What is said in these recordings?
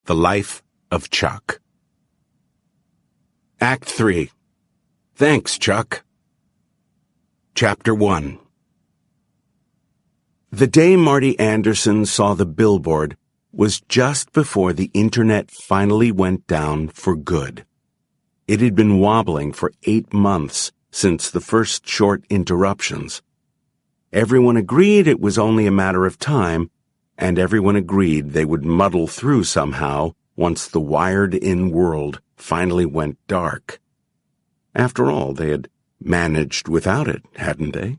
The Life of Chuck. Act 3. Thanks, Chuck. Chapter 1. The day Marty Anderson saw the billboard was just before the internet finally went down for good. It had been wobbling for 8 months since the first short interruptions. Everyone agreed it was only a matter of time, and everyone agreed they would muddle through somehow once the wired-in world finally went dark. After all, they had managed without it, hadn't they?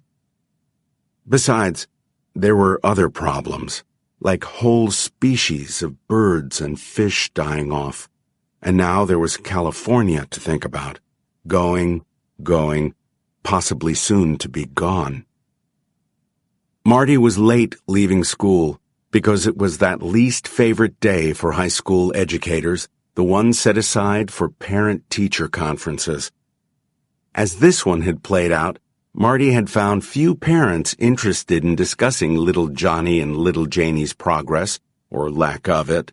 Besides, there were other problems, like whole species of birds and fish dying off, and now there was California to think about, going, possibly soon to be gone. Marty was late leaving school, because it was that least favorite day for high school educators, the one set aside for parent-teacher conferences. As this one had played out, Marty had found few parents interested in discussing little Johnny and little Janie's progress, or lack of it.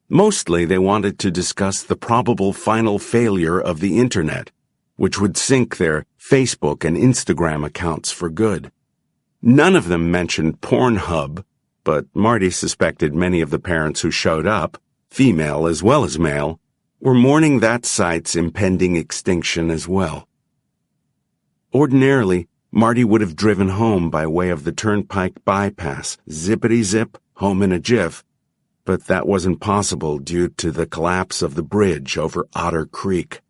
Mostly they wanted to discuss the probable final failure of the internet, which would sink their Facebook and Instagram accounts for good. None of them mentioned Pornhub, but Marty suspected many of the parents who showed up, female as well as male, were mourning that site's impending extinction as well. Ordinarily, Marty would have driven home by way of the turnpike bypass, zippity-zip, home in a jiff, but that wasn't possible due to the collapse of the bridge over Otter Creek.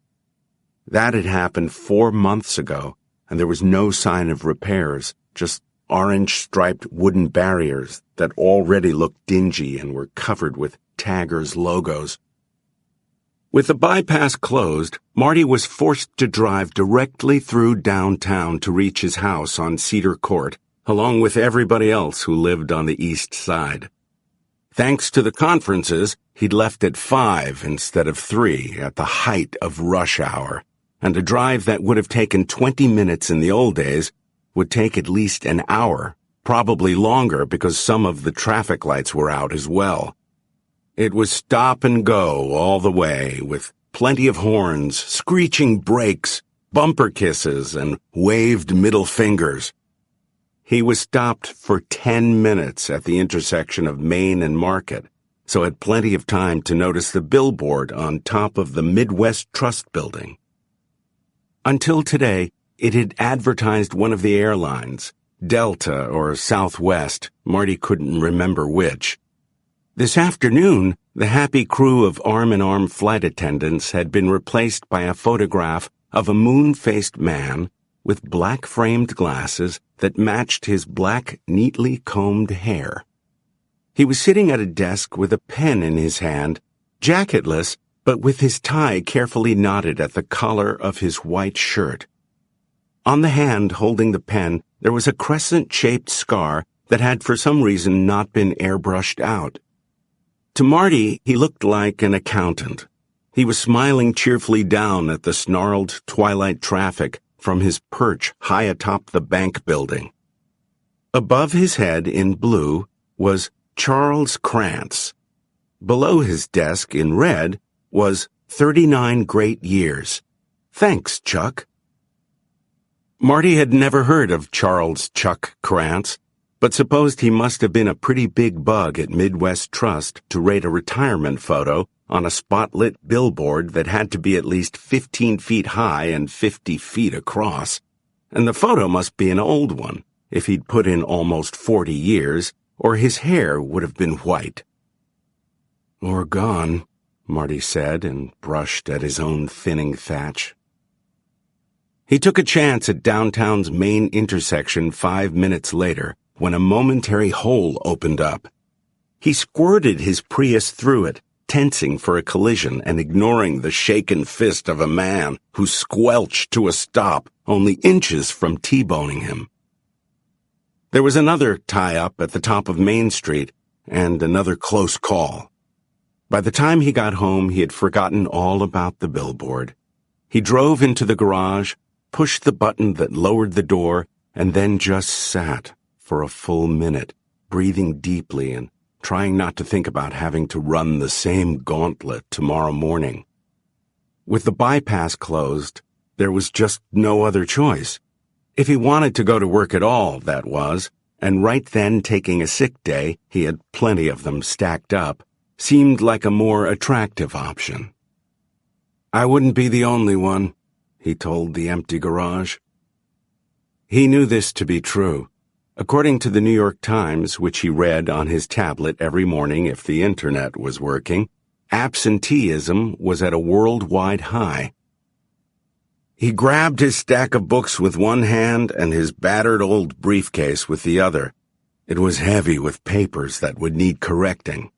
That had happened 4 months ago, and there was no sign of repairs, just orange-striped wooden barriers that already looked dingy and were covered with Taggers logos. With the bypass closed, Marty was forced to drive directly through downtown to reach his house on Cedar Court, along with everybody else who lived on the east side. Thanks to the conferences, he'd left at 5 instead of 3 at the height of rush hour, and a drive that would have taken 20 minutes in the old days would take at least an hour, probably longer because some of the traffic lights were out as well. It was stop and go all the way, with plenty of horns, screeching brakes, bumper kisses, and waved middle fingers. He was stopped for 10 minutes at the intersection of Main and Market, so had plenty of time to notice the billboard on top of the Midwest Trust building. Until today, it had advertised one of the airlines, Delta or Southwest, Marty couldn't remember which. This afternoon, the happy crew of arm-in-arm flight attendants had been replaced by a photograph of a moon-faced man with black-framed glasses that matched his black, neatly combed hair. He was sitting at a desk with a pen in his hand, jacketless, but with his tie carefully knotted at the collar of his white shirt. On the hand holding the pen, there was a crescent-shaped scar that had for some reason not been airbrushed out. To Marty, he looked like an accountant. He was smiling cheerfully down at the snarled twilight traffic from his perch high atop the bank building. Above his head in blue was Charles Krantz. Below his desk in red was 39 great years. Thanks, Chuck. Marty had never heard of Charles Chuck Krantz, but supposed he must have been a pretty big bug at Midwest Trust to rate a retirement photo on a spotlit billboard that had to be at least 15 feet high and 50 feet across, and the photo must be an old one, if he'd put in almost 40 years, or his hair would have been white. Or gone, Marty said, and brushed at his own thinning thatch. He took a chance at downtown's main intersection 5 minutes later, when a momentary hole opened up. He squirted his Prius through it, tensing for a collision and ignoring the shaken fist of a man who squelched to a stop only inches from T-boning him. There was another tie-up at the top of Main Street, and another close call. By the time he got home, he had forgotten all about the billboard. He drove into the garage, pushed the button that lowered the door, and then just sat for a full minute, breathing deeply and trying not to think about having to run the same gauntlet tomorrow morning. With the bypass closed, there was just no other choice. If he wanted to go to work at all, that was, and right then taking a sick day, he had plenty of them stacked up, seemed like a more attractive option. "I wouldn't be the only one," he told the empty garage. He knew this to be true. According to the New York Times, which he read on his tablet every morning if the internet was working, absenteeism was at a worldwide high. He grabbed his stack of books with one hand and his battered old briefcase with the other. It was heavy with papers that would need correcting.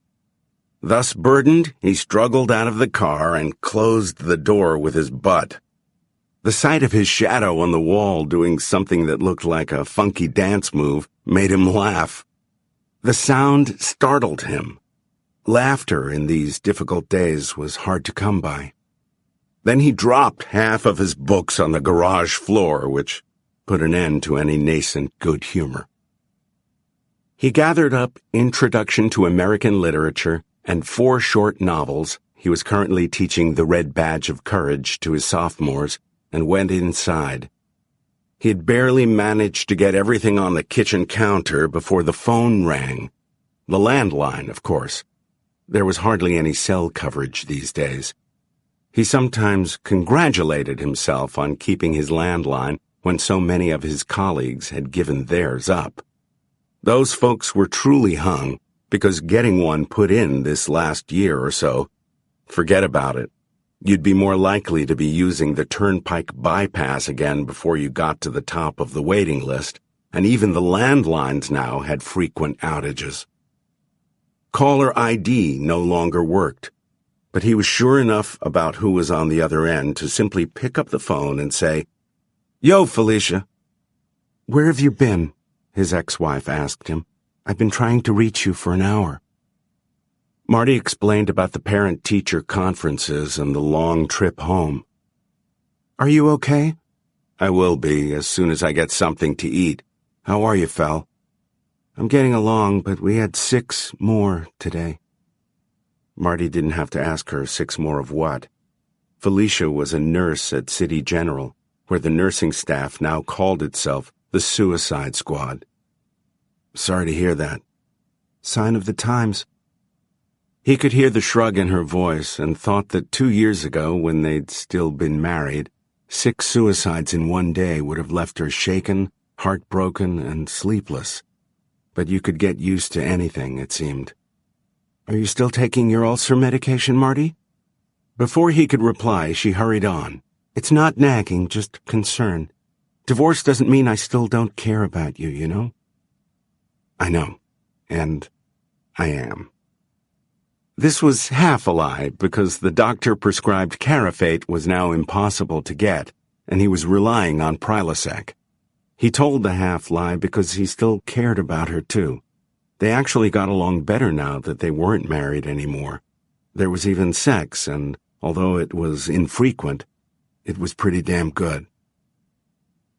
Thus burdened, he struggled out of the car and closed the door with his butt. The sight of his shadow on the wall doing something that looked like a funky dance move made him laugh. The sound startled him. Laughter in these difficult days was hard to come by. Then he dropped half of his books on the garage floor, which put an end to any nascent good humor. He gathered up Introduction to American Literature and 4 short novels. He was currently teaching The Red Badge of Courage to his sophomores, and went inside. He had barely managed to get everything on the kitchen counter before the phone rang. The landline, of course. There was hardly any cell coverage these days. He sometimes congratulated himself on keeping his landline when so many of his colleagues had given theirs up. Those folks were truly hung, because getting one put in this last year or so, forget about it. You'd be more likely to be using the turnpike bypass again before you got to the top of the waiting list, and even the landlines now had frequent outages. Caller ID no longer worked, but he was sure enough about who was on the other end to simply pick up the phone and say, "Yo, Felicia." "Where have you been?" his ex-wife asked him. "I've been trying to reach you for an hour." Marty explained about the parent-teacher conferences and the long trip home. "Are you okay?" "I will be as soon as I get something to eat. How are you, Fel?" "I'm getting along, but we had 6 more today." Marty didn't have to ask her 6 more of what. Felicia was a nurse at City General, where the nursing staff now called itself the Suicide Squad. "Sorry to hear that." "Sign of the times." He could hear the shrug in her voice and thought that 2 years ago, when they'd still been married, 6 suicides in one day would have left her shaken, heartbroken, and sleepless. But you could get used to anything, it seemed. "Are you still taking your ulcer medication, Marty?" Before he could reply, she hurried on. "It's not nagging, just concern. Divorce doesn't mean I still don't care about you, you know?" "I know. And I am." This was half a lie, because the doctor-prescribed Carafate was now impossible to get, and he was relying on Prilosec. He told the half-lie because he still cared about her, too. They actually got along better now that they weren't married anymore. There was even sex, and although it was infrequent, it was pretty damn good.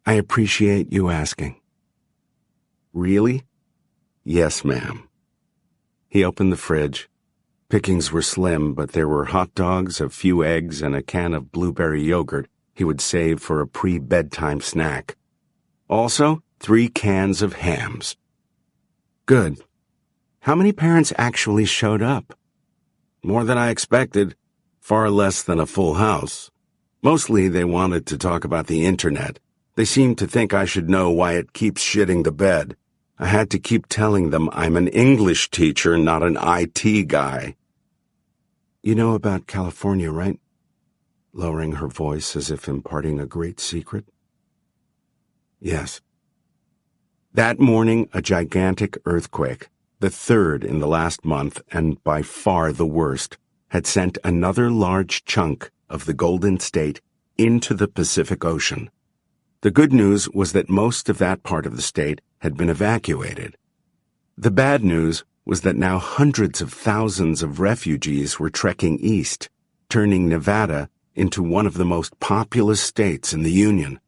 "I appreciate you asking." "Really?" "Yes, ma'am." He opened the fridge. Pickings were slim, but there were hot dogs, a few eggs, and a can of blueberry yogurt he would save for a pre-bedtime snack. Also, 3 cans of hams. "Good. How many parents actually showed up?" "More than I expected. Far less than a full house. Mostly they wanted to talk about the internet. They seemed to think I should know why it keeps shitting the bed. I had to keep telling them I'm an English teacher, not an IT guy." "You know about California, right?" Lowering her voice as if imparting a great secret. "Yes." That morning, a gigantic earthquake, the 3rd in the last month and by far the worst, had sent another large chunk of the Golden State into the Pacific Ocean. The good news was that most of that part of the state had been evacuated. The bad news was that now hundreds of thousands of refugees were trekking east, turning Nevada into one of the most populous states in the Union.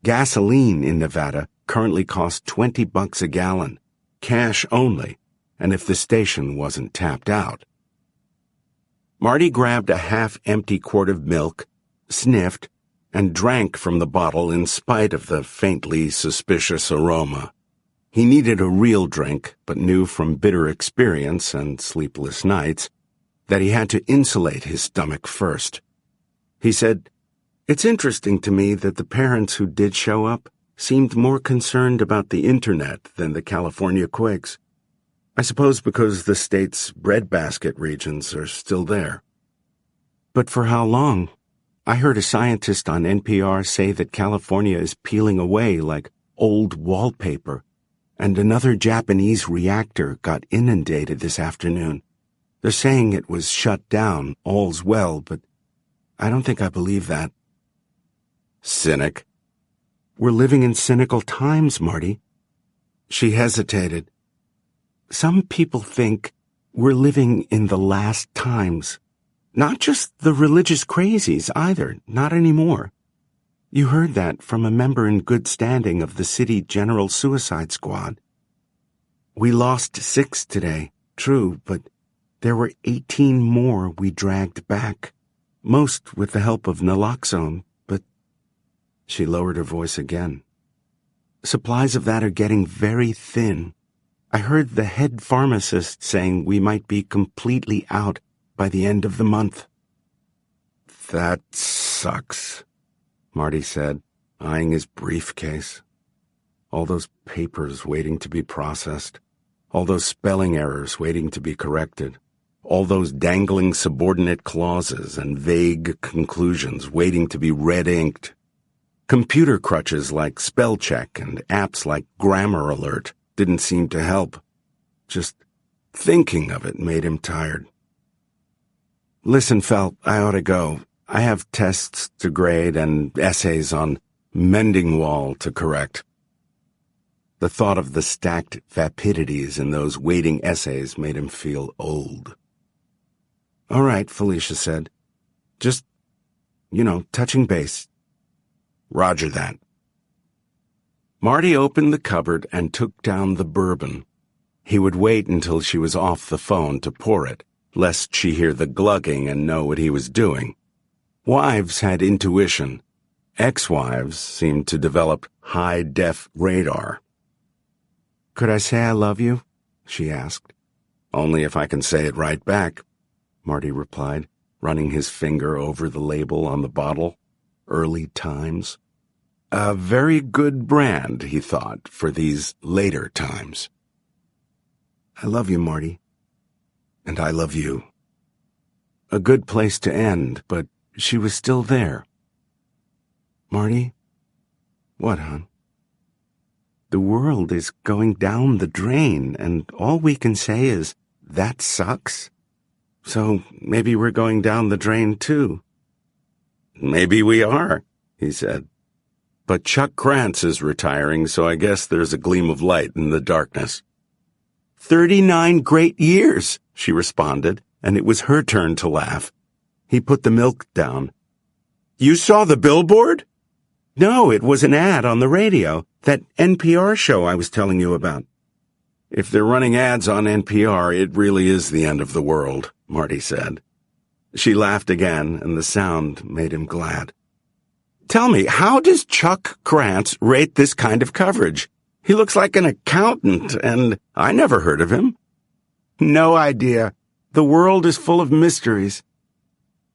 Gasoline in Nevada currently costs $20 a gallon, cash only, and if the station wasn't tapped out. Marty grabbed a half-empty quart of milk, sniffed, and drank from the bottle in spite of the faintly suspicious aroma. He needed a real drink, but knew from bitter experience and sleepless nights that he had to insulate his stomach first. He said, "It's interesting to me that the parents who did show up seemed more concerned about the internet than the California quakes. I suppose because the state's breadbasket regions are still there." "But for how long? I heard a scientist on NPR say that California is peeling away like old wallpaper, and another Japanese reactor got inundated this afternoon. They're saying it was shut down, all's well, but I don't think I believe that." "Cynic." "We're living in cynical times, Marty." She hesitated. "Some people think we're living in the last times. Not just the religious crazies either, not anymore. You heard that from a member in good standing of the city general suicide squad. We lost 6 today, true, but there were 18 more we dragged back, most with the help of naloxone, but—" She lowered her voice again. "Supplies of that are getting very thin. I heard the head pharmacist saying we might be completely out by the end of the month." "That sucks," Marty said, eyeing his briefcase. All those papers waiting to be processed, all those spelling errors waiting to be corrected, all those dangling subordinate clauses and vague conclusions waiting to be red-inked. Computer crutches like spell check and apps like Grammar Alert didn't seem to help. Just thinking of it made him tired. "Listen, Fel, I ought to go. I have tests to grade and essays on mending wall to correct." The thought of the stacked vapidities in those waiting essays made him feel old. "All right," Felicia said. "Just, touching base." "Roger that." Marty opened the cupboard and took down the bourbon. He would wait until she was off the phone to pour it, lest she hear the glugging and know what he was doing. Wives had intuition. Ex-wives seemed to develop high-def radar. "Could I say I love you?" she asked. "Only if I can say it right back," Marty replied, running his finger over the label on the bottle. Early Times. A very good brand, he thought, for these later times. "I love you, Marty. And I love you." A good place to end, but she was still there. "Marty?" "What, hon?" "The world is going down the drain, and all we can say is, that sucks. So maybe we're going down the drain, too." "Maybe we are," he said. "But Chuck Krantz is retiring, so I guess there's a gleam of light in the darkness." 39 great years, she responded, and it was her turn to laugh. He put the milk down. "You saw the billboard?" "No, it was an ad on the radio, that NPR show I was telling you about." "If they're running ads on NPR, it really is the end of the world," Marty said. She laughed again, and the sound made him glad. "Tell me, how does Chuck Krantz rate this kind of coverage? He looks like an accountant, and I never heard of him." "No idea. The world is full of mysteries."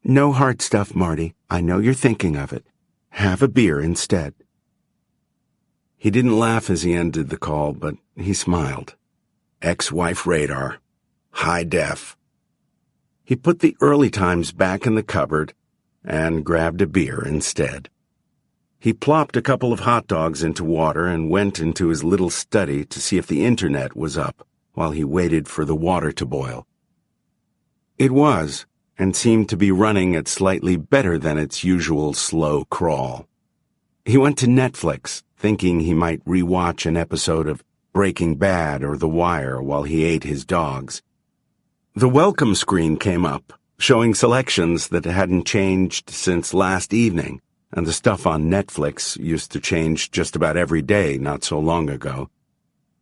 "No hard stuff, Marty. I know you're thinking of it. Have a beer instead." He didn't laugh as he ended the call, but he smiled. Ex-wife radar. High def. He put the Early Times back in the cupboard and grabbed a beer instead. He plopped a couple of hot dogs into water and went into his little study to see if the internet was up while he waited for the water to boil. It was, and seemed to be running at slightly better than its usual slow crawl. He went to Netflix, thinking he might rewatch an episode of Breaking Bad or The Wire while he ate his dogs. The welcome screen came up, showing selections that hadn't changed since last evening, and the stuff on Netflix used to change just about every day not so long ago.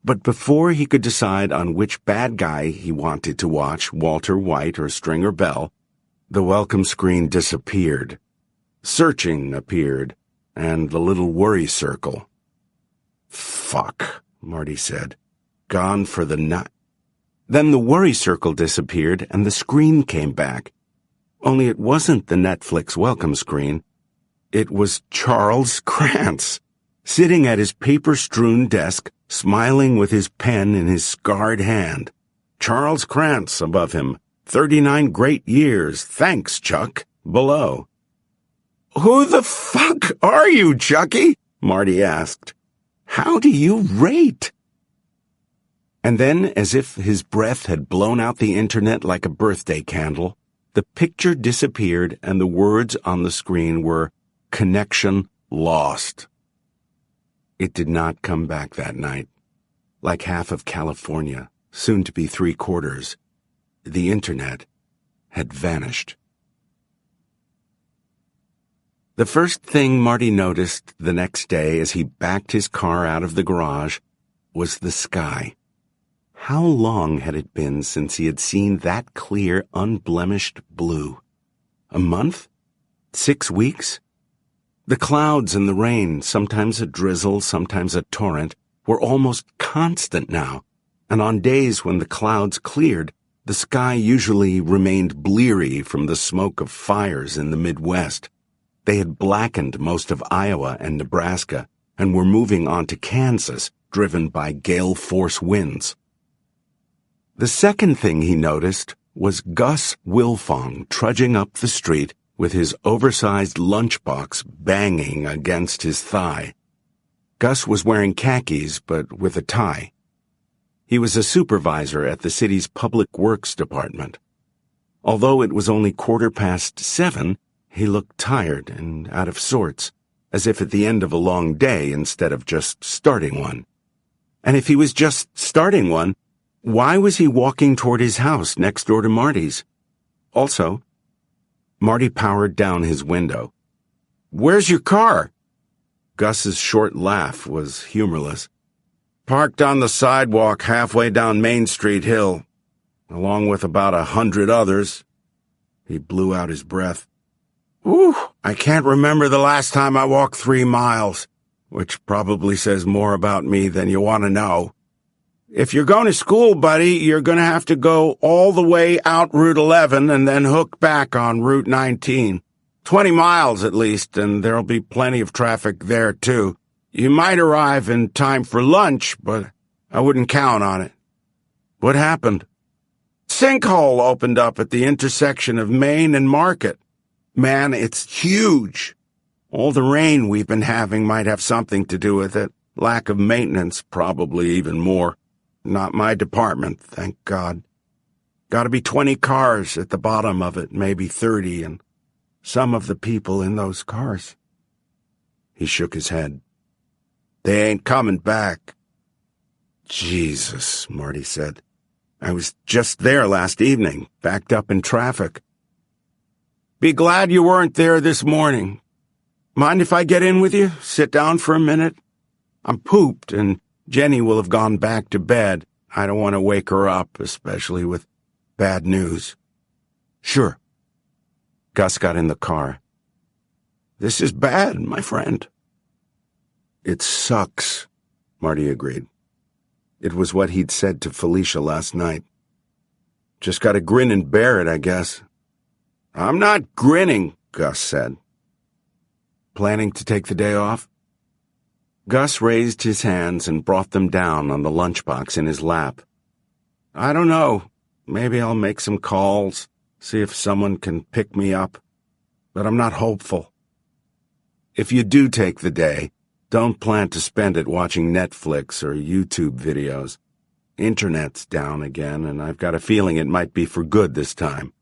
But before he could decide on which bad guy he wanted to watch, Walter White or Stringer Bell, the welcome screen disappeared. Searching appeared, and the little worry circle. "Fuck," Marty said. "Gone for the night." Then the worry circle disappeared, and the screen came back. Only it wasn't the Netflix welcome screen. It was Charles Krantz, sitting at his paper-strewn desk, smiling with his pen in his scarred hand. Charles Krantz above him. 39 great years. Thanks, Chuck. Below. "Who the fuck are you, Chucky?" Marty asked. "How do you rate?" And then, as if his breath had blown out the internet like a birthday candle, the picture disappeared and the words on the screen were, "Connection lost." It did not come back that night. Like half of California, soon to be 3/4, the internet had vanished. The first thing Marty noticed the next day as he backed his car out of the garage was the sky. How long had it been since he had seen that clear, unblemished blue? A month? 6 weeks? The clouds and the rain, sometimes a drizzle, sometimes a torrent, were almost constant now, and on days when the clouds cleared, the sky usually remained bleary from the smoke of fires in the Midwest. They had blackened most of Iowa and Nebraska, and were moving on to Kansas, driven by gale-force winds. The second thing he noticed was Gus Wilfong trudging up the street with his oversized lunchbox banging against his thigh. Gus was wearing khakis, but with a tie. He was a supervisor at the city's Public Works Department. Although it was only 7:15, he looked tired and out of sorts, as if at the end of a long day instead of just starting one. And if he was just starting one, why was he walking toward his house next door to Marty's? Also, Marty powered down his window. "Where's your car?" Gus's short laugh was humorless. "Parked on the sidewalk halfway down Main Street Hill, along with about 100 others." He blew out his breath. "Whew, I can't remember the last time I walked 3 miles, which probably says more about me than you want to know. If you're going to school, buddy, you're going to have to go all the way out Route 11 and then hook back on Route 19. 20 miles at least, and there'll be plenty of traffic there, too. You might arrive in time for lunch, but I wouldn't count on it." "What happened?" "Sinkhole opened up at the intersection of Main and Market. Man, it's huge. All the rain we've been having might have something to do with it. Lack of maintenance, probably even more. Not my department, thank God. Gotta be 20 cars at the bottom of it, maybe 30, and some of the people in those cars." He shook his head. "They ain't coming back." "Jesus," Marty said. "I was just there last evening, backed up in traffic." "Be glad you weren't there this morning. Mind if I get in with you? Sit down for a minute? I'm pooped, and Jenny will have gone back to bed. I don't want to wake her up, especially with bad news." "Sure." Gus got in the car. "This is bad, my friend." "It sucks," Marty agreed. It was what he'd said to Felicia last night. "Just gotta grin and bear it, I guess." "I'm not grinning," Gus said. "Planning to take the day off?" Gus raised his hands and brought them down on the lunchbox in his lap. "I don't know. Maybe I'll make some calls, see if someone can pick me up. But I'm not hopeful." "If you do take the day, don't plan to spend it watching Netflix or YouTube videos. Internet's down again, and I've got a feeling it might be for good this time."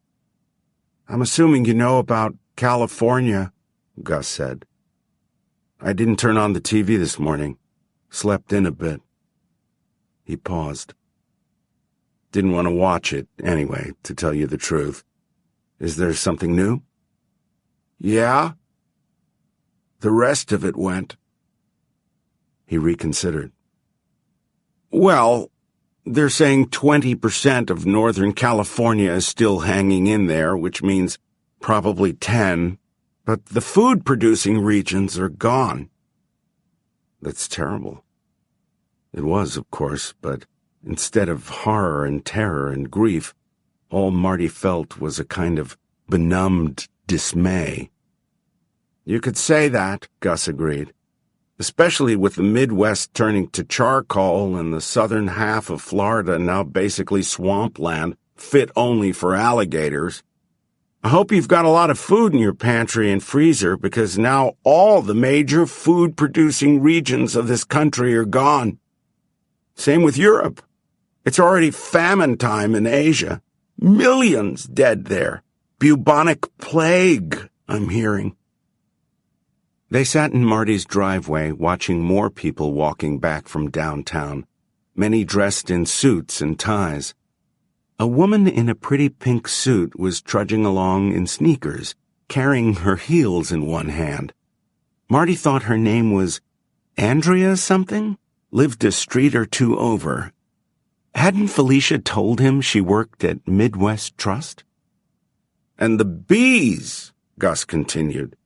"I'm assuming you know about California," Gus said. "I didn't turn on the TV this morning. Slept in a bit." He paused. "Didn't want to watch it, anyway, to tell you the truth. Is there something new?" "Yeah. The rest of it went." He reconsidered. Well, they're saying 20% of Northern California is still hanging in there, which means probably 10, but the food-producing regions are gone. That's terrible. It was, of course, but instead of horror and terror and grief, all Marty felt was a kind of benumbed dismay. You could say that, Gus agreed, especially with the Midwest turning to charcoal and the southern half of Florida now basically swampland, fit only for alligators. I hope you've got a lot of food in your pantry and freezer, because now all the major food-producing regions of this country are gone. Same with Europe. It's already famine time in Asia. Millions dead there. Bubonic plague, I'm hearing. They sat in Marty's driveway, watching more people walking back from downtown, many dressed in suits and ties. A woman in a pretty pink suit was trudging along in sneakers, carrying her heels in one hand. Marty thought her name was Andrea something, lived a street or two over. Hadn't Felicia told him she worked at Midwest Trust? And the bees, Gus continued.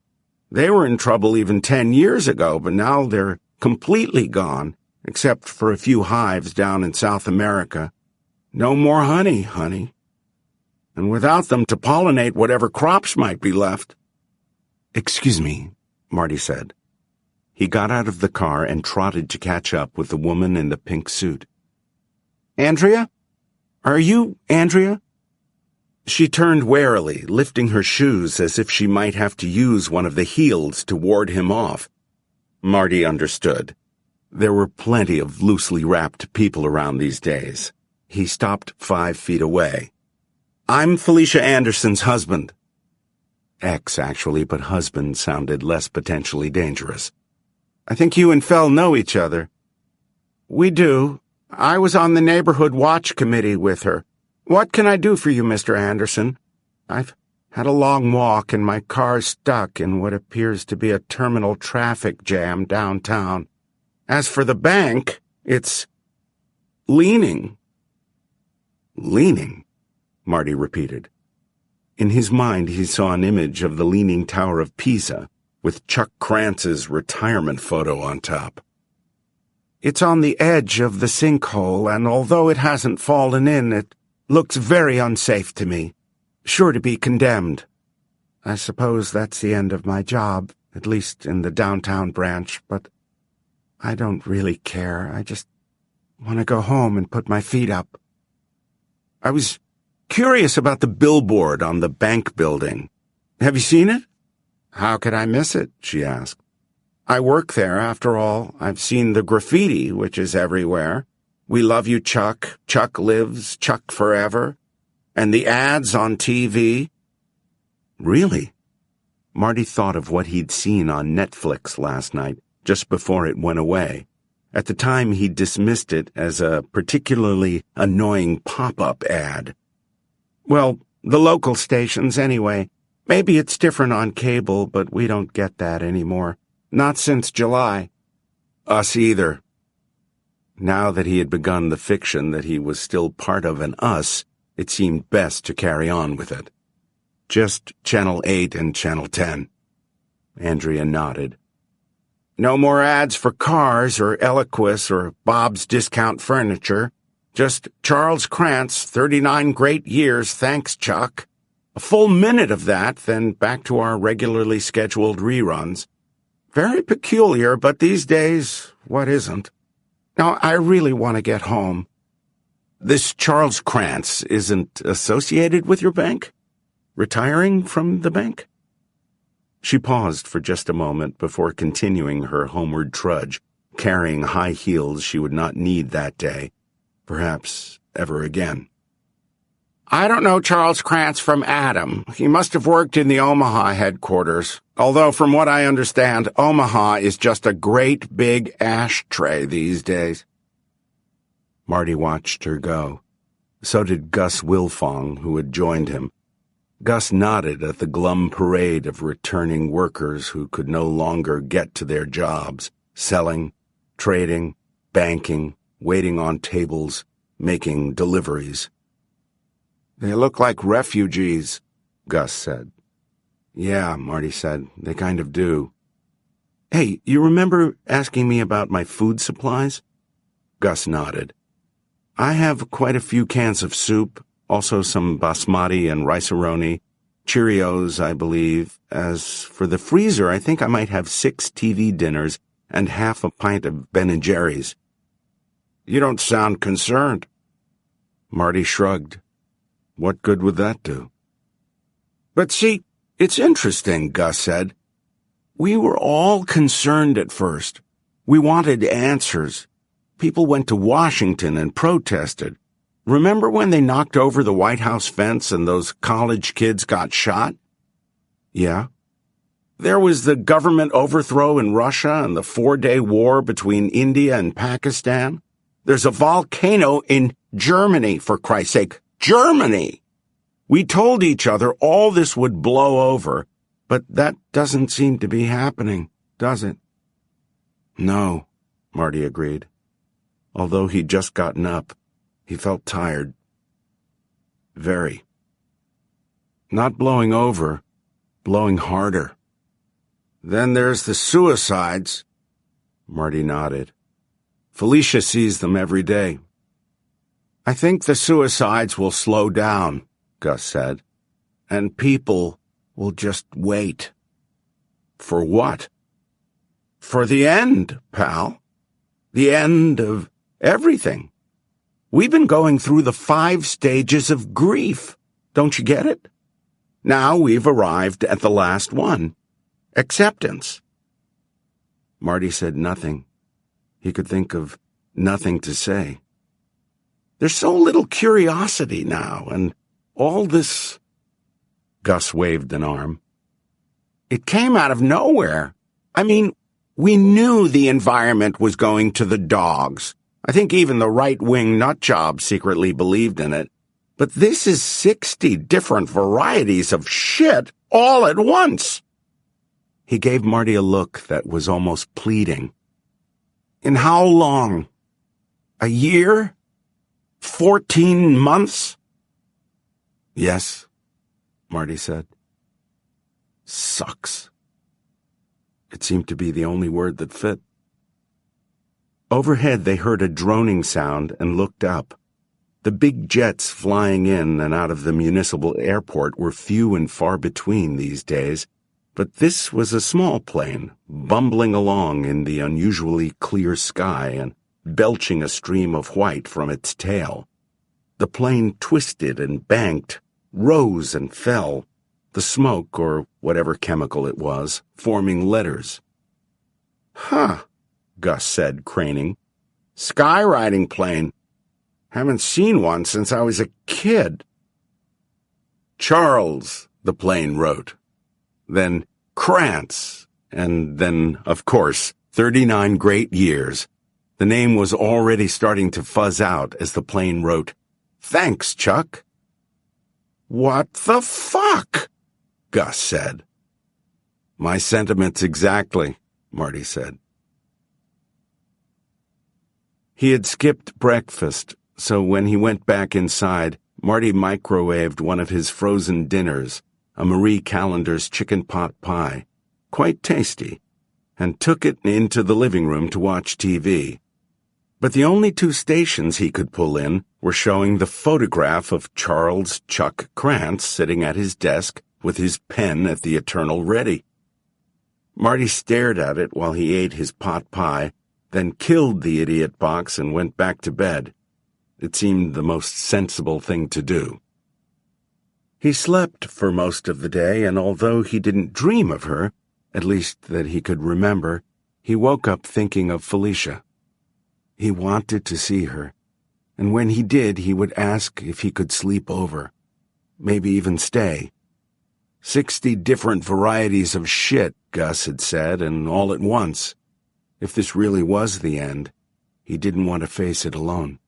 They were in trouble even 10 years ago, but now they're completely gone, except for a few hives down in South America. No more honey, honey. And without them to pollinate whatever crops might be left. Excuse me, Marty said. He got out of the car and trotted to catch up with the woman in the pink suit. Andrea? Are you Andrea? She turned warily, lifting her shoes as if she might have to use one of the heels to ward him off. Marty understood. There were plenty of loosely wrapped people around these days. He stopped 5 feet away. I'm Felicia Anderson's husband. Ex, actually, but husband sounded less potentially dangerous. I think you and Fell know each other. We do. I was on the neighborhood watch committee with her. What can I do for you, Mr. Anderson? I've had a long walk and my car's stuck in what appears to be a terminal traffic jam downtown. As for the bank, it's leaning. Leaning, Marty repeated. In his mind, he saw an image of the Leaning Tower of Pisa, with Chuck Krantz's retirement photo on top. It's on the edge of the sinkhole, and although it hasn't fallen in, it looks very unsafe to me. Sure to be condemned. I suppose that's the end of my job, at least in the downtown branch, but I don't really care. I just want to go home and put my feet up. I was curious about the billboard on the bank building. Have you seen it? How could I miss it? She asked. I work there, after all. I've seen the graffiti, which is everywhere. We love you, Chuck. Chuck lives. Chuck forever. And the ads on TV. Really? Marty thought of what he'd seen on Netflix last night, just before it went away. At the time, he dismissed it as a particularly annoying pop-up ad. Well, the local stations, anyway. Maybe it's different on cable, but we don't get that anymore. Not since July. Us either. Now that he had begun the fiction that he was still part of an us, it seemed best to carry on with it. Just Channel 8 and Channel 10. Andrea nodded. No more ads for cars or Eloquist or Bob's Discount Furniture. Just Charles Krantz, 39 great years, thanks, Chuck. A full minute of that, then back to our regularly scheduled reruns. Very peculiar, but these days, what isn't? Now, I really want to get home. This Charles Krantz isn't associated with your bank? Retiring from the bank? She paused for just a moment before continuing her homeward trudge, carrying high heels she would not need that day, perhaps ever again. I don't know Charles Krantz from Adam. He must have worked in the Omaha headquarters, although from what I understand, Omaha is just a great big ashtray these days. Marty watched her go. So did Gus Wilfong, who had joined him. Gus nodded at the glum parade of returning workers who could no longer get to their jobs, selling, trading, banking, waiting on tables, making deliveries. "They look like refugees," Gus said. "Yeah," Marty said, "they kind of do." "Hey, you remember asking me about my food supplies?" Gus nodded. "I have quite a few cans of soup, also some basmati and rice-a-roni, Cheerios, I believe. As for the freezer, I think I might have 6 TV dinners and half a pint of Ben & Jerry's." "You don't sound concerned." Marty shrugged. What good would that do? "But see, it's interesting," Gus said. "We were all concerned at first. We wanted answers. People went to Washington and protested. Remember when they knocked over the White House fence and those college kids got shot?" "Yeah." "There was the government overthrow in Russia and the 4-day war between India and Pakistan. There's a volcano in Germany, for Christ's sake. Germany! We told each other all this would blow over, but that doesn't seem to be happening, does it?" "No," Marty agreed. Although he'd just gotten up, he felt tired. Very. Not blowing over, blowing harder. "Then there's the suicides." Marty nodded. "Felicia sees them every day." "I think the suicides will slow down," Gus said, "and people will just wait." "For what?" "For the end, pal. The end of everything. We've been going through the 5 stages of grief. Don't you get it? Now we've arrived at the last one. Acceptance." Marty said nothing. He could think of nothing to say. "There's so little curiosity now, and all this—" Gus waved an arm. "It came out of nowhere. I mean, we knew the environment was going to the dogs. I think even the right-wing nutjob secretly believed in it. But this is 60 different varieties of shit all at once." He gave Marty a look that was almost pleading. "In how long? A year? 14 months?" "Yes," Marty said. "Sucks." It seemed to be the only word that fit. Overhead they heard a droning sound and looked up. The big jets flying in and out of the municipal airport were few and far between these days, but this was a small plane, bumbling along in the unusually clear sky and belching a stream of white from its tail. The plane twisted and banked, rose and fell, the smoke, or whatever chemical it was, forming letters. "Huh," Gus said, craning. "Skywriting plane. Haven't seen one since I was a kid." "Charles," the plane wrote. Then Krantz, and then, of course, 39 great years. The name was already starting to fuzz out as the plane wrote, "Thanks, Chuck." "What the fuck?" Gus said. "My sentiments exactly," Marty said. He had skipped breakfast, so when he went back inside, Marty microwaved one of his frozen dinners, a Marie Callender's chicken pot pie, quite tasty, and took it into the living room to watch TV. But the only 2 stations he could pull in were showing the photograph of Charles Chuck Krantz sitting at his desk with his pen at the eternal ready. Marty stared at it while he ate his pot pie, then killed the idiot box and went back to bed. It seemed the most sensible thing to do. He slept for most of the day, and although he didn't dream of her, at least that he could remember, he woke up thinking of Felicia. He wanted to see her, and when he did, he would ask if he could sleep over, maybe even stay. 60 different varieties of shit, Gus had said, and all at once. If this really was the end, he didn't want to face it alone.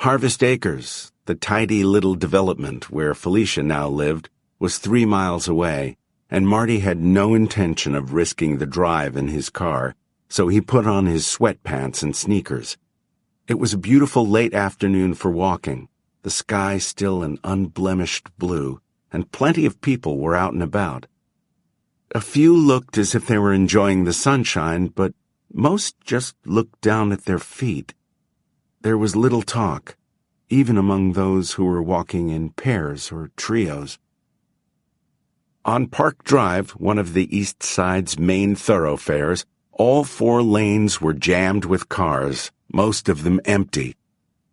Harvest Acres, the tidy little development where Felicia now lived, was 3 miles away, and Marty had no intention of risking the drive in his car, so he put on his sweatpants and sneakers. It was a beautiful late afternoon for walking, the sky still an unblemished blue, and plenty of people were out and about. A few looked as if they were enjoying the sunshine, but most just looked down at their feet. There was little talk, even among those who were walking in pairs or trios. On Park Drive, one of the East Side's main thoroughfares, all 4 lanes were jammed with cars, most of them empty.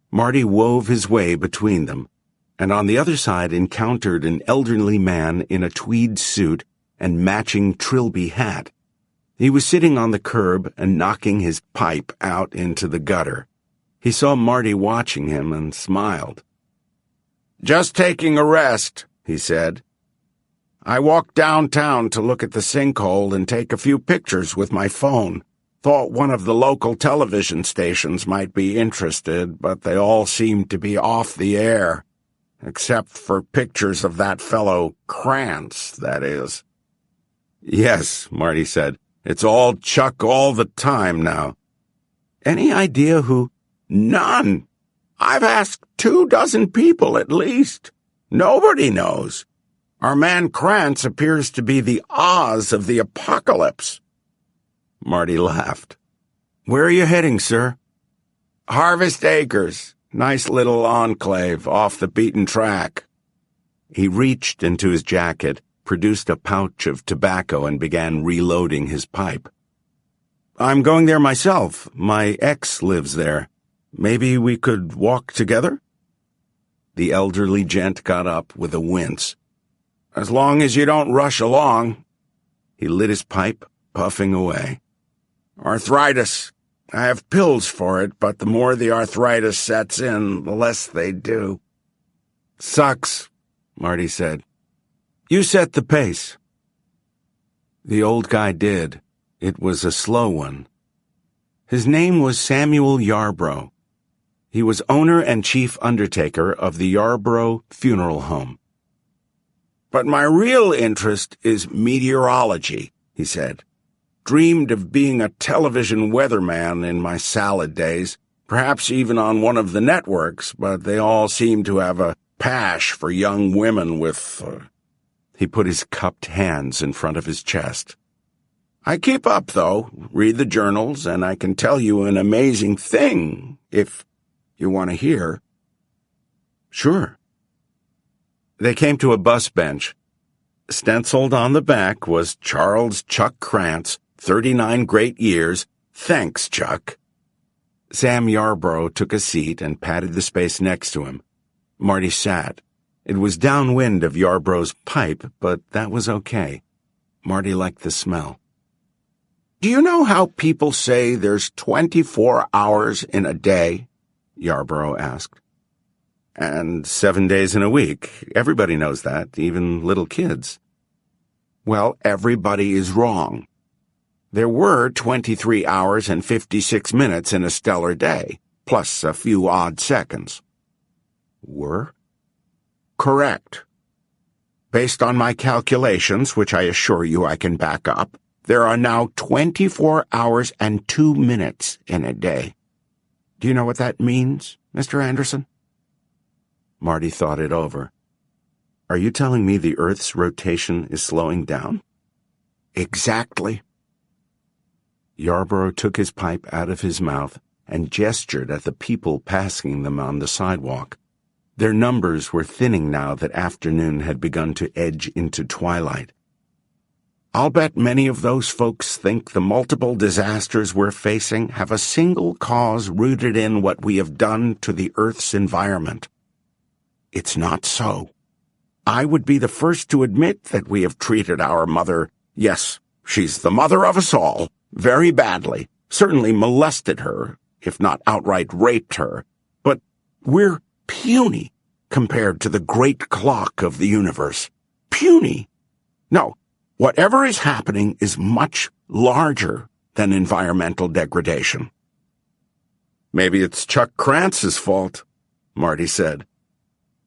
Marty wove his way between them, and on the other side encountered an elderly man in a tweed suit and matching trilby hat. He was sitting on the curb and knocking his pipe out into the gutter. He saw Marty watching him and smiled. "Just taking a rest," he said. "I walked downtown to look at the sinkhole and take a few pictures with my phone. Thought one of the local television stations might be interested, but they all seemed to be off the air. Except for pictures of that fellow Krantz, that is." "Yes," Marty said. "It's all Chuck all the time now." "Any idea who—" "None. I've asked 24 people at least. Nobody knows. Our man Krantz appears to be the Oz of the apocalypse." Marty laughed. "Where are you heading, sir?" "Harvest Acres. Nice little enclave off the beaten track." He reached into his jacket, produced a pouch of tobacco, and began reloading his pipe. "I'm going there myself. My ex lives there. Maybe we could walk together?" The elderly gent got up with a wince. "As long as you don't rush along." He lit his pipe, puffing away. "Arthritis. I have pills for it, but the more the arthritis sets in, the less they do." "Sucks," Marty said. "You set the pace." The old guy did. It was a slow one. His name was Samuel Yarbrough. He was owner and chief undertaker of the Yarbrough Funeral Home. "But my real interest is meteorology," he said. "Dreamed of being a television weatherman in my salad days, perhaps even on one of the networks, but they all seem to have a pash for young women with—" He put his cupped hands in front of his chest. "I keep up, though, read the journals, and I can tell you an amazing thing, if you want to hear." "Sure." They came to a bus bench. Stenciled on the back was Charles Chuck Krantz, 39 great years. Thanks, Chuck. Sam Yarbrough took a seat and patted the space next to him. Marty sat. It was downwind of Yarbrough's pipe, but that was okay. Marty liked the smell. "Do you know how people say there's 24 hours in a day?" Yarbrough asked. "And 7 days in a week. Everybody knows that, even little kids." "Well, everybody is wrong. There were 23 hours and 56 minutes in a stellar day, plus a few odd seconds." "Were?" "Correct. Based on my calculations, which I assure you I can back up, there are now 24 hours and 2 minutes in a day. Do you know what that means, Mr. Anderson?" Marty thought it over. "Are you telling me the Earth's rotation is slowing down?" "Exactly." Yarbrough took his pipe out of his mouth and gestured at the people passing them on the sidewalk. Their numbers were thinning now that afternoon had begun to edge into twilight. "I'll bet many of those folks think the multiple disasters we're facing have a single cause rooted in what we have done to the Earth's environment. It's not so. I would be the first to admit that we have treated our mother, yes, she's the mother of us all, very badly, certainly molested her, if not outright raped her, but we're puny compared to the great clock of the universe. Puny. No, whatever is happening is much larger than environmental degradation." "Maybe it's Chuck Krantz's fault," Marty said.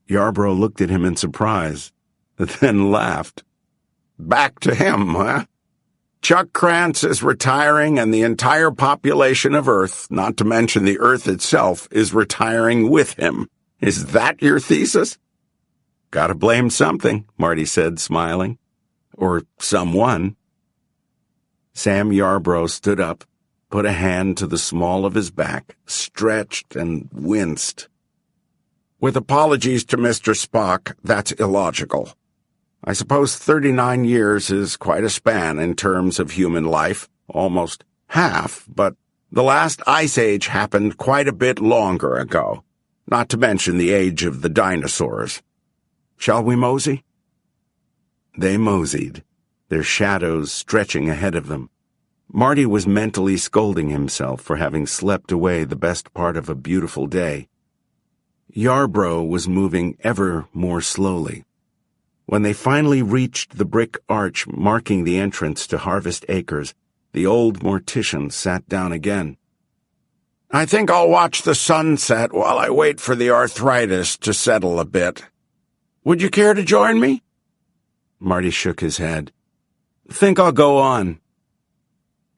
Yarbrough looked at him in surprise, then laughed. "Back to him, huh? Chuck Krantz is retiring, and the entire population of Earth, not to mention the Earth itself, is retiring with him. Is that your thesis? Gotta blame something, Marty said, smiling. Or someone. Sam Yarbrough stood up, put a hand to the small of his back, stretched and winced. With apologies to Mr. Spock, that's illogical. I suppose 39 years is quite a span in terms of human life, almost half, but the last ice age happened quite a bit longer ago, not to mention the age of the dinosaurs. Shall we mosey? They moseyed, their shadows stretching ahead of them. Marty was mentally scolding himself for having slept away the best part of a beautiful day. Yarbrough was moving ever more slowly. When they finally reached the brick arch marking the entrance to Harvest Acres, the old mortician sat down again. I think I'll watch the sunset while I wait for the arthritis to settle a bit. Would you care to join me? Marty shook his head. Think I'll go on.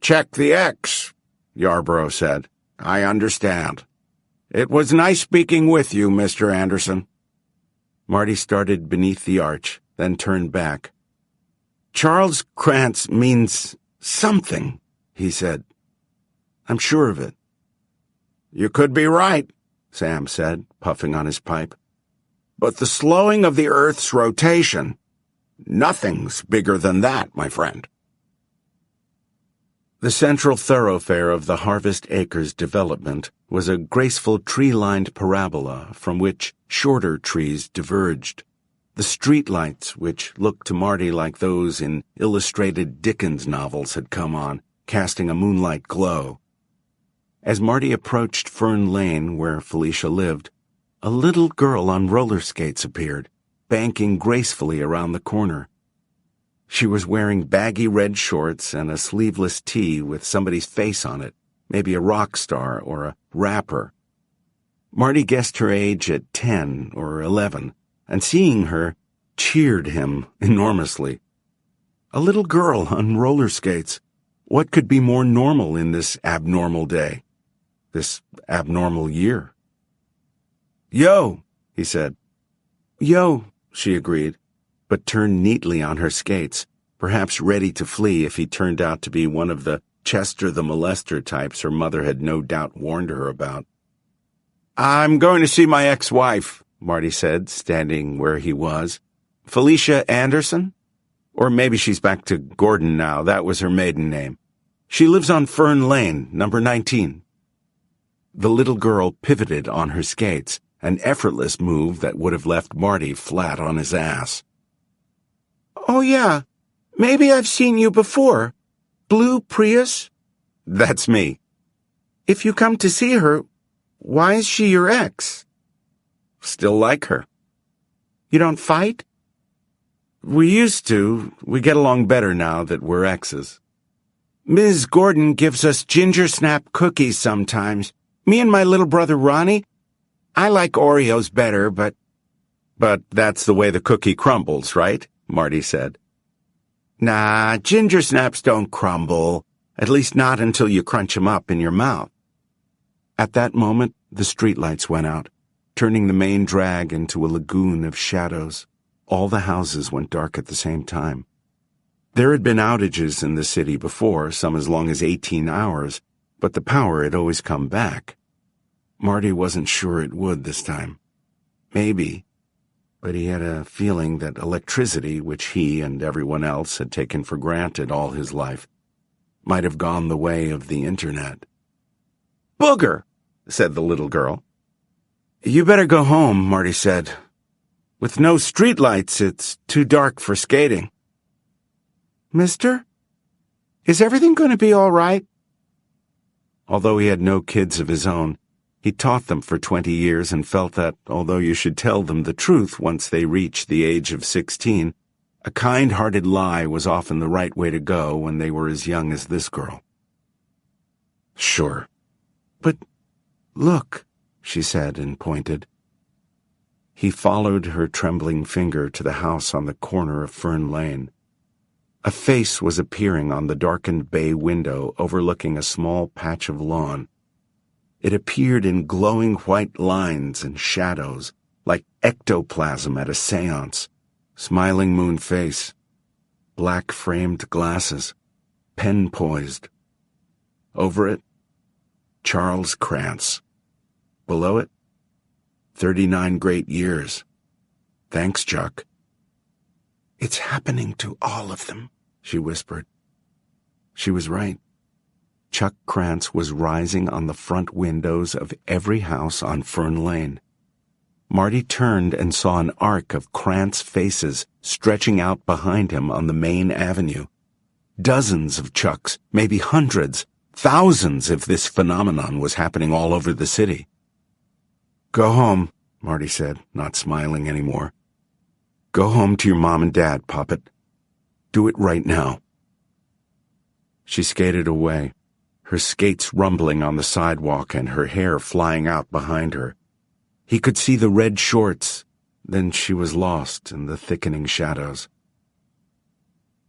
Check the X, Yarbrough said. I understand. It was nice speaking with you, Mr. Anderson. Marty started beneath the arch, then turned back. Charles Krantz means something, he said. I'm sure of it. You could be right, Sam said, puffing on his pipe. But the slowing of the Earth's rotation, nothing's bigger than that, my friend. The central thoroughfare of the Harvest Acres development was a graceful tree-lined parabola from which shorter trees diverged. The streetlights, which looked to Marty like those in illustrated Dickens novels, had come on, casting a moonlight glow. As Marty approached Fern Lane, where Felicia lived, a little girl on roller skates appeared, banking gracefully around the corner. She was wearing baggy red shorts and a sleeveless tee with somebody's face on it, maybe a rock star or a rapper. Marty guessed her age at 10 or 11, and seeing her, cheered him enormously. A little girl on roller skates. What could be more normal in this abnormal day? This abnormal year? Yo, he said. Yo, she agreed, but turned neatly on her skates, perhaps ready to flee if he turned out to be one of the Chester the Molester types her mother had no doubt warned her about. I'm going to see my ex-wife, Marty said, standing where he was. Felicia Anderson? Or maybe she's back to Gordon now. That was her maiden name. She lives on Fern Lane, number 19. The little girl pivoted on her skates, an effortless move that would have left Marty flat on his ass. Oh, yeah. Maybe I've seen you before. Blue Prius? That's me. If you come to see her, why is she your ex? Still like her. You don't fight? We used to. We get along better now that we're exes. Ms. Gordon gives us ginger snap cookies sometimes. Me and my little brother Ronnie, I like Oreos better, but... But that's the way the cookie crumbles, right? Marty said. Nah, ginger snaps don't crumble, at least not until you crunch 'em up in your mouth. At that moment, the streetlights went out, turning the main drag into a lagoon of shadows. All the houses went dark at the same time. There had been outages in the city before, some as long as 18 hours, but the power had always come back. Marty wasn't sure it would this time. Maybe. But he had a feeling that electricity, which he and everyone else had taken for granted all his life, might have gone the way of the internet. Booger, said the little girl. You better go home, Marty said. With no streetlights, it's too dark for skating. Mister? Is everything going to be all right? Although he had no kids of his own, he taught them for 20 years and felt that, although you should tell them the truth once they reached the age of 16, a kind-hearted lie was often the right way to go when they were as young as this girl. Sure. But look, she said and pointed. He followed her trembling finger to the house on the corner of Fern Lane. A face was appearing on the darkened bay window overlooking a small patch of lawn. It appeared in glowing white lines and shadows, like ectoplasm at a seance. Smiling moon face, black framed glasses, pen poised. Over it, Charles Krantz. Below it, 39 great years. Thanks, Chuck. It's happening to all of them, she whispered. She was right. Chuck Krantz was rising on the front windows of every house on Fern Lane. Marty turned and saw an arc of Krantz faces stretching out behind him on the main avenue. Dozens of Chucks, maybe hundreds, thousands if this phenomenon was happening all over the city. Go home, Marty said, not smiling anymore. Go home to your mom and dad, Poppet. Do it right now. She skated away, her skates rumbling on the sidewalk and her hair flying out behind her. He could see the red shorts, then she was lost in the thickening shadows.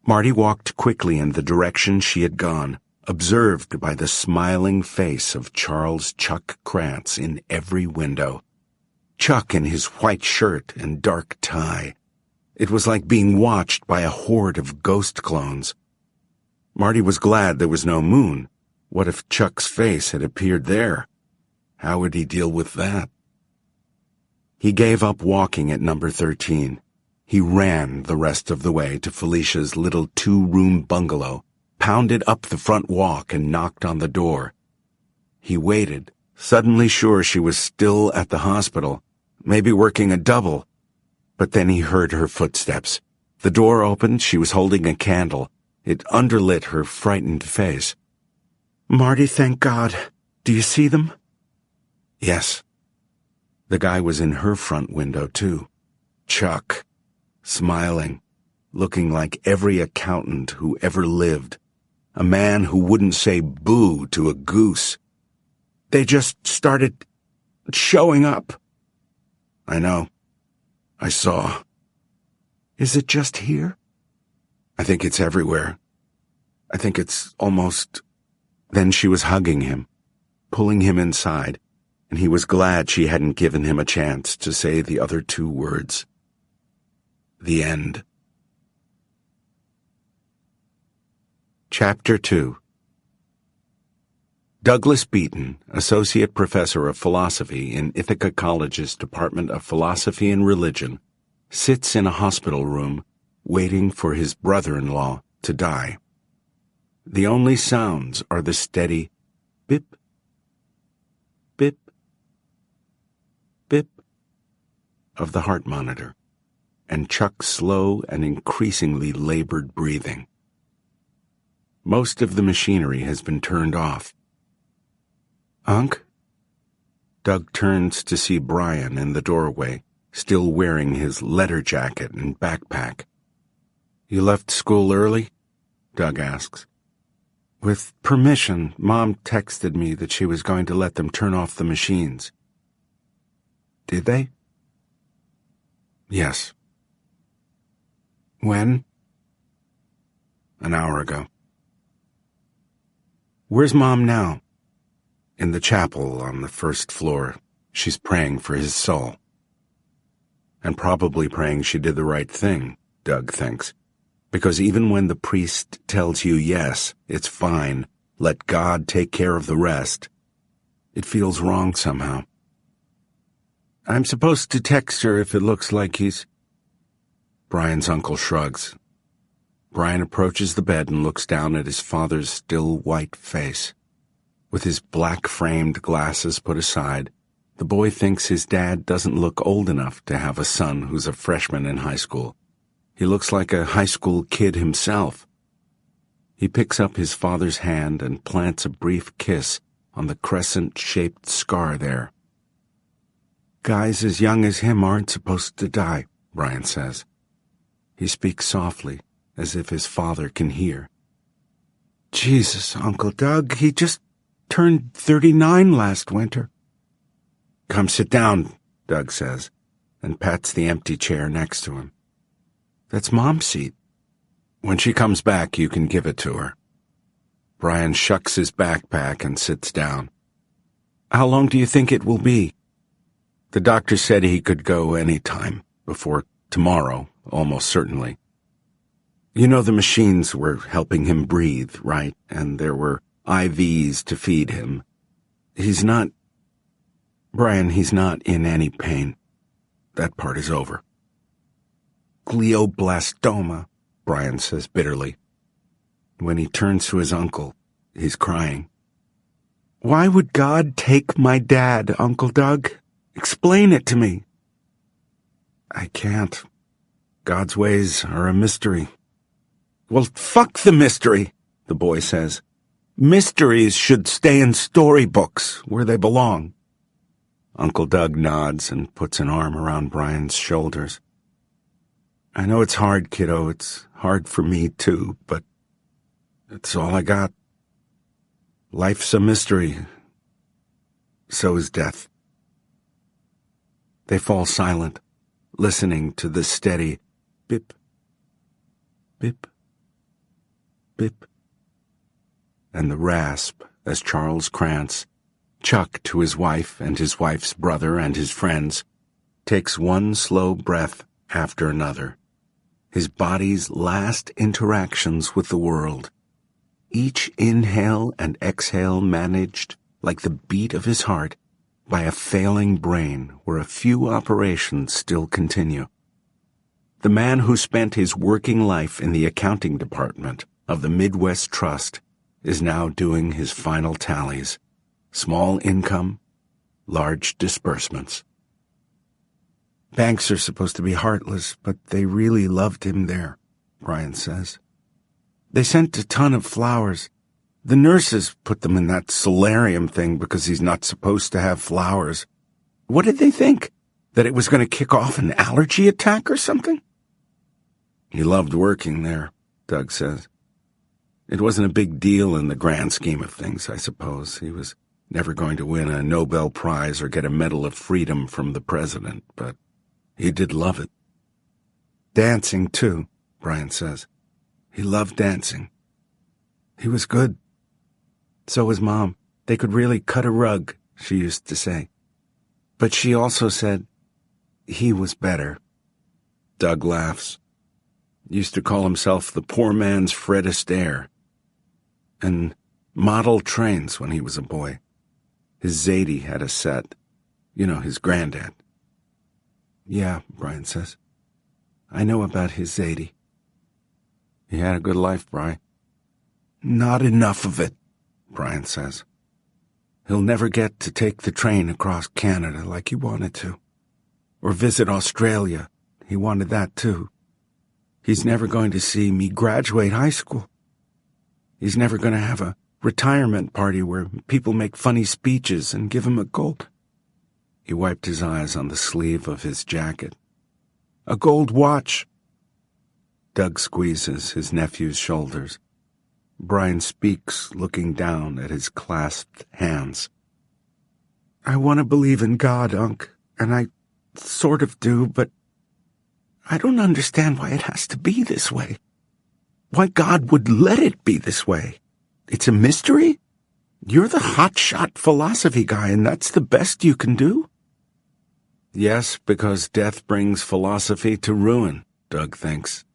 Marty walked quickly in the direction she had gone, observed by the smiling face of Charles Chuck Krantz in every window. Chuck in his white shirt and dark tie. It was like being watched by a horde of ghost clones. Marty was glad there was no moon. What if Chuck's face had appeared there? How would he deal with that? He gave up walking at number 13. He ran the rest of the way to Felicia's little 2-room bungalow, pounded up the front walk and knocked on the door. He waited, suddenly sure she was still at the hospital, maybe working a double. But then he heard her footsteps. The door opened, she was holding a candle. It underlit her frightened face. Marty, thank God. Do you see them? Yes. The guy was in her front window, too. Chuck. Smiling. Looking like every accountant who ever lived. A man who wouldn't say boo to a goose. They just started showing up. I know. I saw. Is it just here? I think it's everywhere. I think it's almost... Then she was hugging him, pulling him inside, and he was glad she hadn't given him a chance to say the other 2 words. The end. Chapter 2. Douglas Beaton, Associate Professor of Philosophy in Ithaca College's Department of Philosophy and Religion, sits in a hospital room waiting for his brother-in-law to die. The only sounds are the steady bip, bip, bip of the heart monitor, and Chuck's slow and increasingly labored breathing. Most of the machinery has been turned off. Unc? Doug turns to see Brian in the doorway, still wearing his leather jacket and backpack. You left school early? Doug asks. With permission, Mom texted me that she was going to let them turn off the machines. Did they? Yes. When? An hour ago. Where's Mom now? In the chapel on the first floor. She's praying for his soul. And probably praying she did the right thing, Doug thinks. Because even when the priest tells you yes, it's fine, let God take care of the rest, it feels wrong somehow. I'm supposed to text her if it looks like he's... Brian's uncle shrugs. Brian approaches the bed and looks down at his father's still white face. With his black-framed glasses put aside, the boy thinks his dad doesn't look old enough to have a son who's a freshman in high school. He looks like a high school kid himself. He picks up his father's hand and plants a brief kiss on the crescent-shaped scar there. Guys as young as him aren't supposed to die, Brian says. He speaks softly, as if his father can hear. Jesus, Uncle Doug, he just turned 39 last winter. Come sit down, Doug says, and pats the empty chair next to him. That's Mom's seat. When she comes back, you can give it to her. Brian shucks his backpack and sits down. How long do you think it will be? The doctor said he could go any time, before tomorrow, almost certainly. You know the machines were helping him breathe, right? And there were IVs to feed him. He's not in any pain. That part is over. Glioblastoma, Brian says bitterly. When he turns to his uncle, he's crying. Why would God take my dad, Uncle Doug? Explain it to me. I can't. God's ways are a mystery. Well, fuck the mystery, the boy says. Mysteries should stay in storybooks, where they belong. Uncle Doug nods and puts an arm around Brian's shoulders. I know it's hard, kiddo. It's hard for me, too, but it's all I got. Life's a mystery. So is death. They fall silent, listening to the steady bip, bip, bip, and the rasp as Charles Krantz, Chuck to his wife and his wife's brother and his friends, takes one slow breath after another, his body's last interactions with the world, each inhale and exhale managed like the beat of his heart by a failing brain where a few operations still continue. The man who spent his working life in the accounting department of the Midwest Trust is now doing his final tallies. Small income, large disbursements. Banks are supposed to be heartless, but they really loved him there, Brian says. They sent a ton of flowers. The nurses put them in that solarium thing because he's not supposed to have flowers. What did they think? That it was going to kick off an allergy attack or something? He loved working there, Doug says. It wasn't a big deal in the grand scheme of things, I suppose. He was never going to win a Nobel Prize or get a Medal of Freedom from the president, but he did love it. Dancing, too, Brian says. He loved dancing. He was good. So was Mom. They could really cut a rug, she used to say. But she also said he was better. Doug laughs. Used to call himself the poor man's Fred Astaire. And model trains when he was a boy. His Zadie had a set. You know, his granddad. Yeah, Brian says. I know about his Zadie. He had a good life, Brian. Not enough of it, Brian says. He'll never get to take the train across Canada like he wanted to. Or visit Australia. He wanted that too. He's never going to see me graduate high school. He's never going to have a retirement party where people make funny speeches and give him a gold. He wiped his eyes on the sleeve of his jacket. A gold watch. Doug squeezes his nephew's shoulders. Brian speaks, looking down at his clasped hands. I want to believe in God, Unc, and I sort of do, but I don't understand why it has to be this way. Why God would let it be this way. It's a mystery? You're the hotshot philosophy guy, and that's the best you can do? Yes, because death brings philosophy to ruin, Doug thinks.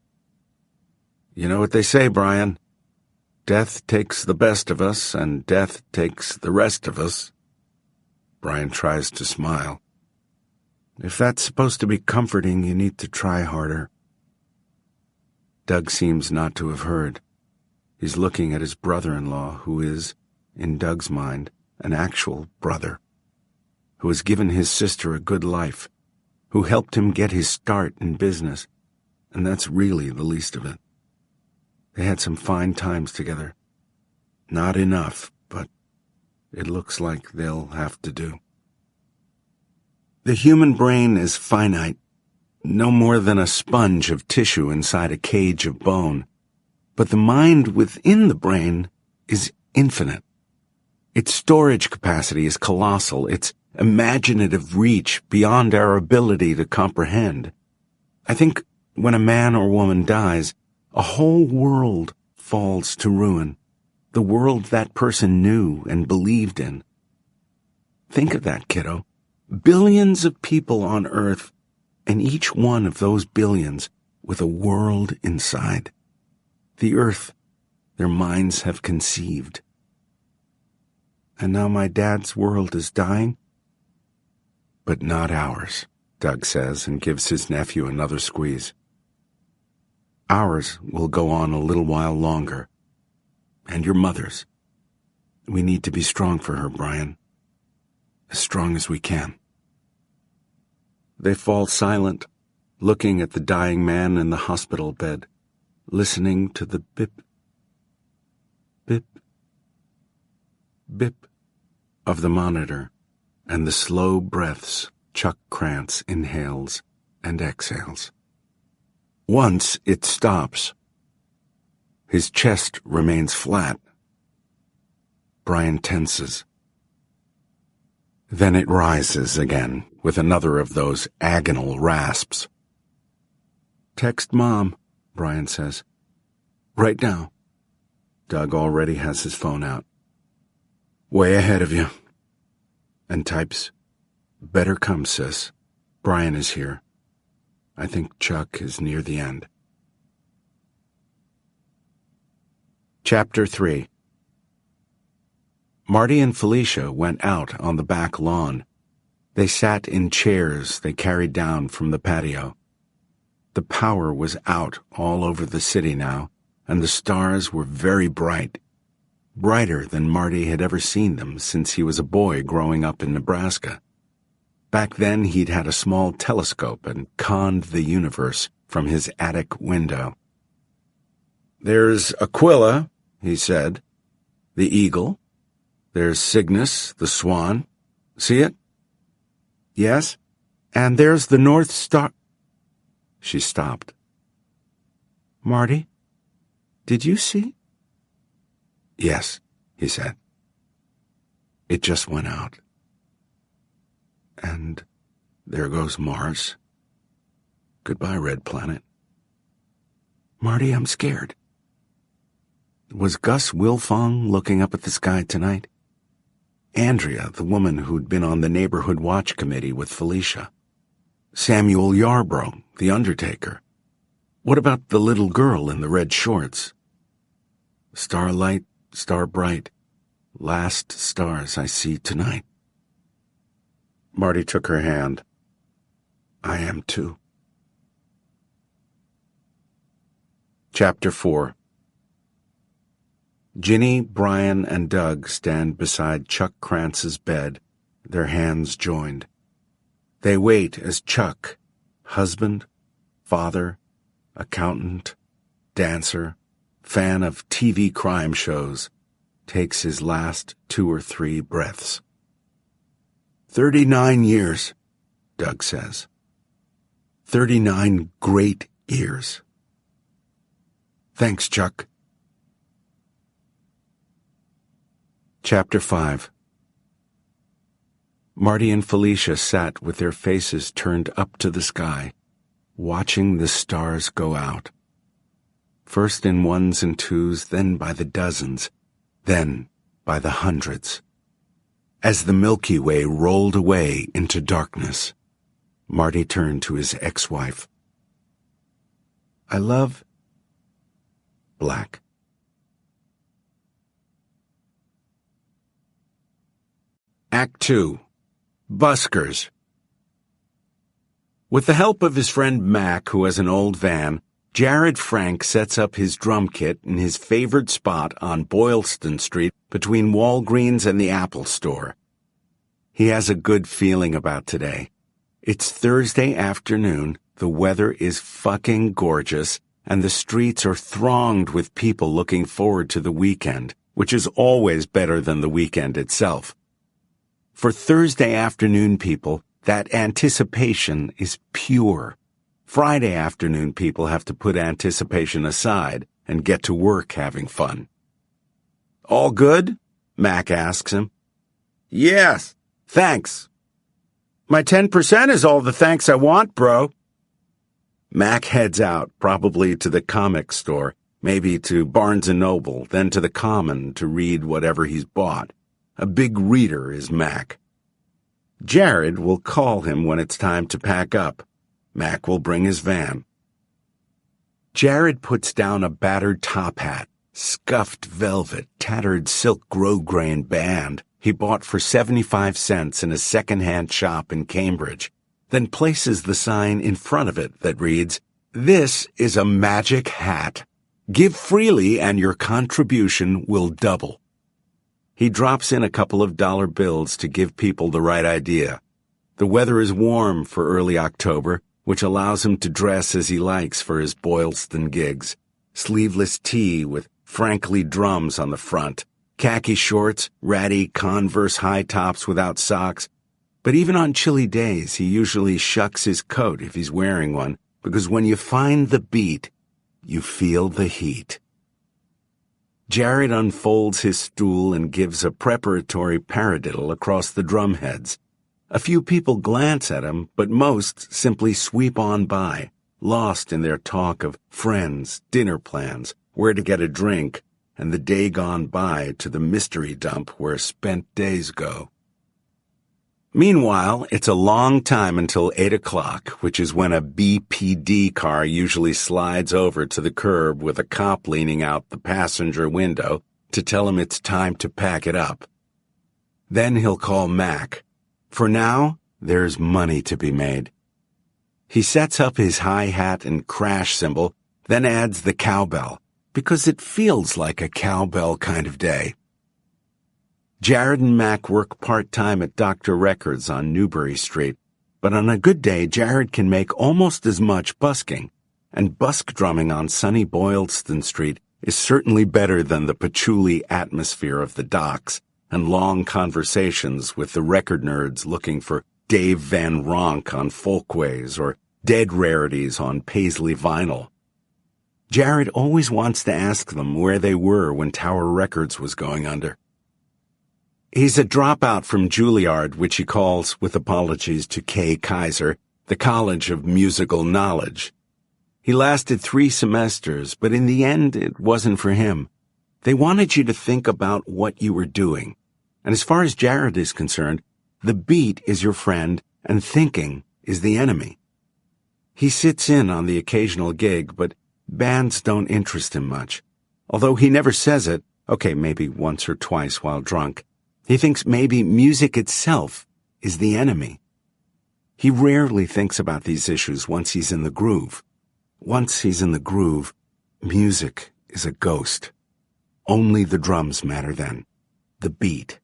You know what they say, Brian? Death takes the best of us, and death takes the rest of us. Brian tries to smile. If that's supposed to be comforting, you need to try harder. Doug seems not to have heard. He's looking at his brother-in-law, who is, in Doug's mind, an actual brother, who has given his sister a good life, who helped him get his start in business, and that's really the least of it. They had some fine times together. Not enough, but it looks like they'll have to do. The human brain is finite, no more than a sponge of tissue inside a cage of bone. But the mind within the brain is infinite. Its storage capacity is colossal, its imaginative reach beyond our ability to comprehend. I think when a man or woman dies, A whole world falls to ruin. The world that person knew and believed in. Think of that, kiddo. Billions of people on Earth, and each one of those billions with a world inside. The Earth their minds have conceived. And now my dad's world is dying? But not ours, Doug says and gives his nephew another squeeze. Ours will go on a little while longer. And your mother's. We need to be strong for her, Brian. As strong as we can. They fall silent, looking at the dying man in the hospital bed, listening to the bip, bip, bip of the monitor and the slow breaths Chuck Krantz inhales and exhales. Once it stops. His chest remains flat. Brian tenses. Then it rises again with another of those agonal rasps. Text Mom, Brian says. Right now. Doug already has his phone out. Way ahead of you. And types, Better come, sis. Brian is here. I think Chuck is near the end. Chapter 3. Marty and Felicia went out on the back lawn. They sat in chairs they carried down from the patio. The power was out all over the city now, and the stars were very bright. Brighter than Marty had ever seen them since he was a boy growing up in Nebraska. Back then he'd had a small telescope and conned the universe from his attic window. There's Aquila, he said. The eagle. There's Cygnus, the swan. See it? Yes. And there's the North Star. She stopped. Marty, did you see? Yes, he said. It just went out. And there goes Mars. Goodbye, Red Planet. Marty, I'm scared. Was Gus Wilfong looking up at the sky tonight? Andrea, the woman who'd been on the neighborhood watch committee with Felicia. Samuel Yarbrough, the undertaker. What about the little girl in the red shorts? Starlight, star bright, last stars I see tonight. Marty took her hand. I am too. Chapter 4. Ginny, Brian, and Doug stand beside Chuck Krantz's bed, their hands joined. They wait as Chuck, husband, father, accountant, dancer, fan of TV crime shows, takes his last 2 or 3 breaths. 39 years, Doug says. 39 great years. Thanks, Chuck. Chapter 5. Marty and Felicia sat with their faces turned up to the sky, watching the stars go out. First in ones and twos, then by the dozens, then by the hundreds. As the Milky Way rolled away into darkness, Marty turned to his ex-wife. I love... Black. Act 2. Buskers. With the help of his friend Mac, who has an old van, Jared Frank sets up his drum kit in his favored spot on Boylston Street between Walgreens and the Apple Store. He has a good feeling about today. It's Thursday afternoon, the weather is fucking gorgeous, and the streets are thronged with people looking forward to the weekend, which is always better than the weekend itself. For Thursday afternoon people, that anticipation is pure. Friday afternoon people have to put anticipation aside and get to work having fun. All good? Mac asks him. Yes, thanks. My 10% is all the thanks I want, bro. Mac heads out, probably to the comic store, maybe to Barnes & Noble, then to the Common to read whatever he's bought. A big reader is Mac. Jared will call him when it's time to pack up. Mac will bring his van. Jared puts down a battered top hat, scuffed velvet, tattered silk grosgrain band he bought for 75 cents in a second-hand shop in Cambridge, then places the sign in front of it that reads, "This is a magic hat. Give freely and your contribution will double." He drops in a couple of dollar bills to give people the right idea. The weather is warm for early October, which allows him to dress as he likes for his Boylston gigs. Sleeveless tee with Frankly drums on the front, khaki shorts, ratty Converse high tops without socks. But even on chilly days, he usually shucks his coat if he's wearing one, because when you find the beat, you feel the heat. Jared unfolds his stool and gives a preparatory paradiddle across the drumheads. A few people glance at him, but most simply sweep on by, lost in their talk of friends, dinner plans, where to get a drink, and the day gone by to the mystery dump where spent days go. Meanwhile, it's a long time until 8 o'clock, which is when a BPD car usually slides over to the curb with a cop leaning out the passenger window to tell him it's time to pack it up. Then he'll call Mac. For now, there's money to be made. He sets up his hi-hat and crash cymbal, then adds the cowbell, because it feels like a cowbell kind of day. Jared and Mac work part-time at Dr. Records on Newbury Street, but on a good day, Jared can make almost as much busking, and busk drumming on sunny Boylston Street is certainly better than the patchouli atmosphere of the docks and long conversations with the record nerds looking for Dave Van Ronk on Folkways or dead rarities on Paisley vinyl. Jared always wants to ask them where they were when Tower Records was going under. He's a dropout from Juilliard, which he calls, with apologies to Kay Kaiser, the College of Musical Knowledge. He lasted 3 semesters, but in the end, it wasn't for him. They wanted you to think about what you were doing. And as far as Jared is concerned, the beat is your friend and thinking is the enemy. He sits in on the occasional gig, but bands don't interest him much. Although he never says it, okay, maybe once or twice while drunk. He thinks maybe music itself is the enemy. He rarely thinks about these issues once he's in the groove. Once he's in the groove, music is a ghost. Only the drums matter then. The beat.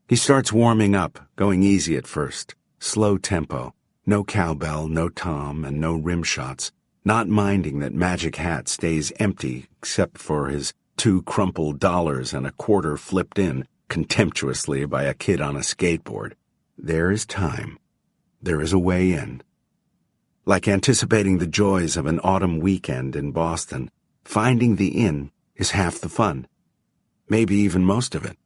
He starts warming up, going easy at first. Slow tempo. No cowbell, no tom, and no rim shots. Not minding that Magic Hat stays empty except for his 2 crumpled dollars and a quarter flipped in contemptuously by a kid on a skateboard. There is time. There is a way in. Like anticipating the joys of an autumn weekend in Boston, finding the inn is half the fun. Maybe even most of it.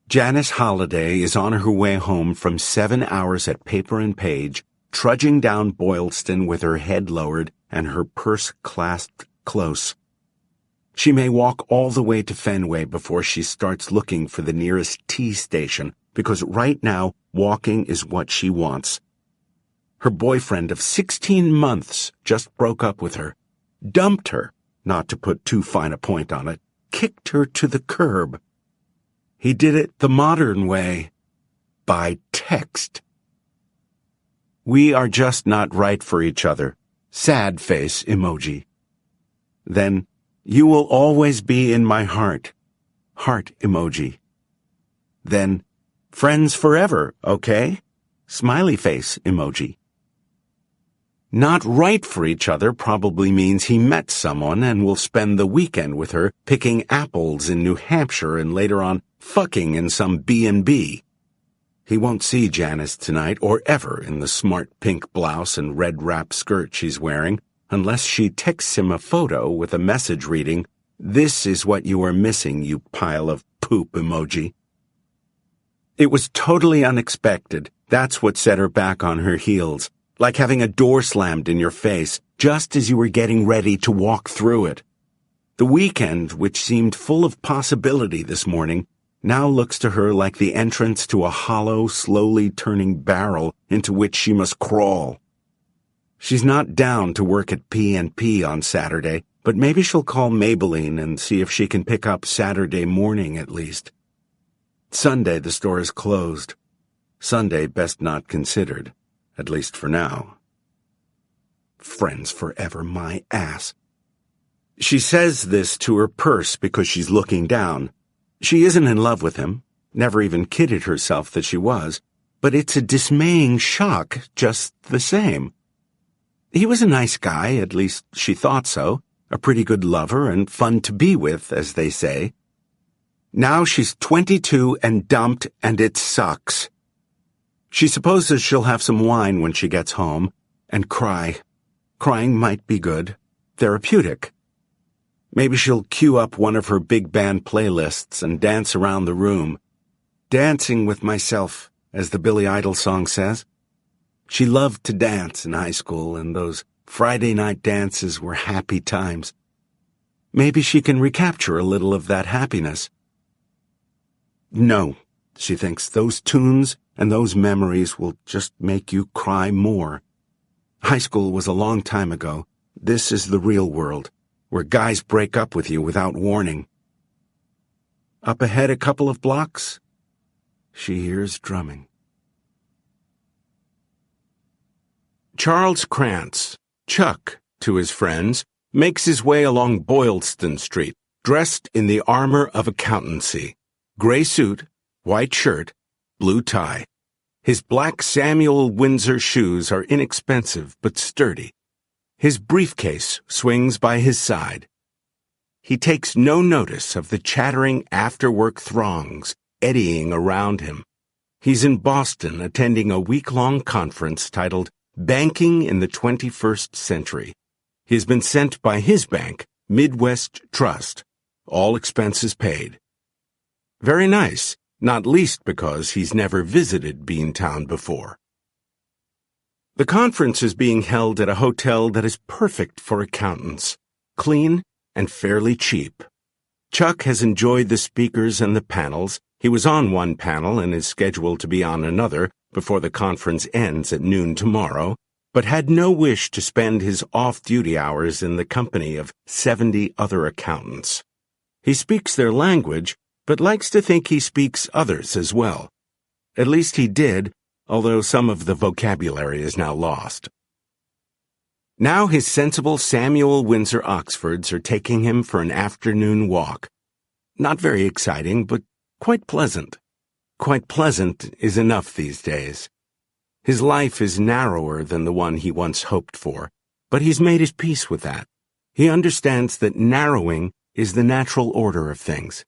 Janice Holliday is on her way home from 7 hours at Paper and Page, trudging down Boylston with her head lowered and her purse clasped close. She may walk all the way to Fenway before she starts looking for the nearest T station, because right now, walking is what she wants. Her boyfriend of 16 months just broke up with her, dumped her, not to put too fine a point on it, kicked her to the curb. He did it the modern way, by text. We are just not right for each other. Sad face emoji. Then, you will always be in my heart. Heart emoji. Then, friends forever, okay? Smiley face emoji. Not right for each other probably means he met someone and will spend the weekend with her picking apples in New Hampshire and later on fucking in some B&B. He won't see Janice tonight or ever in the smart pink blouse and red wrap skirt she's wearing unless she texts him a photo with a message reading, "This is what you are missing, you pile of poop emoji." It was totally unexpected, That's what set her back on her heels, like having a door slammed in your face just as you were getting ready to walk through it. The weekend, which seemed full of possibility this morning, now looks to her like the entrance to a hollow, slowly turning barrel into which she must crawl. She's not down to work at P&P on Saturday, but maybe she'll call Maybelline and see if she can pick up Saturday morning at least. Sunday the store is closed. Sunday best not considered, at least for now. Friends forever, my ass. She says this to her purse because she's looking down. She isn't in love with him, never even kidded herself that she was, but it's a dismaying shock just the same. He was a nice guy, at least she thought so, a pretty good lover and fun to be with, as they say. Now she's 22 and dumped, and it sucks. She supposes she'll have some wine when she gets home, and cry. Crying might be good, therapeutic. Maybe she'll cue up one of her big band playlists and dance around the room. Dancing with myself, as the Billy Idol song says. She loved to dance in high school, and those Friday night dances were happy times. Maybe she can recapture a little of that happiness. No, she thinks, those tunes and those memories will just make you cry more. High school was a long time ago. This is the real world, where guys break up with you without warning. Up ahead a couple of blocks, she hears drumming. Charles Krantz, Chuck, to his friends, makes his way along Boylston Street, dressed in the armor of accountancy. Gray suit, white shirt, blue tie. His black Samuel Windsor shoes are inexpensive but sturdy. His briefcase swings by his side. He takes no notice of the chattering after-work throngs eddying around him. He's in Boston attending a week-long conference titled Banking in the 21st Century. He has been sent by his bank, Midwest Trust, all expenses paid. Very nice, not least because he's never visited Beantown before. The conference is being held at a hotel that is perfect for accountants, clean and fairly cheap. Chuck has enjoyed the speakers and the panels. He was on one panel and is scheduled to be on another before the conference ends at noon tomorrow, but had no wish to spend his off-duty hours in the company of 70 other accountants. He speaks their language, but likes to think he speaks others as well. At least he did, although some of the vocabulary is now lost. Now his sensible Samuel Windsor Oxfords are taking him for an afternoon walk. Not very exciting, but quite pleasant. Quite pleasant is enough these days. His life is narrower than the one he once hoped for, but he's made his peace with that. He understands that narrowing is the natural order of things.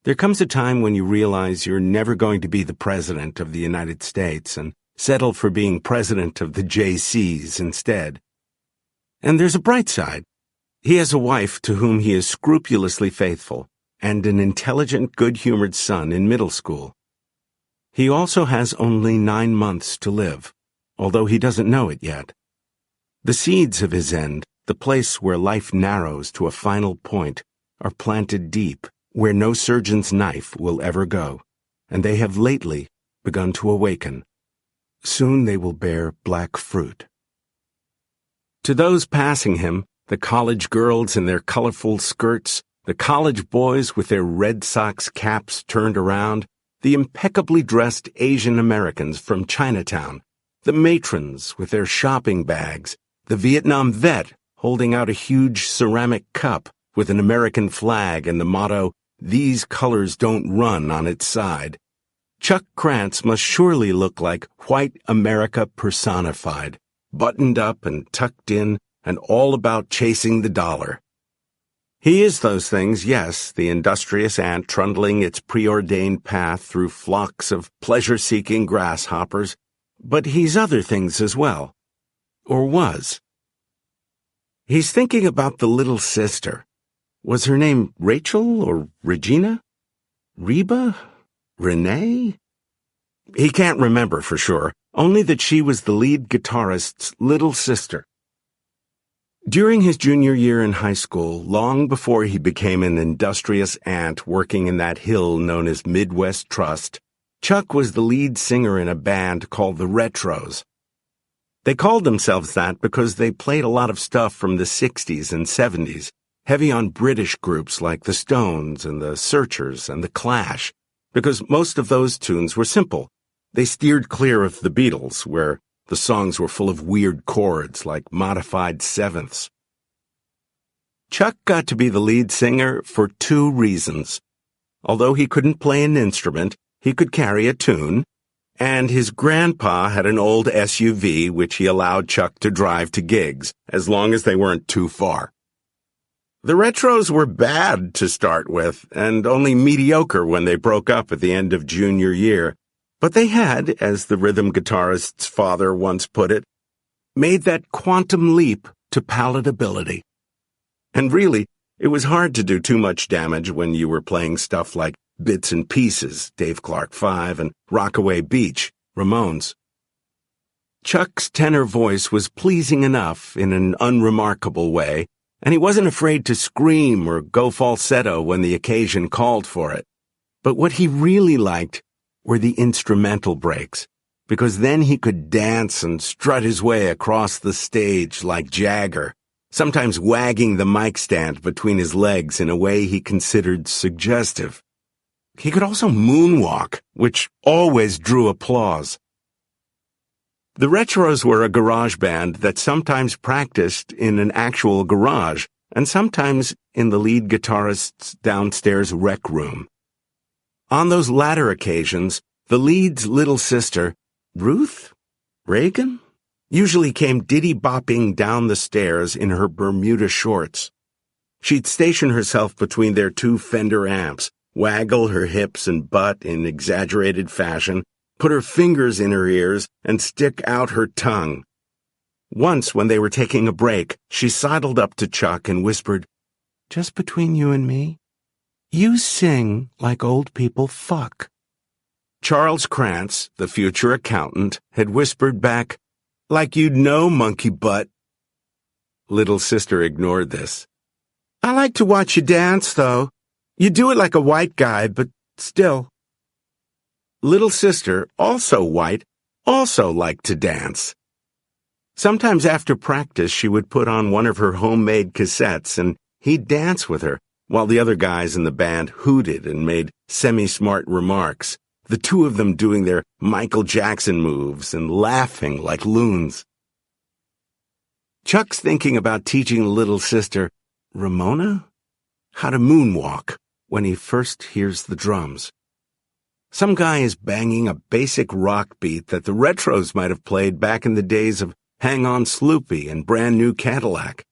There comes a time when you realize you're never going to be the President of the United States and settle for being President of the JCs instead. And there's a bright side. He has a wife to whom he is scrupulously faithful, and an intelligent, good-humored son in middle school. He also has only 9 months to live, although he doesn't know it yet. The seeds of his end, the place where life narrows to a final point, are planted deep, where no surgeon's knife will ever go, and they have lately begun to awaken. Soon they will bear black fruit. To those passing him, the college girls in their colorful skirts, the college boys with their Red Sox caps turned around, the impeccably dressed Asian Americans from Chinatown, the matrons with their shopping bags, the Vietnam vet holding out a huge ceramic cup with an American flag and the motto, "These colors don't run," on its side. Chuck Krantz must surely look like white America personified, buttoned up and tucked in and all about chasing the dollar. He is those things, yes, the industrious ant trundling its preordained path through flocks of pleasure-seeking grasshoppers, but he's other things as well. Or was. He's thinking about the little sister. Was her name Rachel or Regina? Reba? Renee? He can't remember for sure, only that she was the lead guitarist's little sister. During his junior year in high school, long before he became an industrious ant working in that hill known as Midwest Trust, Chuck was the lead singer in a band called the Retros. They called themselves that because they played a lot of stuff from the 60s and 70s, heavy on British groups like the Stones and the Searchers and the Clash, because most of those tunes were simple. They steered clear of the Beatles, where the songs were full of weird chords like modified sevenths. Chuck got to be the lead singer for 2 reasons. Although he couldn't play an instrument, he could carry a tune, and his grandpa had an old SUV which he allowed Chuck to drive to gigs, as long as they weren't too far. The Retros were bad to start with, and only mediocre when they broke up at the end of junior year. But they had, as the rhythm guitarist's father once put it, made that quantum leap to palatability. And really, it was hard to do too much damage when you were playing stuff like Bits and Pieces, Dave Clark 5, and Rockaway Beach, Ramones. Chuck's tenor voice was pleasing enough in an unremarkable way, and he wasn't afraid to scream or go falsetto when the occasion called for it. But what he really liked were the instrumental breaks, because then he could dance and strut his way across the stage like Jagger, sometimes wagging the mic stand between his legs in a way he considered suggestive. He could also moonwalk, which always drew applause. The Retros were a garage band that sometimes practiced in an actual garage and sometimes in the lead guitarist's downstairs rec room. On those latter occasions, the lead's little sister, Ruth? Reagan? Usually came diddy-bopping down the stairs in her Bermuda shorts. She'd station herself between their 2 Fender amps, waggle her hips and butt in exaggerated fashion, put her fingers in her ears, and stick out her tongue. Once, when they were taking a break, she sidled up to Chuck and whispered, "Just between you and me, you sing like old people fuck." Charles Krantz, the future accountant, had whispered back, "Like you'd know, monkey butt." Little sister ignored this. "I like to watch you dance, though. You do it like a white guy, but still." Little sister, also white, also liked to dance. Sometimes after practice she would put on one of her homemade cassettes and he'd dance with her, while the other guys in the band hooted and made semi-smart remarks, the 2 of them doing their Michael Jackson moves and laughing like loons. Chuck's thinking about teaching little sister, Ramona, how to moonwalk when he first hears the drums. Some guy is banging a basic rock beat that the Retros might have played back in the days of Hang On Sloopy and Brand New Cadillac.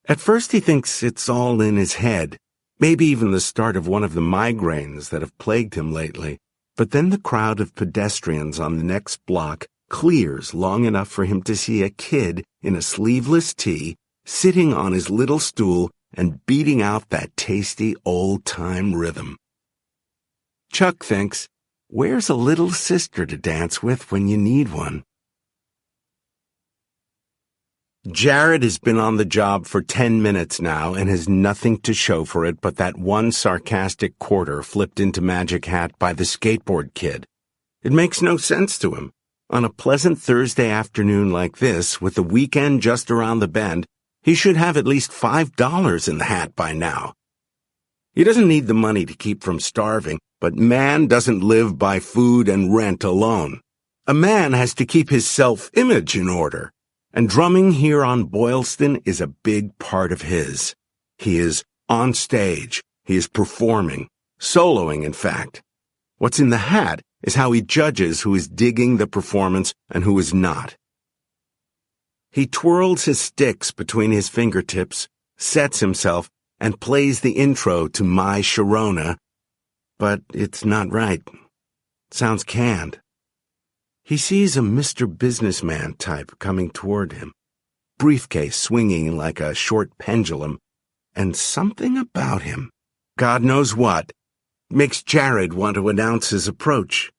At first he thinks it's all in his head, maybe even the start of one of the migraines that have plagued him lately, but then the crowd of pedestrians on the next block clears long enough for him to see a kid in a sleeveless tee sitting on his little stool and beating out that tasty old-time rhythm. Chuck thinks, where's a little sister to dance with when you need one? Jared has been on the job for 10 minutes now and has nothing to show for it but that 1 sarcastic quarter flipped into Magic Hat by the skateboard kid. It makes no sense to him. On a pleasant Thursday afternoon like this, with the weekend just around the bend, he should have at least $5 in the hat by now. He doesn't need the money to keep from starving, but man doesn't live by food and rent alone. A man has to keep his self-image in order. And drumming here on Boylston is a big part of his. He is on stage. He is performing. Soloing, in fact. What's in the hat is how he judges who is digging the performance and who is not. He twirls his sticks between his fingertips, sets himself, and plays the intro to My Sharona, but it's not right. Sounds canned. He sees a Mr. Businessman type coming toward him, briefcase swinging like a short pendulum, and something about him, God knows what, makes Jared want to announce his approach.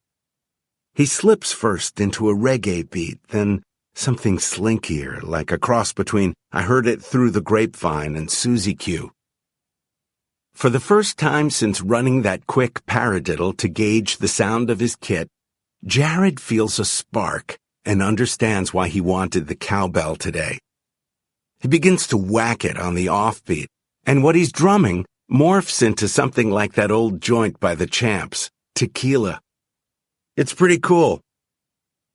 He slips first into a reggae beat, then something slinkier, like a cross between I Heard It Through the Grapevine and Susie Q. For the first time since running that quick paradiddle to gauge the sound of his kit, Jared feels a spark and understands why he wanted the cowbell today. He begins to whack it on the offbeat, and what he's drumming morphs into something like that old joint by the Champs, Tequila. It's pretty cool.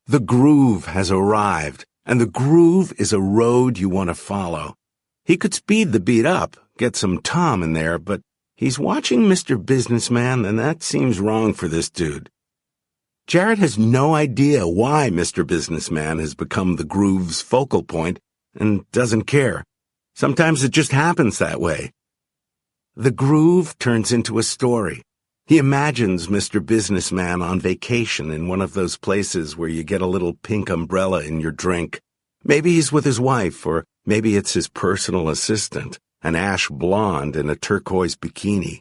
The groove has arrived, and the groove is a road you want to follow. He could speed the beat up, get some tom in there, but he's watching Mr. Businessman, and that seems wrong for this dude. Jared has no idea why Mr. Businessman has become the groove's focal point and doesn't care. Sometimes it just happens that way. The groove turns into a story. He imagines Mr. Businessman on vacation in one of those places where you get a little pink umbrella in your drink. Maybe he's with his wife, or maybe it's his personal assistant, an ash blonde in a turquoise bikini.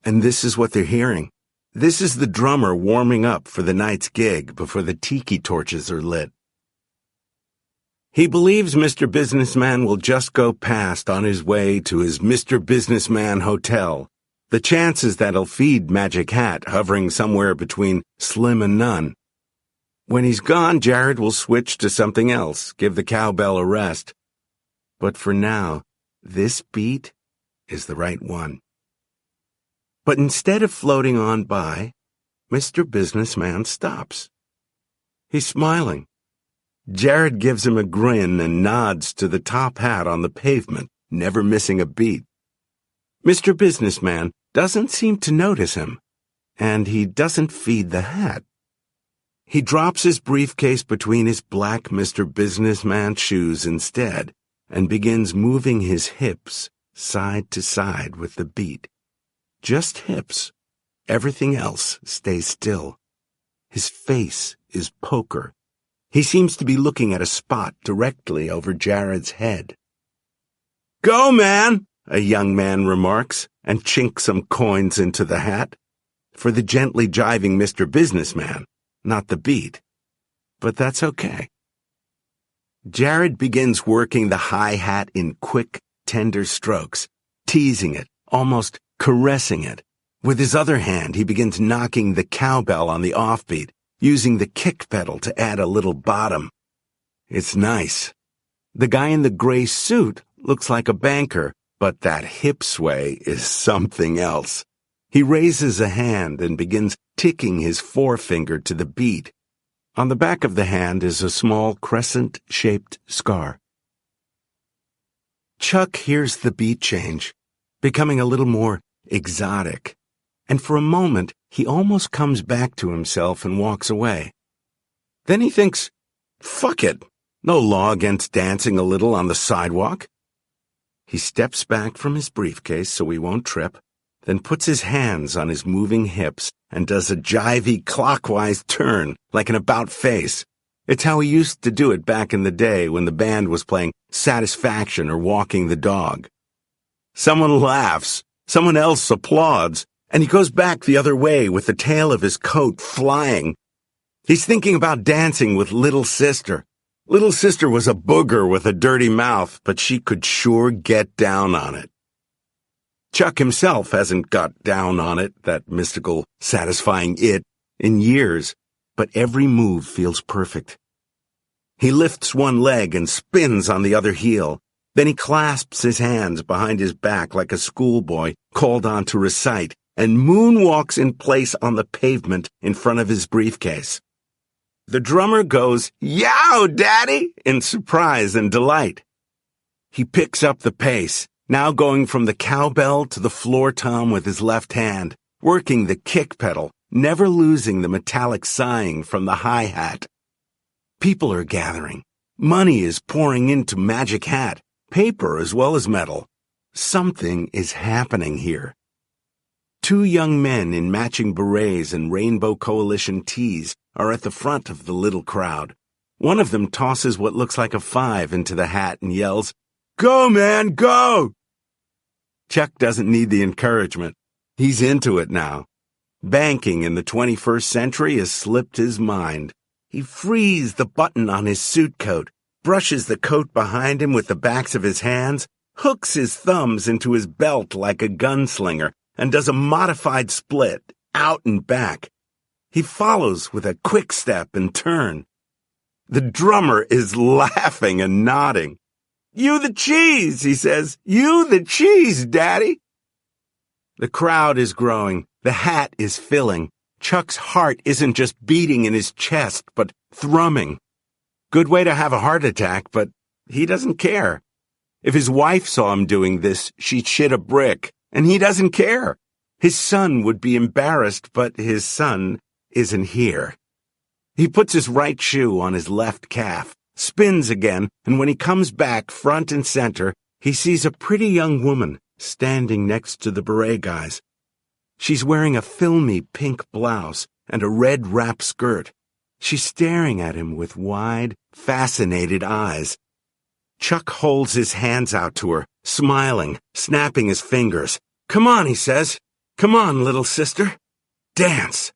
And this is what they're hearing. This is the drummer warming up for the night's gig before the tiki torches are lit. He believes Mr. Businessman will just go past on his way to his Mr. Businessman hotel. The chances that he'll feed Magic Hat hovering somewhere between slim and none. When he's gone, Jared will switch to something else, give the cowbell a rest. But for now, this beat is the right one. But instead of floating on by, Mr. Businessman stops. He's smiling. Jared gives him a grin and nods to the top hat on the pavement, never missing a beat. Mr. Businessman doesn't seem to notice him, and he doesn't feed the hat. He drops his briefcase between his black Mr. Businessman shoes instead, and begins moving his hips side to side with the beat. Just hips. Everything else stays still. His face is poker. He seems to be looking at a spot directly over Jared's head. "Go, man!" a young man remarks, and chinks some coins into the hat. For the gently jiving Mr. Businessman, not the beat. But that's okay. Jared begins working the hi-hat in quick, tender strokes, teasing it, almost caressing it. With his other hand, he begins knocking the cowbell on the offbeat, using the kick pedal to add a little bottom. It's nice. The guy in the gray suit looks like a banker, but that hip sway is something else. He raises a hand and begins ticking his forefinger to the beat. On the back of the hand is a small crescent-shaped scar. Chuck hears the beat change, becoming a little more exotic, and for a moment he almost comes back to himself and walks away. Then he thinks, fuck it, no law against dancing a little on the sidewalk. He steps back from his briefcase so he won't trip, then puts his hands on his moving hips and does a jivey clockwise turn like an about-face. It's how he used to do it back in the day when the band was playing Satisfaction or Walking the Dog. Someone laughs, someone else applauds, and he goes back the other way with the tail of his coat flying. He's thinking about dancing with Little Sister. Little Sister was a booger with a dirty mouth, but she could sure get down on it. Chuck himself hasn't got down on it, that mystical, satisfying it, in years, but every move feels perfect. He lifts one leg and spins on the other heel. Then he clasps his hands behind his back like a schoolboy called on to recite, and moonwalks in place on the pavement in front of his briefcase. The drummer goes, "Yow, Daddy!" in surprise and delight. He picks up the pace, now going from the cowbell to the floor tom with his left hand, working the kick pedal, never losing the metallic sighing from the hi-hat. People are gathering. Money is pouring into Magic Hat, paper as well as metal. Something is happening here. Two young men in matching berets and Rainbow Coalition tees are at the front of the little crowd. One of them tosses what looks like a 5 into the hat and yells, "Go, man, go!" Chuck doesn't need the encouragement. He's into it now. Banking in the 21st century has slipped his mind. He frees the button on his suit coat, brushes the coat behind him with the backs of his hands, hooks his thumbs into his belt like a gunslinger, and does a modified split, out and back. He follows with a quick step and turn. The drummer is laughing and nodding. "You the cheese," he says. "You the cheese, Daddy." The crowd is growing. The hat is filling. Chuck's heart isn't just beating in his chest, but thrumming. Good way to have a heart attack, but he doesn't care. If his wife saw him doing this, she'd shit a brick, and he doesn't care. His son would be embarrassed, but his son isn't here. He puts his right shoe on his left calf, spins again, and when he comes back front and center, he sees a pretty young woman standing next to the beret guys. She's wearing a filmy pink blouse and a red wrap skirt. She's staring at him with wide, fascinated eyes. Chuck holds his hands out to her, smiling, snapping his fingers. "Come on," he says. "Come on, little sister. Dance."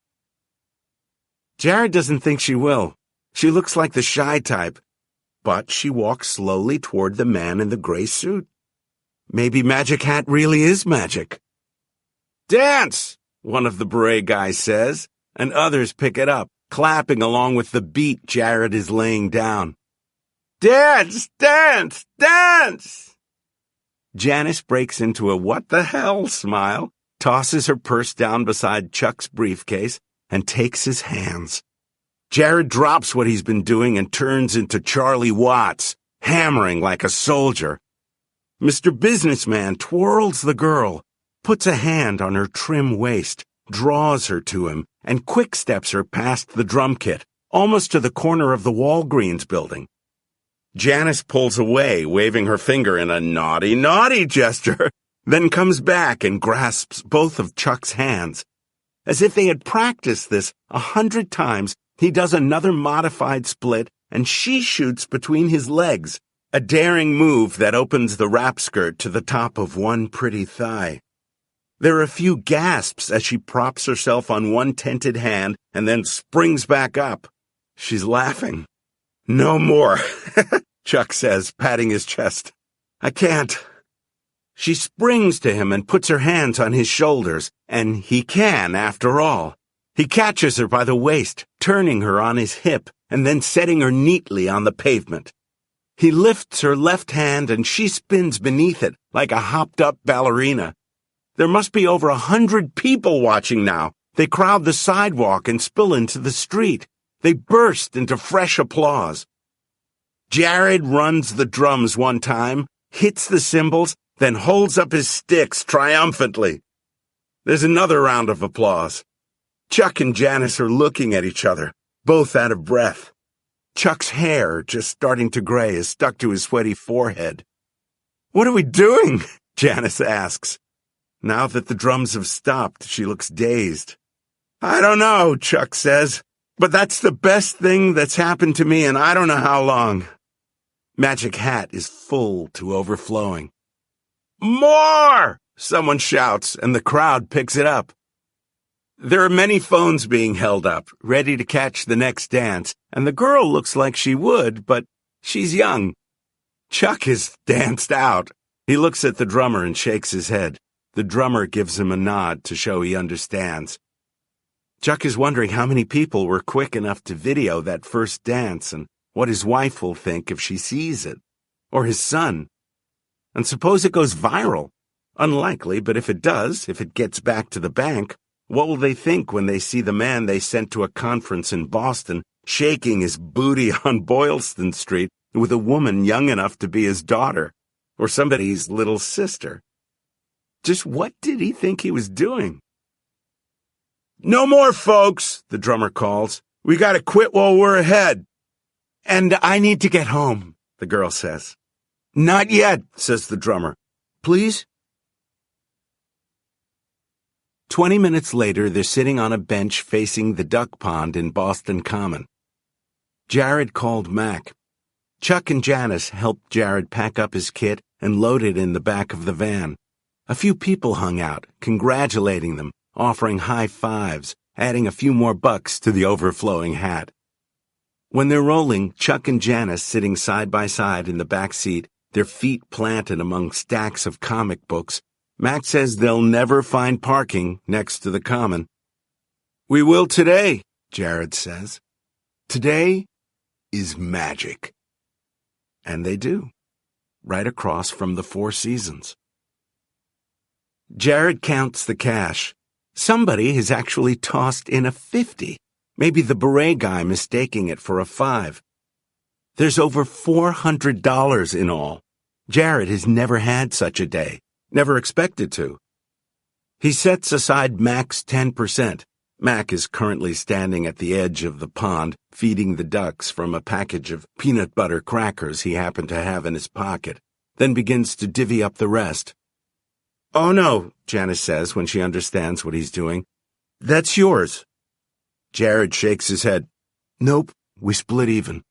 Jared doesn't think she will. She looks like the shy type, but she walks slowly toward the man in the gray suit. Maybe Magic Hat really is magic. "Dance," one of the beret guys says, and others pick it up, clapping along with the beat Jared is laying down. "Dance, dance, dance!" Janice breaks into a what-the-hell smile, tosses her purse down beside Chuck's briefcase, and takes his hands. Jared drops what he's been doing and turns into Charlie Watts, hammering like a soldier. Mr. Businessman twirls the girl, puts a hand on her trim waist, draws her to him, and quick-steps her past the drum kit, almost to the corner of the Walgreens building. Janice pulls away, waving her finger in a naughty, naughty gesture, then comes back and grasps both of Chuck's hands. As if they had practiced this 100 times, he does another modified split, and she shoots between his legs, a daring move that opens the wrap skirt to the top of one pretty thigh. There are a few gasps as she props herself on one tented hand and then springs back up. She's laughing. "No more," Chuck says, patting his chest. "I can't." She springs to him and puts her hands on his shoulders, and he can, after all. He catches her by the waist, turning her on his hip, and then setting her neatly on the pavement. He lifts her left hand, and she spins beneath it like a hopped-up ballerina. There must be over 100 people watching now. They crowd the sidewalk and spill into the street. They burst into fresh applause. Jared runs the drums one time, hits the cymbals, then holds up his sticks triumphantly. There's another round of applause. Chuck and Janice are looking at each other, both out of breath. Chuck's hair, just starting to gray, is stuck to his sweaty forehead. "What are we doing?" Janice asks. Now that the drums have stopped, she looks dazed. "I don't know," Chuck says, "but that's the best thing that's happened to me in I don't know how long." Magic Hat is full to overflowing. "More!" someone shouts, and the crowd picks it up. There are many phones being held up, ready to catch the next dance, and the girl looks like she would, but she's young. Chuck is danced out. He looks at the drummer and shakes his head. The drummer gives him a nod to show he understands. Chuck is wondering how many people were quick enough to video that first dance and what his wife will think if she sees it, or his son. And suppose it goes viral. Unlikely, but if it does, if it gets back to the bank, what will they think when they see the man they sent to a conference in Boston shaking his booty on Boylston Street with a woman young enough to be his daughter, or somebody's little sister? Just what did he think he was doing? "No more, folks," the drummer calls. "We gotta quit while we're ahead." "And I need to get home," the girl says. "Not yet," says the drummer. "Please?" 20 minutes later, they're sitting on a bench facing the duck pond in Boston Common. Jared called Mac. Chuck and Janice helped Jared pack up his kit and load it in the back of the van. A few people hung out, congratulating them, offering high fives, adding a few more bucks to the overflowing hat. When they're rolling, Chuck and Janice sitting side by side in the back seat, their feet planted among stacks of comic books, Mac says they'll never find parking next to the common. "We will today," Jared says. "Today is magic." And they do, right across from the Four Seasons. Jared counts the cash. Somebody has actually tossed in a 50, maybe the beret guy mistaking it for a 5. There's over $400 in all. Jared has never had such a day, never expected to. He sets aside Mac's 10%. Mac is currently standing at the edge of the pond, feeding the ducks from a package of peanut butter crackers he happened to have in his pocket, then begins to divvy up the rest. "Oh no," Janice says when she understands what he's doing. "That's yours." Jared shakes his head. "Nope, we split even.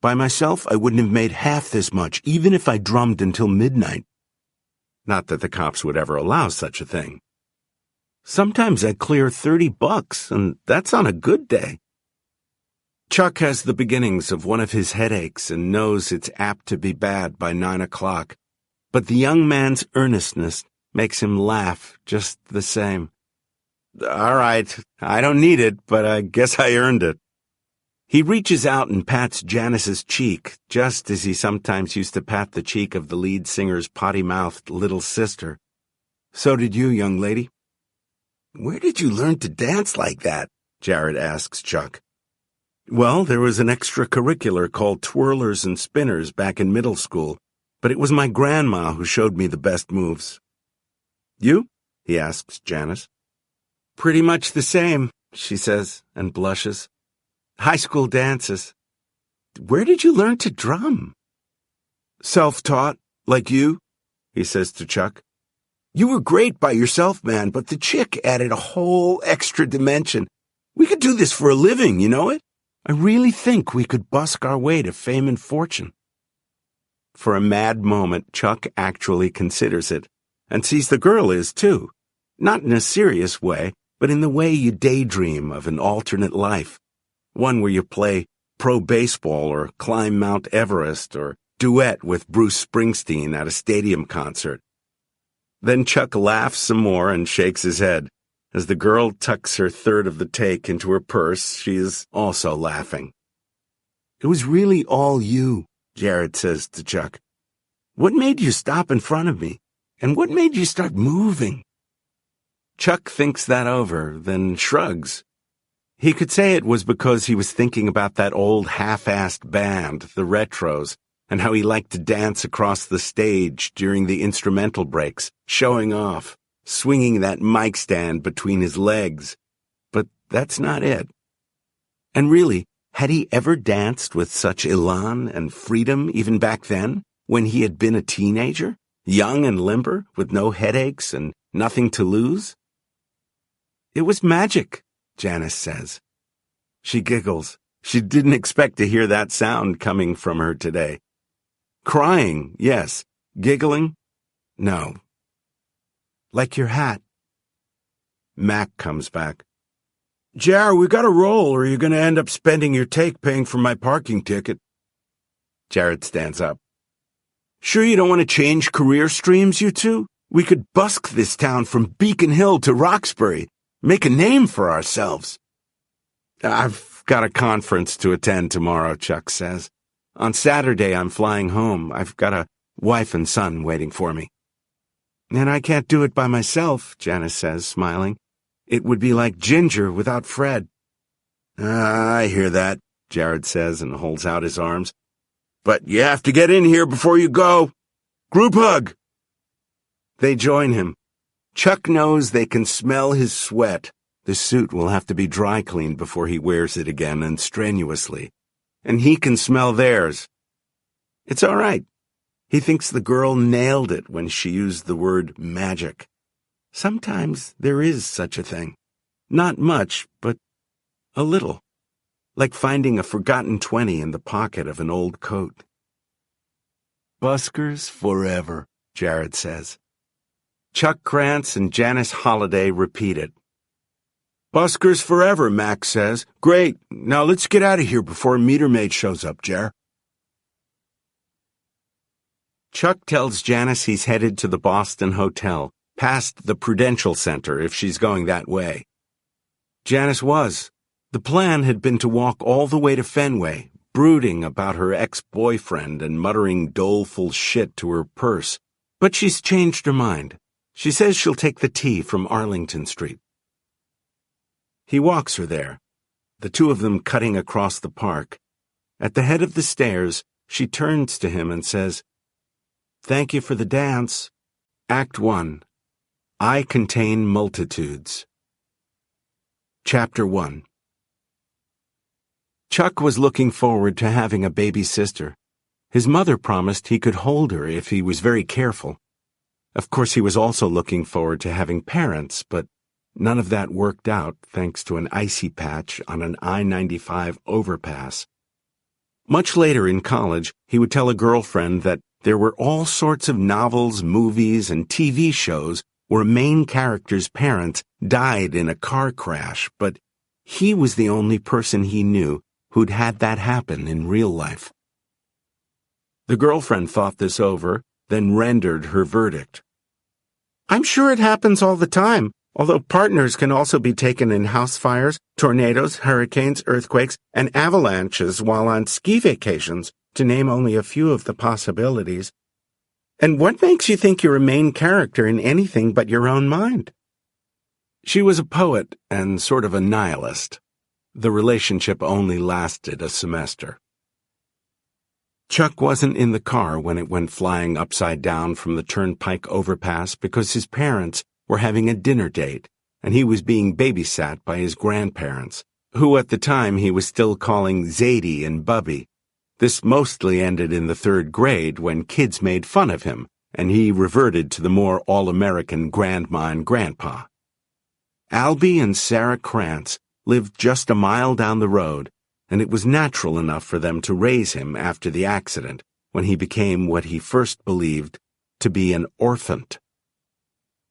By myself, I wouldn't have made half this much, even if I drummed until midnight." Not that the cops would ever allow such a thing. "Sometimes I clear $30, and that's on a good day." Chuck has the beginnings of one of his headaches and knows it's apt to be bad by 9 o'clock, but the young man's earnestness makes him laugh just the same. "All right, I don't need it, but I guess I earned it." He reaches out and pats Janice's cheek, just as he sometimes used to pat the cheek of the lead singer's potty-mouthed little sister. "So did you, young lady." "Where did you learn to dance like that?" Jared asks Chuck. "Well, there was an extracurricular called Twirlers and Spinners back in middle school, but it was my grandma who showed me the best moves." "You?" he asks Janice. "Pretty much the same," she says, and blushes. "High school dances." "Where did you learn to drum?" "Self-taught, like you," he says to Chuck. "You were great by yourself, man, but the chick added a whole extra dimension. We could do this for a living, you know it? I really think we could busk our way to fame and fortune." For a mad moment, Chuck actually considers it, and sees the girl is, too. Not in a serious way, but in the way you daydream of an alternate life. One where you play pro baseball or climb Mount Everest or duet with Bruce Springsteen at a stadium concert. Then Chuck laughs some more and shakes his head. As the girl tucks her third of the take into her purse, she is also laughing. "It was really all you," Jared says to Chuck. "What made you stop in front of me? And what made you start moving?" Chuck thinks that over, then shrugs. He could say it was because he was thinking about that old half-assed band, the Retros, and how he liked to dance across the stage during the instrumental breaks, showing off, swinging that mic stand between his legs. But that's not it. And really, had he ever danced with such elan and freedom even back then, when he had been a teenager, young and limber, with no headaches and nothing to lose? "It was magic," Janice says. She giggles. She didn't expect to hear that sound coming from her today. Crying, yes. Giggling? No. "Like your hat." Mac comes back. "Jar, we gotta roll or you're gonna end up spending your take paying for my parking ticket." Jared stands up. "Sure you don't want to change career streams, you two? We could busk this town from Beacon Hill to Roxbury, make a name for ourselves." "I've got a conference to attend tomorrow," Chuck says. "On Saturday I'm flying home. I've got a wife and son waiting for me." "And I can't do it by myself," Janice says, smiling. "It would be like Ginger without Fred." "I hear that," Jared says and holds out his arms. "But you have to get in here before you go. Group hug." They join him. Chuck knows they can smell his sweat. The suit will have to be dry cleaned before he wears it again and strenuously. And he can smell theirs. It's all right. He thinks the girl nailed it when she used the word magic. Sometimes there is such a thing. Not much, but a little. Like finding a forgotten 20 in the pocket of an old coat. "Buskers forever," Jared says. Chuck Krantz and Janice Holliday repeat it. "Buskers forever," Max says. "Great. Now let's get out of here before a meter maid shows up, Jer." Chuck tells Janice he's headed to the Boston Hotel, past the Prudential Center if she's going that way. Janice was. The plan had been to walk all the way to Fenway, brooding about her ex-boyfriend and muttering doleful shit to her purse. But she's changed her mind. She says she'll take the T from Arlington Street. He walks her there, the two of them cutting across the park. At the head of the stairs, she turns to him and says, "Thank you for the dance." Act 1. I Contain Multitudes. Chapter 1. Chuck was looking forward to having a baby sister. His mother promised he could hold her if he was very careful. Of course, he was also looking forward to having parents, but none of that worked out thanks to an icy patch on an I-95 overpass. Much later in college, he would tell a girlfriend that there were all sorts of novels, movies, and TV shows where a main character's parents died in a car crash, but he was the only person he knew who'd had that happen in real life. The girlfriend thought this over, then rendered her verdict. "I'm sure it happens all the time, although partners can also be taken in house fires, tornadoes, hurricanes, earthquakes, and avalanches while on ski vacations, to name only a few of the possibilities. And what makes you think you're a main character in anything but your own mind?" She was a poet and sort of a nihilist. The relationship only lasted a semester. Chuck wasn't in the car when it went flying upside down from the turnpike overpass because his parents were having a dinner date, and he was being babysat by his grandparents, who at the time he was still calling Zadie and Bubby. This mostly ended in the 3rd grade when kids made fun of him, and he reverted to the more all-American Grandma and Grandpa. Albie and Sarah Krantz lived just a mile down the road, and it was natural enough for them to raise him after the accident, when he became what he first believed to be an orphan.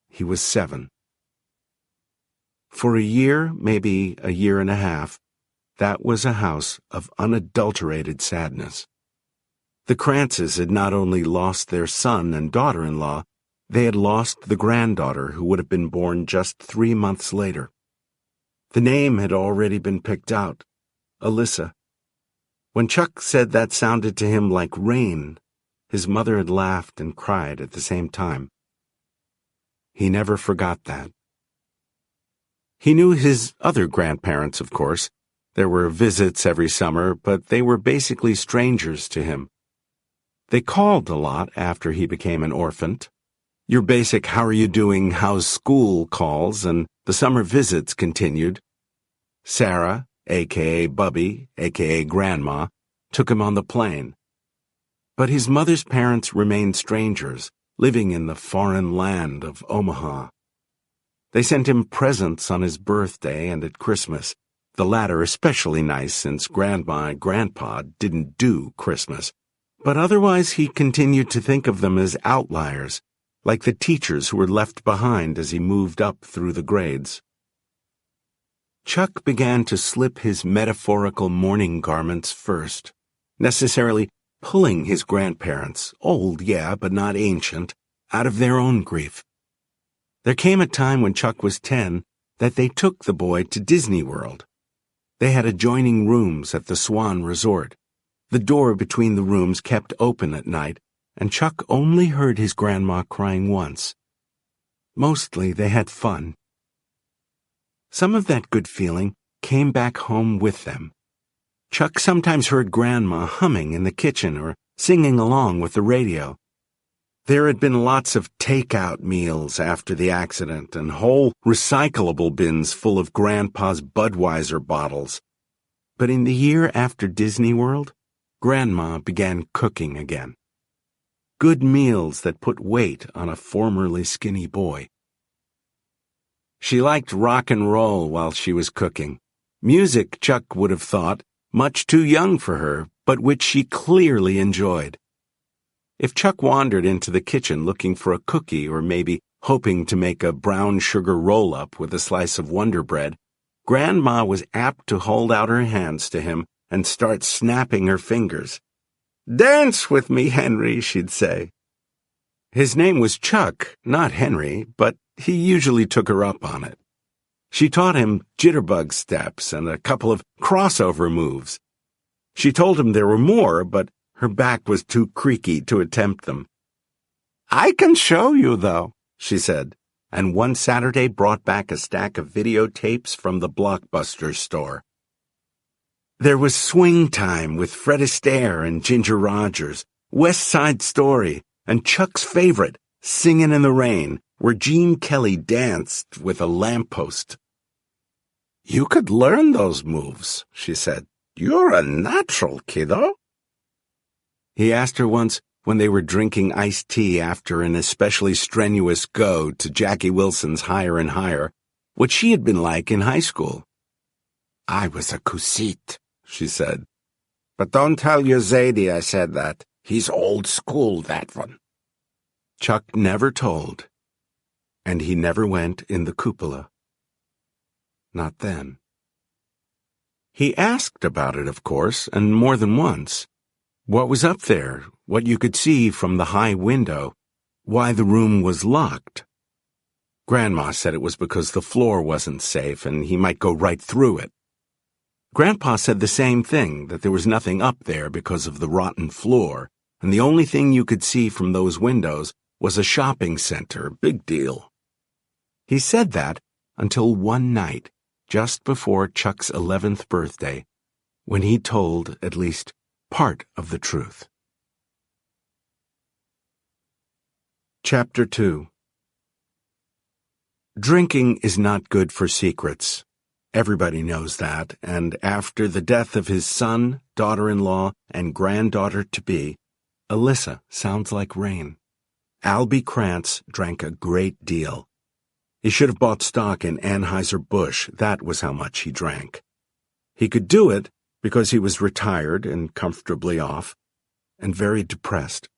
He was 7. For a year, maybe a year and a half, that was a house of unadulterated sadness. The Krantzes had not only lost their son and daughter-in-law, they had lost the granddaughter who would have been born just 3 months later. The name had already been picked out, Alyssa. When Chuck said that sounded to him like rain, his mother had laughed and cried at the same time. He never forgot that. He knew his other grandparents, of course. There were visits every summer, but they were basically strangers to him. They called a lot after he became an orphan. Your basic "how are you doing, how's school" calls, and the summer visits continued. Sarah, a.k.a. Bubby, a.k.a. Grandma, took him on the plane. But his mother's parents remained strangers, living in the foreign land of Omaha. They sent him presents on his birthday and at Christmas, the latter especially nice since Grandma and Grandpa didn't do Christmas. But otherwise he continued to think of them as outliers, like the teachers who were left behind as he moved up through the grades. Chuck began to slip his metaphorical mourning garments first, necessarily pulling his grandparents, old, yeah, but not ancient, out of their own grief. There came a time when Chuck was 10 that they took the boy to Disney World. They had adjoining rooms at the Swan Resort. The door between the rooms kept open at night, and Chuck only heard his grandma crying once. Mostly they had fun. Some of that good feeling came back home with them. Chuck sometimes heard Grandma humming in the kitchen or singing along with the radio. There had been lots of take-out meals after the accident and whole recyclable bins full of Grandpa's Budweiser bottles. But in the year after Disney World, Grandma began cooking again. Good meals that put weight on a formerly skinny boy. She liked rock and roll while she was cooking. Music, Chuck would have thought, much too young for her, but which she clearly enjoyed. If Chuck wandered into the kitchen looking for a cookie or maybe hoping to make a brown sugar roll-up with a slice of Wonder Bread, Grandma was apt to hold out her hands to him and start snapping her fingers. "Dance with me, Henry," she'd say. His name was Chuck, not Henry, but he usually took her up on it. She taught him jitterbug steps and a couple of crossover moves. She told him there were more, but her back was too creaky to attempt them. "I can show you, though," she said, and one Saturday brought back a stack of videotapes from the Blockbuster store. There was Swing Time with Fred Astaire and Ginger Rogers, West Side Story, and Chuck's favorite, Singin' in the Rain, where Gene Kelly danced with a lamppost. "You could learn those moves," she said. "You're a natural, kiddo." He asked her once, when they were drinking iced tea after an especially strenuous go to Jackie Wilson's Higher and Higher, what she had been like in high school. "I was a kusit," she said. "But don't tell your Zadie I said that. He's old school, that one." Chuck never told, and he never went in the cupola. Not then. He asked about it, of course, and more than once. What was up there, what you could see from the high window, why the room was locked. Grandma said it was because the floor wasn't safe and he might go right through it. Grandpa said the same thing, that there was nothing up there because of the rotten floor, and the only thing you could see from those windows was a shopping center, big deal. He said that until one night, just before Chuck's 11th birthday, when he told at least part of the truth. Chapter 2. Drinking is not good for secrets. Everybody knows that, and after the death of his son, daughter-in-law, and granddaughter-to-be, Alyssa sounds like rain. Albie Krantz drank a great deal. He should have bought stock in Anheuser-Busch, that was how much he drank. He could do it because he was retired and comfortably off, and very depressed.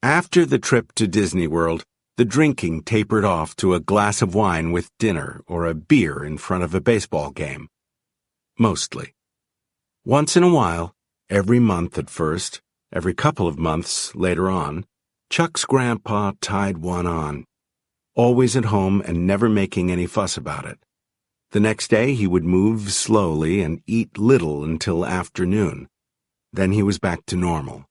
After the trip to Disney World, the drinking tapered off to a glass of wine with dinner or a beer in front of a baseball game. Mostly. Once in a while, every month at first, every couple of months later on, Chuck's grandpa tied one on. Always at home and never making any fuss about it. The next day he would move slowly and eat little until afternoon. Then he was back to normal.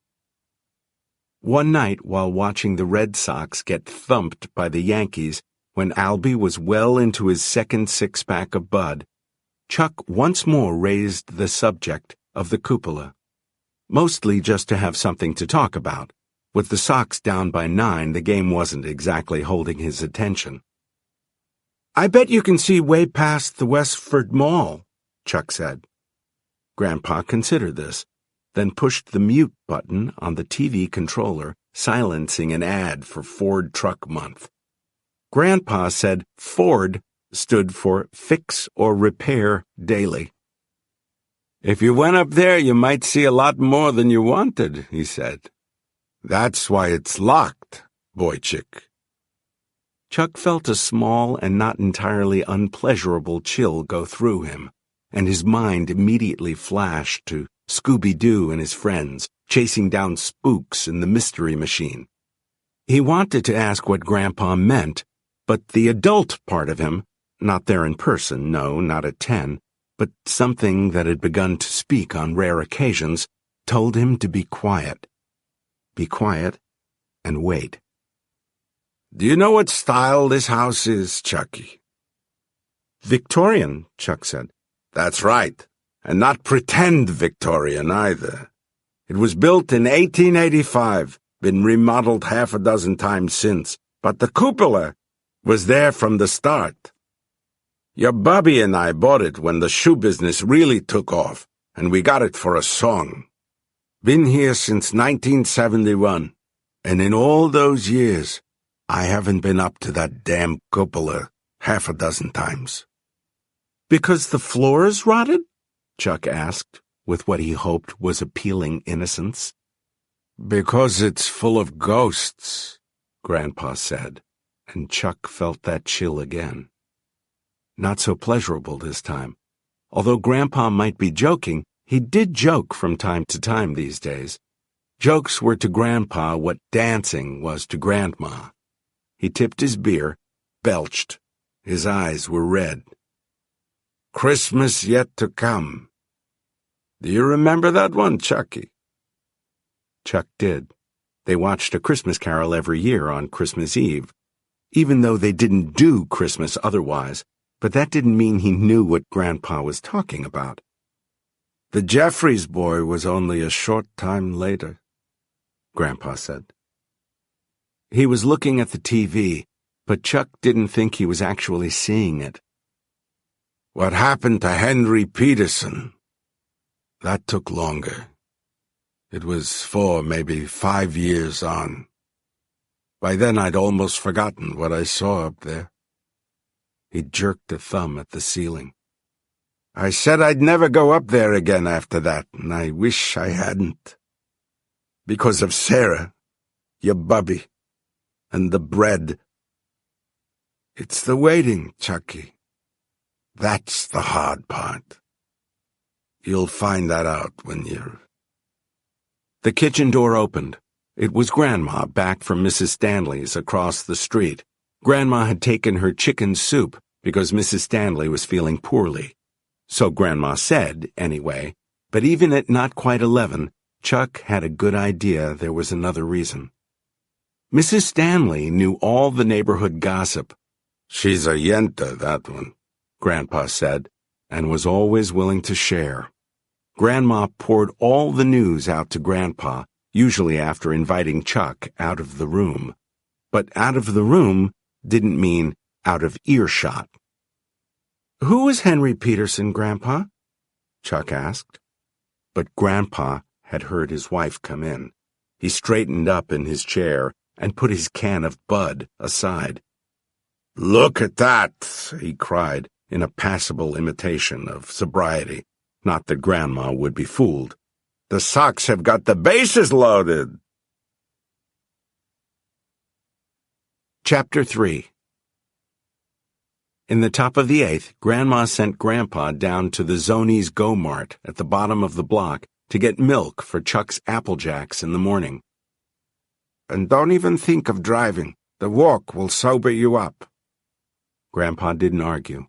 One night, while watching the Red Sox get thumped by the Yankees, when Albie was well into his second six-pack of Bud, Chuck once more raised the subject of the cupola. Mostly just to have something to talk about. With the Sox down by 9, the game wasn't exactly holding his attention. "I bet you can see way past the Westford Mall," Chuck said. Grandpa considered this, then pushed the mute button on the TV controller, silencing an ad for Ford Truck Month. Grandpa said Ford stood for Fix or Repair Daily. "If you went up there, you might see a lot more than you wanted," he said. "That's why it's locked, boychick." Chuck felt a small and not entirely unpleasurable chill go through him, and his mind immediately flashed to Scooby-Doo and his friends, chasing down spooks in the Mystery Machine. He wanted to ask what Grandpa meant, but the adult part of him, not there in person, no, not at 10, but something that had begun to speak on rare occasions, told him to be quiet. Be quiet and wait. "Do you know what style this house is, Chucky?" "Victorian," Chuck said. "That's right. And not pretend Victorian, either. It was built in 1885, been remodeled half a dozen times since, but the cupola was there from the start. Your Bobby and I bought it when the shoe business really took off, and we got it for a song. Been here since 1971, and in all those years, I haven't been up to that damn cupola half a dozen times." "Because the floor's rotted?" Chuck asked, with what he hoped was appealing innocence. "Because it's full of ghosts," Grandpa said, and Chuck felt that chill again. Not so pleasurable this time. Although Grandpa might be joking, he did joke from time to time these days. Jokes were to Grandpa what dancing was to Grandma. He tipped his beer, belched. His eyes were red. "Christmas yet to come. Do you remember that one, Chucky?" Chuck did. They watched A Christmas Carol every year on Christmas Eve, even though they didn't do Christmas otherwise, but that didn't mean he knew what Grandpa was talking about. "The Jeffries boy was only a short time later," Grandpa said. He was looking at the TV, but Chuck didn't think he was actually seeing it. "What happened to Henry Peterson? That took longer. It was 4, maybe 5 years on. By then I'd almost forgotten what I saw up there." He jerked a thumb at the ceiling. "I said I'd never go up there again after that, and I wish I hadn't. Because of Sarah, your bubby, and the bread. It's the waiting, Chucky. That's the hard part. You'll find that out when you're—" The kitchen door opened. It was Grandma back from Mrs. Stanley's across the street. Grandma had taken her chicken soup because Mrs. Stanley was feeling poorly. So Grandma said, anyway, but even at not quite 11, Chuck had a good idea there was another reason. Mrs. Stanley knew all the neighborhood gossip. "She's a yenta, that one," Grandpa said, and was always willing to share. Grandma poured all the news out to Grandpa, usually after inviting Chuck out of the room. But out of the room didn't mean out of earshot. "Who was Henry Peterson, Grandpa?" Chuck asked. But Grandpa had heard his wife come in. He straightened up in his chair and put his can of Bud aside. "Look at that!" he cried in a passable imitation of sobriety. Not that Grandma would be fooled. "The Sox have got the bases loaded." Chapter 3. In the top of the 8th, Grandma sent Grandpa down to the Zonies Go Mart at the bottom of the block to get milk for Chuck's Apple Jacks in the morning. "And don't even think of driving. The walk will sober you up." Grandpa didn't argue.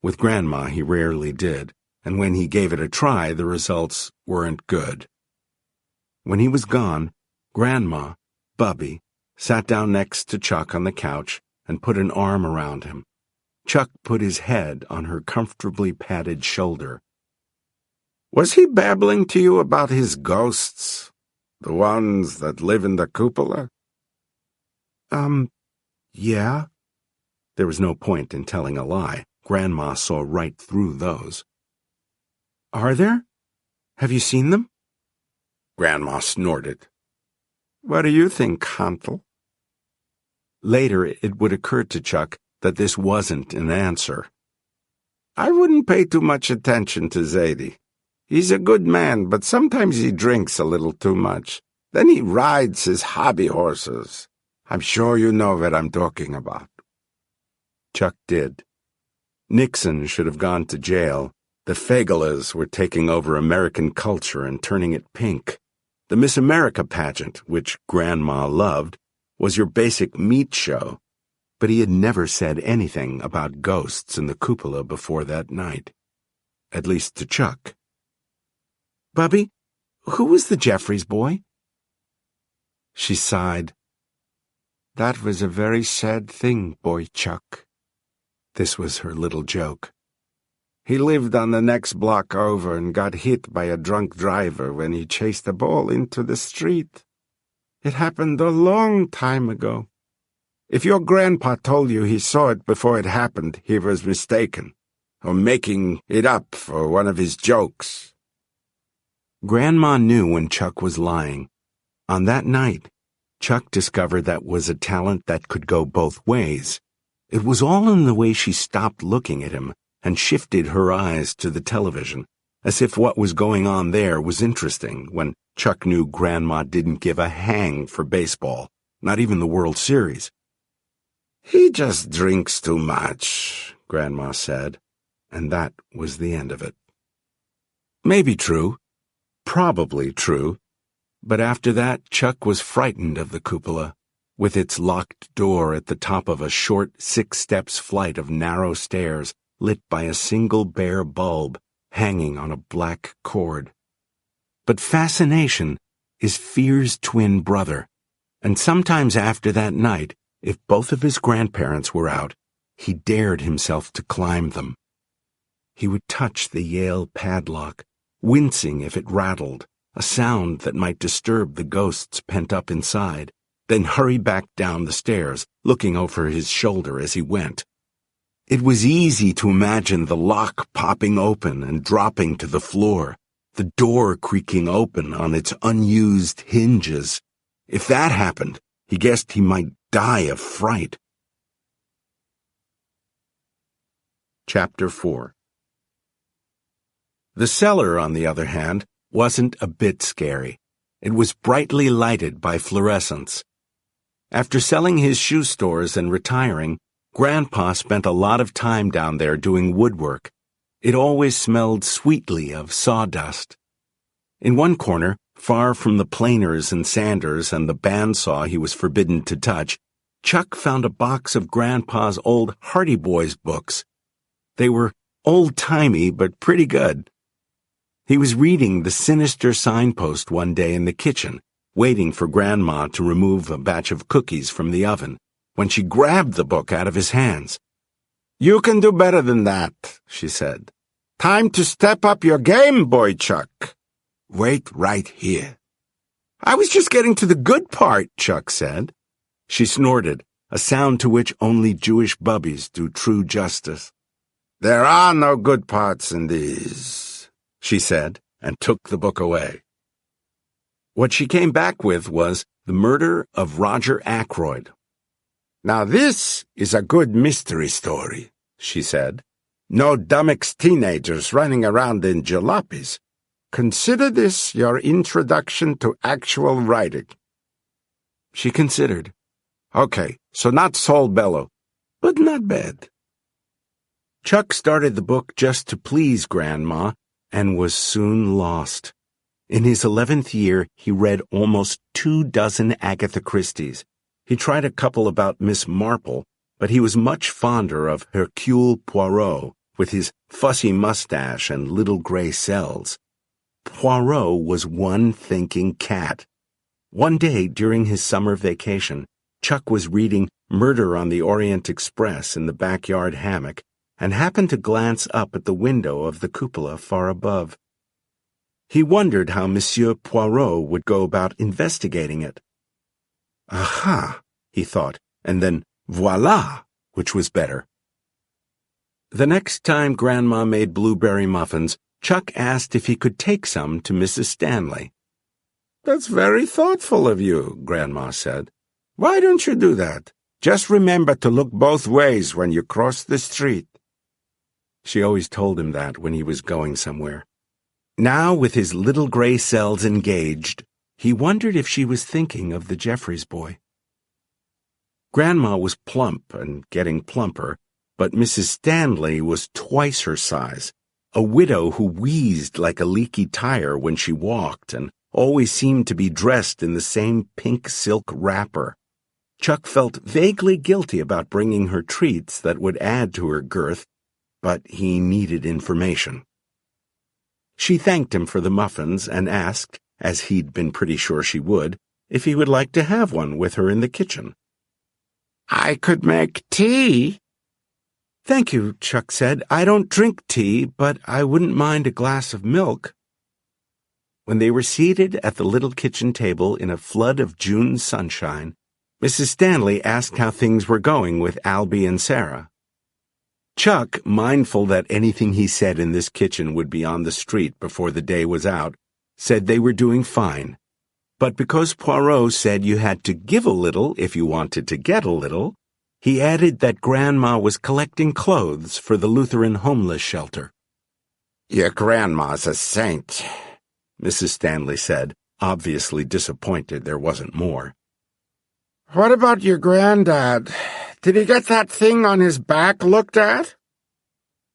With Grandma, he rarely did, and when he gave it a try, the results weren't good. When he was gone, Grandma, Bubby, sat down next to Chuck on the couch and put an arm around him. Chuck put his head on her comfortably padded shoulder. "Was he babbling to you about his ghosts? The ones that live in the cupola?" Yeah." There was no point in telling a lie. Grandma saw right through those. "Are there? Have you seen them?" Grandma snorted. "What do you think, Hantel?" Later, it would occur to Chuck that this wasn't an answer. "I wouldn't pay too much attention to Zadie. He's a good man, but sometimes he drinks a little too much. Then he rides his hobby horses. I'm sure you know what I'm talking about." Chuck did. Nixon should have gone to jail. The Fagelas were taking over American culture and turning it pink. The Miss America pageant, which Grandma loved, was your basic meat show. But he had never said anything about ghosts in the cupola before that night. At least to Chuck. "Bubby, who was the Jeffries boy?" She sighed. "That was a very sad thing, boy Chuck." This was her little joke. "He lived on the next block over and got hit by a drunk driver when he chased a ball into the street. It happened a long time ago. If your grandpa told you he saw it before it happened, he was mistaken, or making it up for one of his jokes." Grandma knew when Chuck was lying. On that night, Chuck discovered that was a talent that could go both ways. It was all in the way she stopped looking at him and shifted her eyes to the television, as if what was going on there was interesting, when Chuck knew Grandma didn't give a hang for baseball, not even the World Series. "He just drinks too much," Grandma said, and that was the end of it. Maybe true, probably true, but after that Chuck was frightened of the cupola, with its locked door at the top of a short 6-steps flight of narrow stairs lit by a single bare bulb hanging on a black cord. But fascination is fear's twin brother, and sometimes after that night, if both of his grandparents were out, he dared himself to climb them. He would touch the Yale padlock, wincing if it rattled, a sound that might disturb the ghosts pent up inside, then hurry back down the stairs, looking over his shoulder as he went. It was easy to imagine the lock popping open and dropping to the floor, the door creaking open on its unused hinges. If that happened, he guessed he might die of fright. Chapter 4. The cellar, on the other hand, wasn't a bit scary. It was brightly lighted by fluorescents. After selling his shoe stores and retiring, Grandpa spent a lot of time down there doing woodwork. It always smelled sweetly of sawdust. In one corner, far from the planers and sanders and the bandsaw he was forbidden to touch, Chuck found a box of Grandpa's old Hardy Boys books. They were old-timey but pretty good. He was reading The Sinister Signpost one day in the kitchen, waiting for Grandma to remove a batch of cookies from the oven, when she grabbed the book out of his hands. "You can do better than that," she said. "Time to step up your game, boy Chuck. Wait right here." "I was just getting to the good part," Chuck said. She snorted, a sound to which only Jewish bubbies do true justice. "There are no good parts in these," she said, and took the book away. What she came back with was The Murder of Roger Ackroyd. "Now this is a good mystery story," she said. "No dummox teenagers running around in jalopies. Consider this your introduction to actual writing." She considered. "Okay, so not Saul Bellow, but not bad." Chuck started the book just to please Grandma and was soon lost. In his 11th year, he read almost 24 Agatha Christies. He tried a couple about Miss Marple, but he was much fonder of Hercule Poirot, with his fussy mustache and little gray cells. Poirot was one thinking cat. One day during his summer vacation, Chuck was reading Murder on the Orient Express in the backyard hammock and happened to glance up at the window of the cupola far above. He wondered how Monsieur Poirot would go about investigating it. Aha, he thought, and then voila, which was better. The next time Grandma made blueberry muffins, Chuck asked if he could take some to Mrs. Stanley. "That's very thoughtful of you," Grandma said. "Why don't you do that? Just remember to look both ways when you cross the street." She always told him that when he was going somewhere. Now, with his little gray cells engaged, he wondered if she was thinking of the Jeffries boy. Grandma was plump and getting plumper, but Mrs. Stanley was twice her size, a widow who wheezed like a leaky tire when she walked and always seemed to be dressed in the same pink silk wrapper. Chuck felt vaguely guilty about bringing her treats that would add to her girth, but he needed information. She thanked him for the muffins and asked, as he'd been pretty sure she would, if he would like to have one with her in the kitchen. "I could make tea." "Thank you," Chuck said. "I don't drink tea, but I wouldn't mind a glass of milk." When they were seated at the little kitchen table in a flood of June sunshine, Mrs. Stanley asked how things were going with Albie and Sarah. Chuck, mindful that anything he said in this kitchen would be on the street before the day was out, said they were doing fine. But because Poirot said you had to give a little if you wanted to get a little, he added that Grandma was collecting clothes for the Lutheran homeless shelter. "Your grandma's a saint," Mrs. Stanley said, obviously disappointed there wasn't more. "What about your granddad? Did he get that thing on his back looked at?"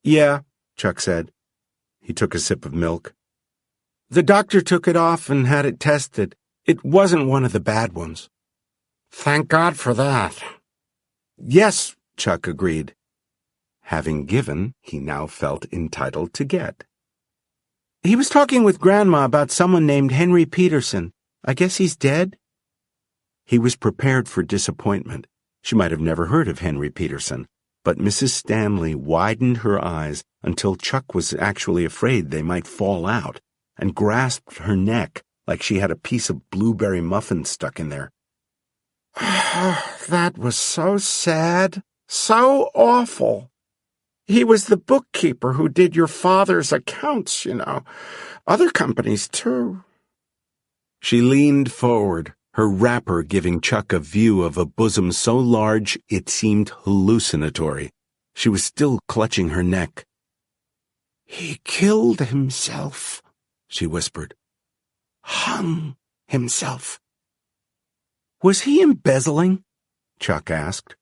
Yeah, Chuck said. He took a sip of milk. The doctor took it off and had it tested. It wasn't one of the bad ones. Thank God for that. Yes, Chuck agreed. Having given, he now felt entitled to get. He was talking with Grandma about someone named Henry Peterson. I guess he's dead? He was prepared for disappointment. She might have never heard of Henry Peterson, but Mrs. Stanley widened her eyes until Chuck was actually afraid they might fall out, and grasped her neck like she had a piece of blueberry muffin stuck in there. That was so sad, so awful. He was the bookkeeper who did your father's accounts, you know. Other companies, too. She leaned forward, her wrapper giving Chuck a view of a bosom so large it seemed hallucinatory. She was still clutching her neck. He killed himself, she whispered. Hung himself. Was he embezzling? Chuck asked.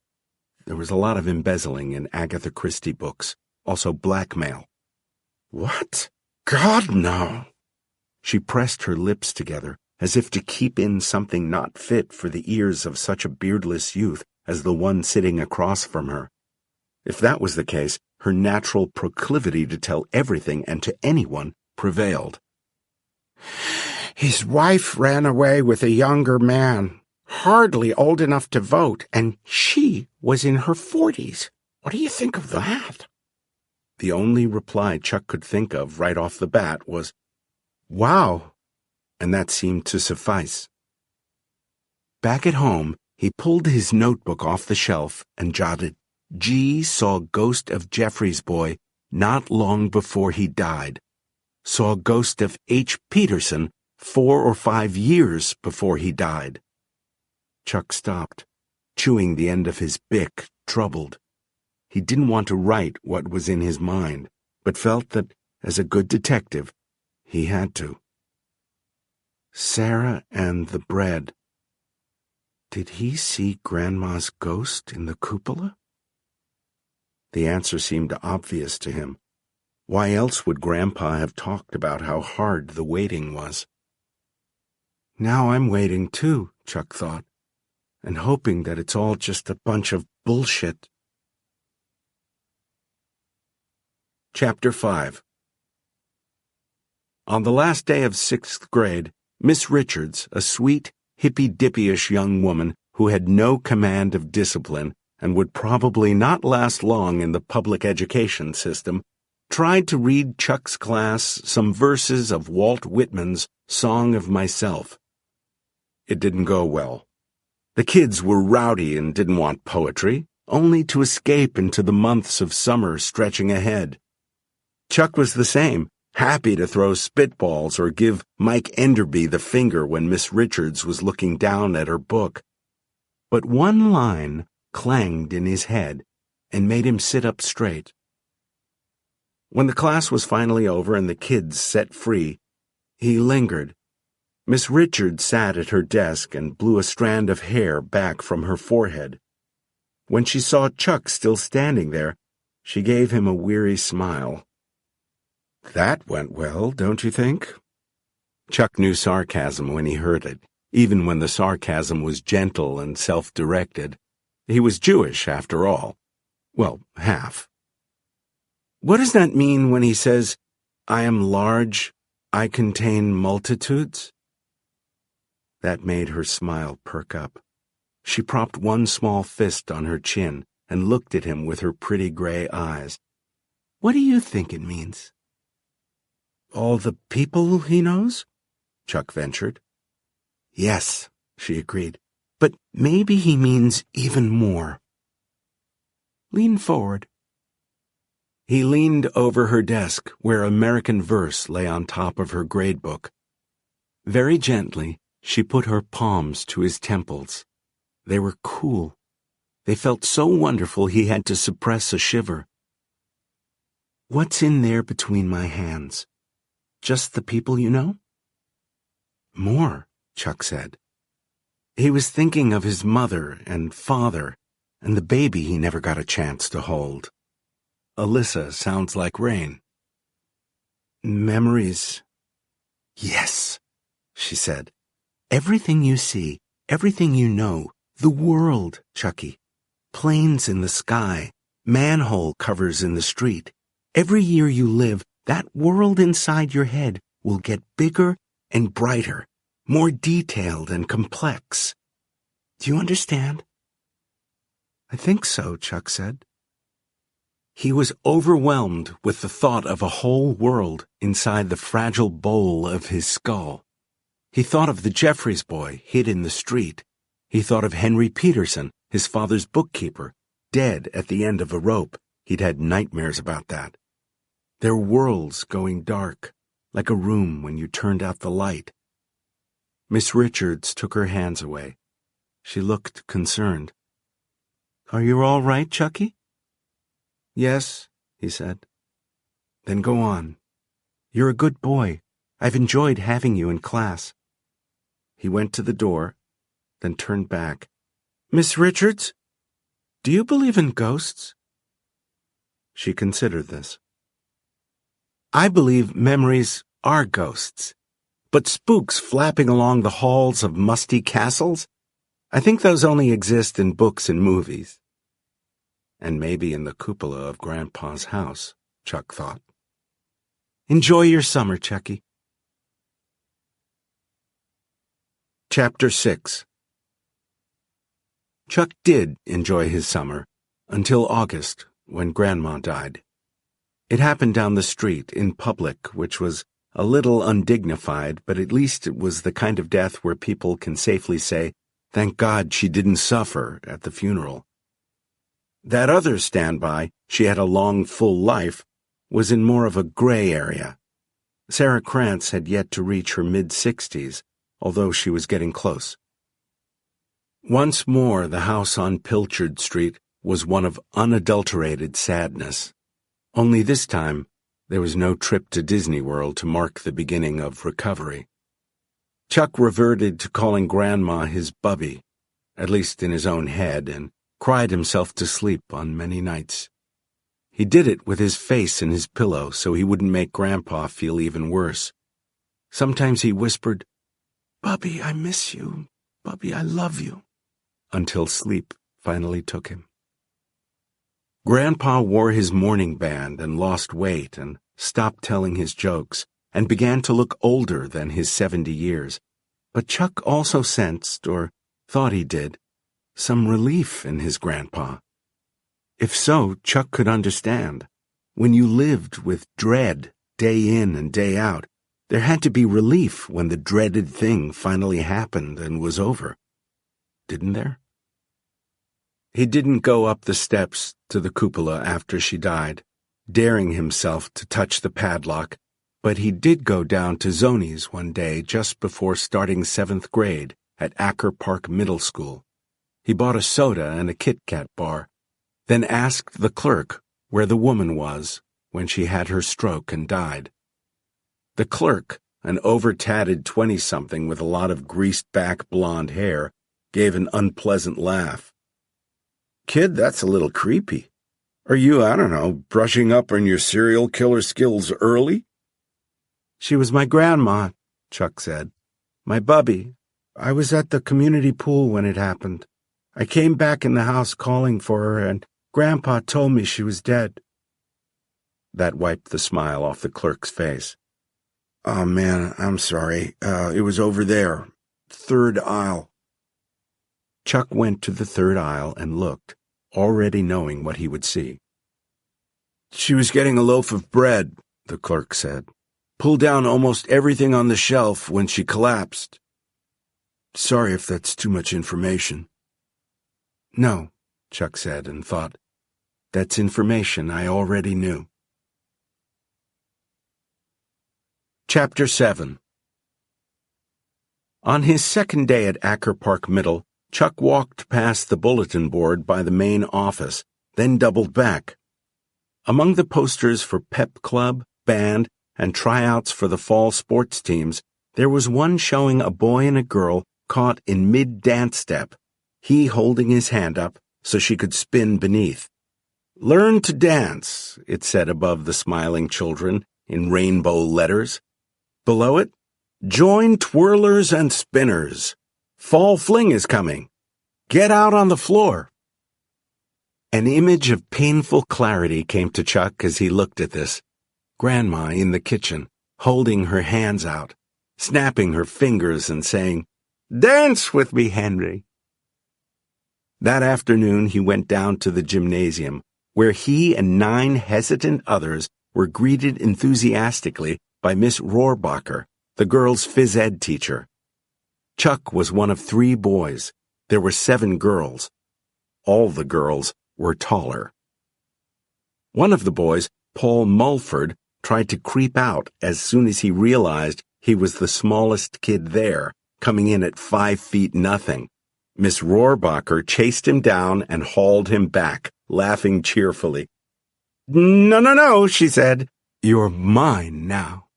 There was a lot of embezzling in Agatha Christie books, also blackmail. What? God, no. She pressed her lips together, as if to keep in something not fit for the ears of such a beardless youth as the one sitting across from her. If that was the case, her natural proclivity to tell everything and to anyone prevailed. His wife ran away with a younger man, hardly old enough to vote, and she was in her 40s. What do you think of that? The only reply Chuck could think of right off the bat was, wow, and that seemed to suffice. Back at home, he pulled his notebook off the shelf and jotted, G saw ghost of Jeffrey's boy not long before he died. Saw ghost of H. Peterson 4 or 5 years before he died. Chuck stopped, chewing the end of his bic, troubled. He didn't want to write what was in his mind, but felt that, as a good detective, he had to. Sarah and the bread. Did he see Grandma's ghost in the cupola? The answer seemed obvious to him. Why else would Grandpa have talked about how hard the waiting was? Now I'm waiting too, Chuck thought, and hoping that it's all just a bunch of bullshit. Chapter 5. On the last day of 6th grade, Miss Richards, a sweet, hippy-dippy-ish young woman who had no command of discipline and would probably not last long in the public education system, tried to read Chuck's class some verses of Walt Whitman's Song of Myself. It didn't go well. The kids were rowdy and didn't want poetry, only to escape into the months of summer stretching ahead. Chuck was the same, happy to throw spitballs or give Mike Enderby the finger when Miss Richards was looking down at her book. But one line clanged in his head and made him sit up straight. When the class was finally over and the kids set free, he lingered. Miss Richards sat at her desk and blew a strand of hair back from her forehead. When she saw Chuck still standing there, she gave him a weary smile. That went well, don't you think? Chuck knew sarcasm when he heard it, even when the sarcasm was gentle and self-directed. He was Jewish, after all. Well, half. What does that mean when he says, I am large, I contain multitudes? That made her smile perk up. She propped one small fist on her chin and looked at him with her pretty gray eyes. What do you think it means? All the people he knows? Chuck ventured. Yes, she agreed, but maybe he means even more. Lean forward. He leaned over her desk where American verse lay on top of her gradebook. Very gently, she put her palms to his temples. They were cool. They felt so wonderful he had to suppress a shiver. What's in there between my hands? Just the people you know? More, Chuck said. He was thinking of his mother and father and the baby he never got a chance to hold. Alyssa sounds like rain. Memories. Yes, she said. Everything you see, everything you know, the world, Chucky. Planes in the sky, manhole covers in the street. Every year you live, that world inside your head will get bigger and brighter, more detailed and complex. Do you understand? I think so, Chuck said. He was overwhelmed with the thought of a whole world inside the fragile bowl of his skull. He thought of the Jeffries boy hid in the street. He thought of Henry Peterson, his father's bookkeeper, dead at the end of a rope. He'd had nightmares about that. Their worlds going dark, like a room when you turned out the light. Miss Richards took her hands away. She looked concerned. Are you all right, Chucky? Yes, he said. Then go on. You're a good boy. I've enjoyed having you in class. He went to the door, then turned back. Miss Richards, do you believe in ghosts? She considered this. I believe memories are ghosts, but spooks flapping along the halls of musty castles? I think those only exist in books and movies. And maybe in the cupola of Grandpa's house, Chuck thought. Enjoy your summer, Chucky. Chapter 6. Chuck did enjoy his summer, until August, when Grandma died. It happened down the street, in public, which was a little undignified, but at least it was the kind of death where people can safely say, thank God she didn't suffer at the funeral. That other standby, she had a long, full life, was in more of a gray area. Sarah Krantz had yet to reach her mid-60s, although she was getting close. Once more, the house on Pilchard Street was one of unadulterated sadness. Only this time, there was no trip to Disney World to mark the beginning of recovery. Chuck reverted to calling Grandma his bubby, at least in his own head, and cried himself to sleep on many nights. He did it with his face in his pillow so he wouldn't make Grandpa feel even worse. Sometimes he whispered, Bubby, I miss you. Bubby, I love you, until sleep finally took him. Grandpa wore his mourning band and lost weight and stopped telling his jokes and began to look older than his 70 years. But Chuck also sensed, or thought he did, some relief in his grandpa. If so, Chuck could understand. When you lived with dread day in and day out, there had to be relief when the dreaded thing finally happened and was over. Didn't there? He didn't go up the steps to the cupola after she died, daring himself to touch the padlock, but he did go down to Zoni's one day just before starting 7th grade at Acker Park Middle School. He bought a soda and a Kit Kat bar, then asked the clerk where the woman was when she had her stroke and died. The clerk, an over-tatted 20-something with a lot of greased-back blonde hair, gave an unpleasant laugh. Kid, that's a little creepy. Are you, I don't know, brushing up on your serial killer skills early? She was my grandma, Chuck said. My bubby. I was at the community pool when it happened. I came back in the house calling for her, and Grandpa told me she was dead. That wiped the smile off the clerk's face. Oh, man, I'm sorry. It was over there. 3rd aisle. Chuck went to the 3rd aisle and looked, already knowing what he would see. She was getting a loaf of bread, the clerk said. Pulled down almost everything on the shelf when she collapsed. Sorry if that's too much information. No, Chuck said and thought, that's information I already knew. Chapter 7. On his second day at Acker Park Middle, Chuck walked past the bulletin board by the main office, then doubled back. Among the posters for pep club, band, and tryouts for the fall sports teams, there was one showing a boy and a girl caught in mid-dance step, he holding his hand up so she could spin beneath. "Learn to dance," it said above the smiling children in rainbow letters. Below it, "Join twirlers and spinners. Fall fling is coming. Get out on the floor." An image of painful clarity came to Chuck as he looked at this. Grandma in the kitchen, holding her hands out, snapping her fingers and saying, "Dance with me, Henry." That afternoon he went down to the gymnasium, where he and 9 hesitant others were greeted enthusiastically by Miss Rohrbacher, the girls' phys ed teacher. Chuck was one of 3 boys. There were 7 girls. All the girls were taller. One of the boys, Paul Mulford, tried to creep out as soon as he realized he was the smallest kid there, coming in at 5 feet nothing. Miss Rohrbacher chased him down and hauled him back, laughing cheerfully. "No, no, no," she said. "You're mine now."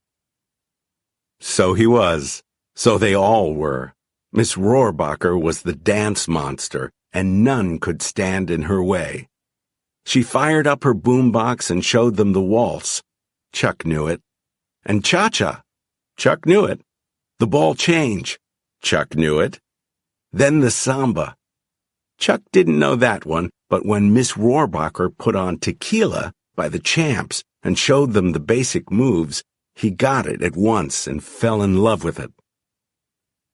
So he was. So they all were. Miss Rohrbacher was the dance monster, and none could stand in her way. She fired up her boombox and showed them the waltz. Chuck knew it. And cha-cha. Chuck knew it. The ball change. Chuck knew it. Then the samba. Chuck didn't know that one, but when Miss Rohrbacher put on Tequila by the Champs and showed them the basic moves, he got it at once and fell in love with it.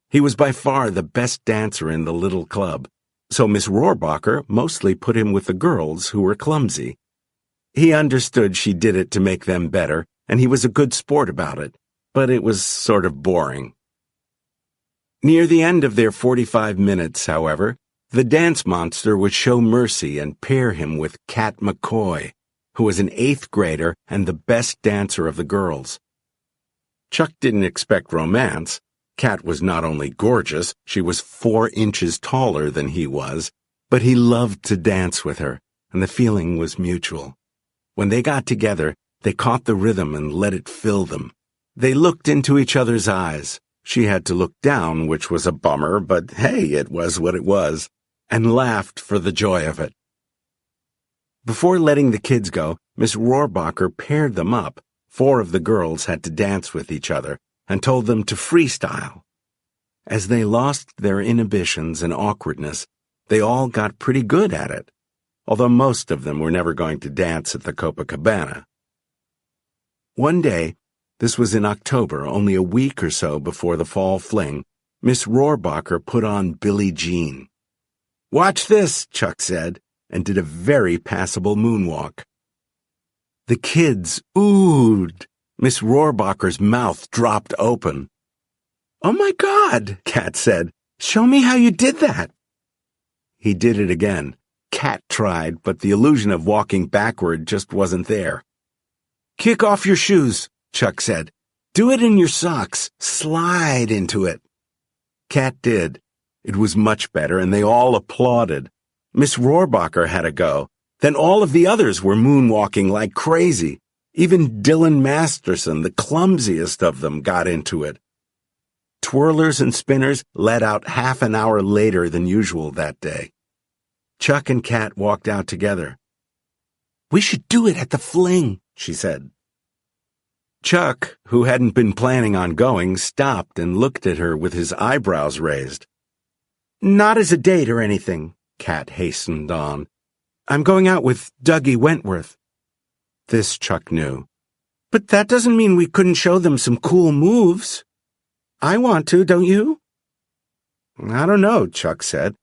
He was by far the best dancer in the little club, so Miss Rohrbacher mostly put him with the girls who were clumsy. He understood she did it to make them better, and he was a good sport about it, but it was sort of boring. Near the end of their 45 minutes, however, the dance monster would show mercy and pair him with Cat McCoy, who was an 8th grader and the best dancer of the girls. Chuck didn't expect romance. Cat was not only gorgeous, she was 4 inches taller than he was, but he loved to dance with her, and the feeling was mutual. When they got together, they caught the rhythm and let it fill them. They looked into each other's eyes. She had to look down, which was a bummer, but hey, it was what it was, and laughed for the joy of it. Before letting the kids go, Miss Rohrbacher paired them up. 4 of the girls had to dance with each other, and told them to freestyle. As they lost their inhibitions and awkwardness, they all got pretty good at it, although most of them were never going to dance at the Copacabana. One day, this was in October, only a week or so before the fall fling, Miss Rohrbacher put on Billie Jean. "Watch this," Chuck said, and did a very passable moonwalk. The kids oohed. Miss Rohrbacher's mouth dropped open. "Oh my God," Cat said. "Show me how you did that." He did it again. Cat tried, but the illusion of walking backward just wasn't there. "Kick off your shoes," Chuck said. "Do it in your socks. Slide into it." Cat did. It was much better, and they all applauded. Miss Rohrbacher had a go. Then all of the others were moonwalking like crazy. Even Dylan Masterson, the clumsiest of them, got into it. Twirlers and spinners let out half an hour later than usual that day. Chuck and Cat walked out together. "We should do it at the fling," she said. Chuck, who hadn't been planning on going, stopped and looked at her with his eyebrows raised. "Not as a date or anything," Cat hastened on. "I'm going out with Dougie Wentworth." This Chuck knew. "But that doesn't mean we couldn't show them some cool moves." "I want to, don't you?" "I don't know," Chuck said.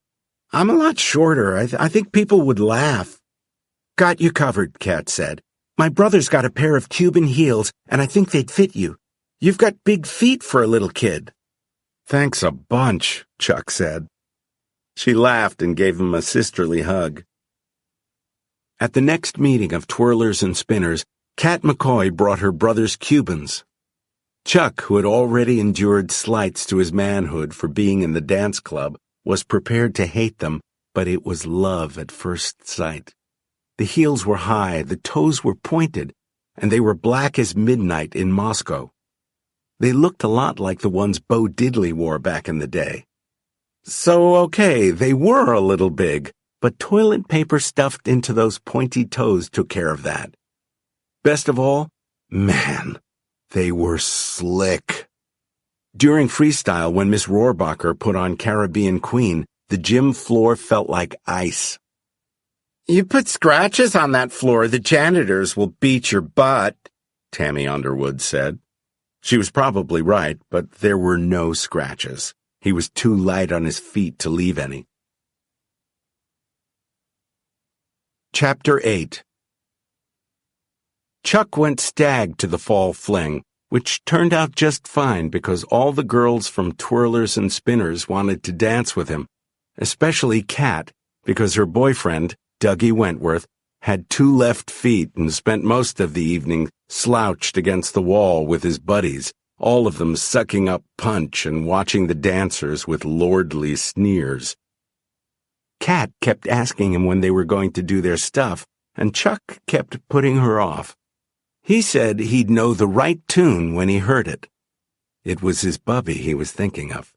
"I'm a lot shorter. I think people would laugh." "Got you covered," Cat said. "My brother's got a pair of Cuban heels, and I think they'd fit you. You've got big feet for a little kid." "Thanks a bunch," Chuck said. She laughed and gave him a sisterly hug. At the next meeting of Twirlers and Spinners, Cat McCoy brought her brother's Cubans. Chuck, who had already endured slights to his manhood for being in the dance club, was prepared to hate them, but it was love at first sight. The heels were high, the toes were pointed, and they were black as midnight in Moscow. They looked a lot like the ones Bo Diddley wore back in the day. So, okay, they were a little big, but toilet paper stuffed into those pointy toes took care of that. Best of all, man, they were slick. During freestyle, when Miss Rohrbacher put on Caribbean Queen, the gym floor felt like ice. "You put scratches on that floor, the janitors will beat your butt," Tammy Underwood said. She was probably right, but there were no scratches. He was too light on his feet to leave any. Chapter 8. Chuck went stag to the fall fling, which turned out just fine because all the girls from Twirlers and Spinners wanted to dance with him, especially Kat, because her boyfriend, Dougie Wentworth, had 2 left feet and spent most of the evening slouched against the wall with his buddies, all of them sucking up punch and watching the dancers with lordly sneers. Kat kept asking him when they were going to do their stuff, and Chuck kept putting her off. He said he'd know the right tune when he heard it. It was his bubby he was thinking of.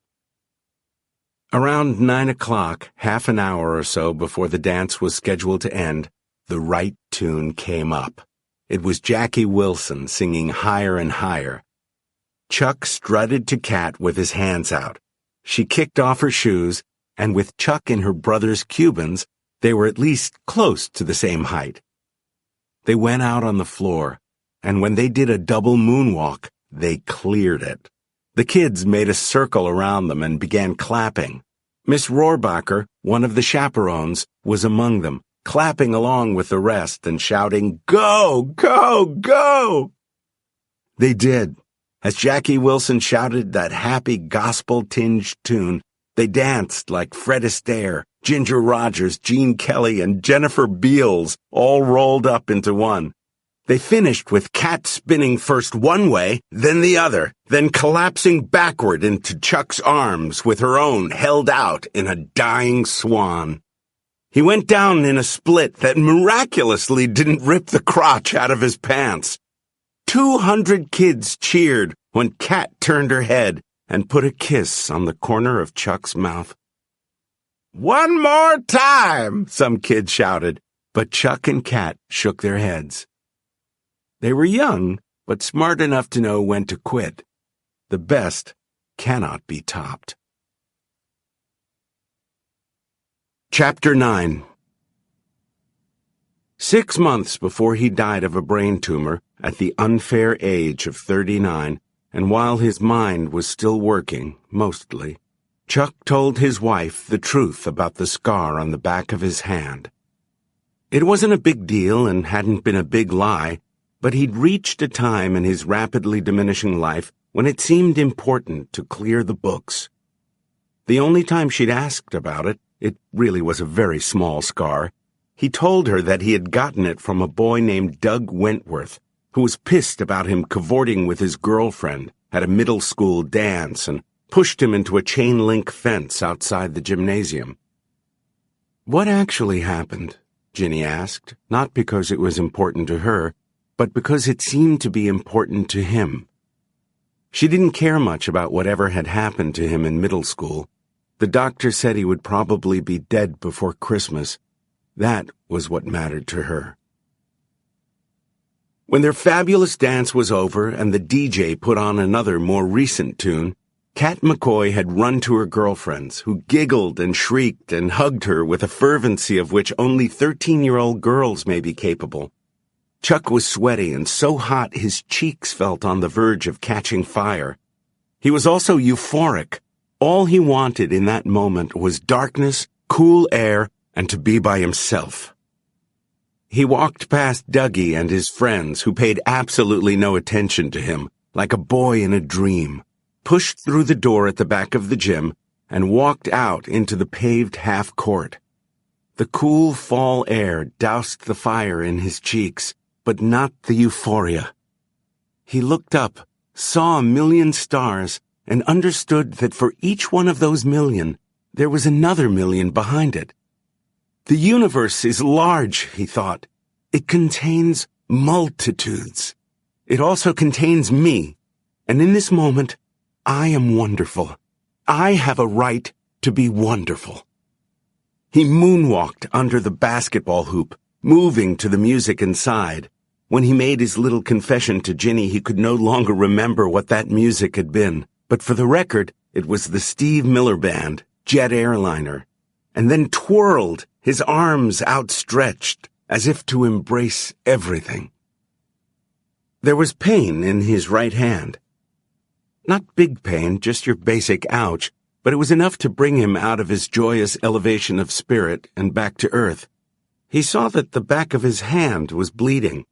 Around 9 o'clock, half an hour or so before the dance was scheduled to end, the right tune came up. It was Jackie Wilson singing Higher and Higher. Chuck strutted to Kat with his hands out. She kicked off her shoes, and with Chuck in her brother's Cubans, they were at least close to the same height. They went out on the floor, and when they did a double moonwalk, they cleared it. The kids made a circle around them and began clapping. Miss Rohrbacher, one of the chaperones, was among them, clapping along with the rest and shouting, "Go, go, go!" They did. As Jackie Wilson shouted that happy gospel-tinged tune, they danced like Fred Astaire, Ginger Rogers, Gene Kelly, and Jennifer Beals, all rolled up into one. They finished with Kat spinning first one way, then the other, then collapsing backward into Chuck's arms with her own held out in a dying swan. He went down in a split that miraculously didn't rip the crotch out of his pants. 200 kids cheered when Kat turned her head and put a kiss on the corner of Chuck's mouth. "One more time," some kids shouted, but Chuck and Kat shook their heads. They were young, but smart enough to know when to quit. The best cannot be topped. Chapter 9. 6 months before he died of a brain tumor, at the unfair age of 39, and while his mind was still working, mostly, Chuck told his wife the truth about the scar on the back of his hand. It wasn't a big deal and hadn't been a big lie, but he'd reached a time in his rapidly diminishing life when it seemed important to clear the books. The only time she'd asked about it, it really was a very small scar. He told her that he had gotten it from a boy named Doug Wentworth, who was pissed about him cavorting with his girlfriend at a middle school dance and pushed him into a chain-link fence outside the gymnasium. "What actually happened?" Ginny asked, not because it was important to her, but because it seemed to be important to him. She didn't care much about whatever had happened to him in middle school. The doctor said he would probably be dead before Christmas. That was what mattered to her. When their fabulous dance was over and the DJ put on another, more recent tune, Kat McCoy had run to her girlfriends, who giggled and shrieked and hugged her with a fervency of which only 13-year-old girls may be capable. Chuck was sweaty and so hot his cheeks felt on the verge of catching fire. He was also euphoric. All he wanted in that moment was darkness, cool air, and to be by himself. He walked past Dougie and his friends, who paid absolutely no attention to him, like a boy in a dream, pushed through the door at the back of the gym, and walked out into the paved half-court. The cool fall air doused the fire in his cheeks, but not the euphoria. He looked up, saw a million stars, and understood that for each one of those million, there was another million behind it. The universe is large, he thought. It contains multitudes. It also contains me, and in this moment, I am wonderful. I have a right to be wonderful. He moonwalked under the basketball hoop, moving to the music inside. When he made his little confession to Ginny, he could no longer remember what that music had been. But for the record, it was the Steve Miller Band, Jet Airliner, and then twirled, his arms outstretched, as if to embrace everything. There was pain in his right hand. Not big pain, just your basic ouch, but it was enough to bring him out of his joyous elevation of spirit and back to earth. He saw that the back of his hand was bleeding.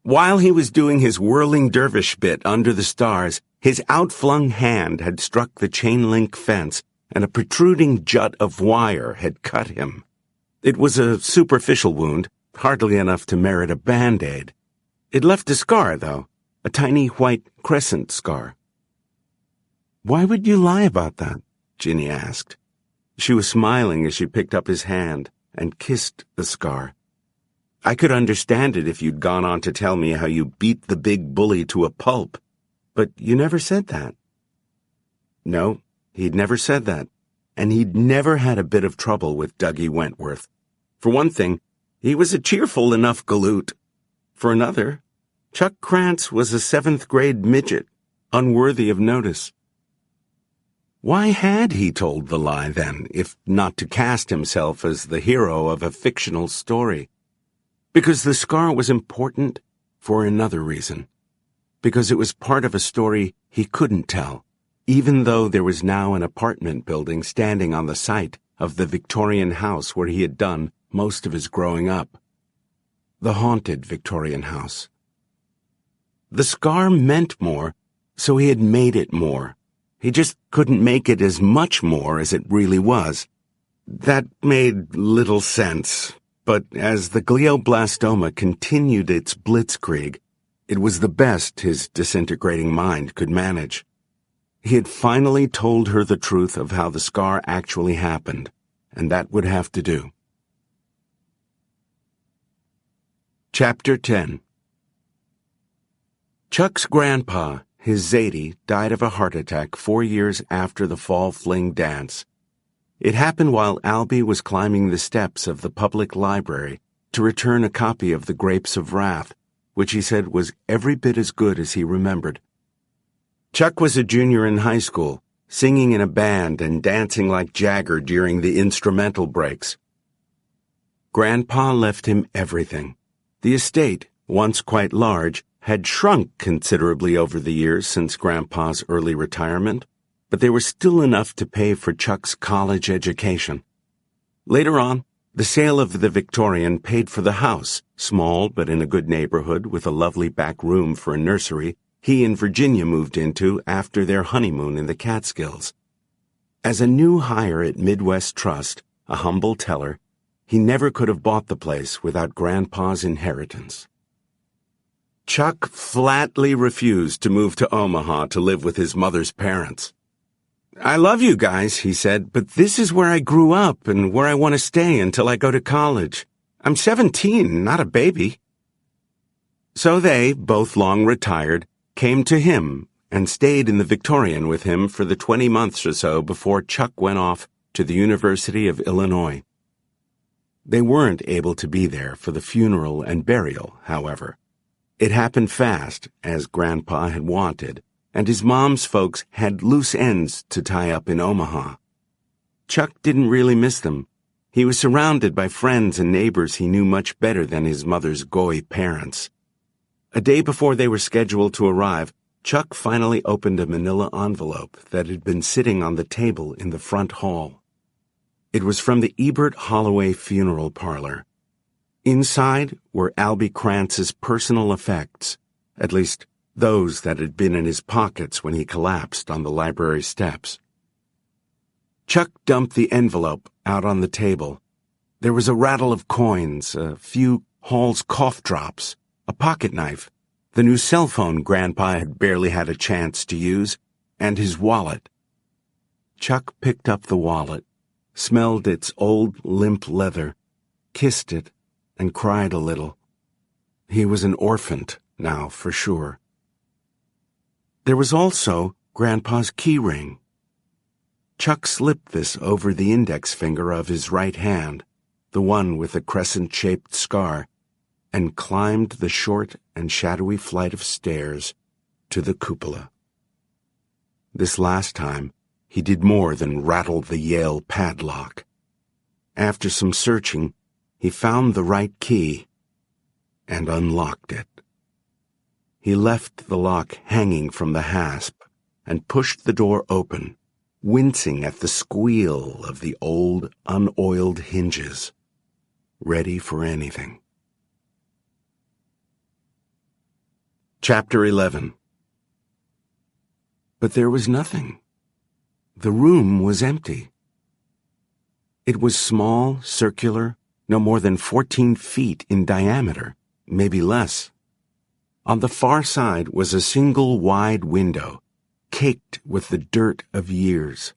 While he was doing his whirling dervish bit under the stars, his outflung hand had struck the chain-link fence, and a protruding jut of wire had cut him. It was a superficial wound, hardly enough to merit a Band-Aid. It left a scar, though, a tiny white crescent scar. "Why would you lie about that?" Ginny asked. She was smiling as she picked up his hand and kissed the scar. "I could understand it if you'd gone on to tell me how you beat the big bully to a pulp, but you never said that." No, he'd never said that, and he'd never had a bit of trouble with Dougie Wentworth. For one thing, he was a cheerful enough galoot. For another, Chuck Krantz was a 7th-grade midget, unworthy of notice. Why had he told the lie, then, if not to cast himself as the hero of a fictional story? Because the scar was important for another reason. Because it was part of a story he couldn't tell, even though there was now an apartment building standing on the site of the Victorian house where he had done most of his growing up. The haunted Victorian house. The scar meant more, so he had made it more. He just couldn't make it as much more as it really was. That made little sense, but as the glioblastoma continued its blitzkrieg, it was the best his disintegrating mind could manage. He had finally told her the truth of how the scar actually happened, and that would have to do. Chapter 10. Chuck's grandpa, his Zadie, died of a heart attack 4 years after the fall fling dance. It happened while Albie was climbing the steps of the public library to return a copy of The Grapes of Wrath, which he said was every bit as good as he remembered. Chuck was a junior in high school, singing in a band and dancing like Jagger during the instrumental breaks. Grandpa left him everything. The estate, once quite large, had shrunk considerably over the years since Grandpa's early retirement, but they were still enough to pay for Chuck's college education. Later on, the sale of the Victorian paid for the house, small but in a good neighborhood with a lovely back room for a nursery, he and Virginia moved into after their honeymoon in the Catskills. As a new hire at Midwest Trust, a humble teller, he never could have bought the place without Grandpa's inheritance. Chuck flatly refused to move to Omaha to live with his mother's parents. "I love you guys," he said, "but this is where I grew up and where I want to stay until I go to college. I'm 17, not a baby." So they, both long retired, came to him and stayed in the Victorian with him for the 20 months or so before Chuck went off to the University of Illinois. They weren't able to be there for the funeral and burial, however. It happened fast, as Grandpa had wanted, and his mom's folks had loose ends to tie up in Omaha. Chuck didn't really miss them. He was surrounded by friends and neighbors he knew much better than his mother's goy parents. A day before they were scheduled to arrive, Chuck finally opened a manila envelope that had been sitting on the table in the front hall. It was from the Ebert Holloway Funeral Parlor. Inside were Albie Krantz's personal effects, at least those that had been in his pockets when he collapsed on the library steps. Chuck dumped the envelope out on the table. There was a rattle of coins, a few Hall's cough drops, a pocket knife, the new cell phone Grandpa had barely had a chance to use, and his wallet. Chuck picked up the wallet, smelled its old limp leather, kissed it, and cried a little. He was an orphan now, for sure. There was also Grandpa's key ring. Chuck slipped this over the index finger of his right hand, the one with the crescent-shaped scar, and climbed the short and shadowy flight of stairs to the cupola. This last time, he did more than rattle the Yale padlock. After some searching, he found the right key and unlocked it. He left the lock hanging from the hasp and pushed the door open, wincing at the squeal of the old, unoiled hinges, ready for anything. Chapter 11. But there was nothing. The room was empty. It was small, circular, no more than 14 feet in diameter, maybe less. On the far side was a single wide window, caked with the dirt of years.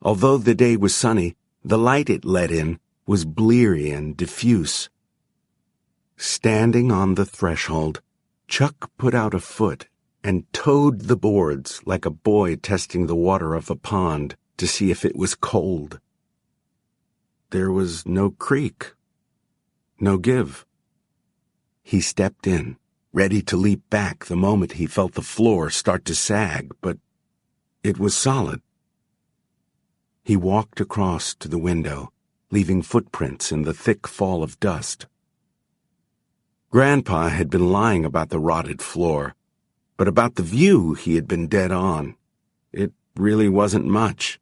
Although the day was sunny, the light it let in was bleary and diffuse. Standing on the threshold, Chuck put out a foot and toed the boards like a boy testing the water of a pond to see if it was cold. There was no creak, no give. He stepped in, ready to leap back the moment he felt the floor start to sag, but it was solid. He walked across to the window, leaving footprints in the thick fall of dust. Grandpa had been lying about the rotted floor, but about the view he had been dead on. It really wasn't much.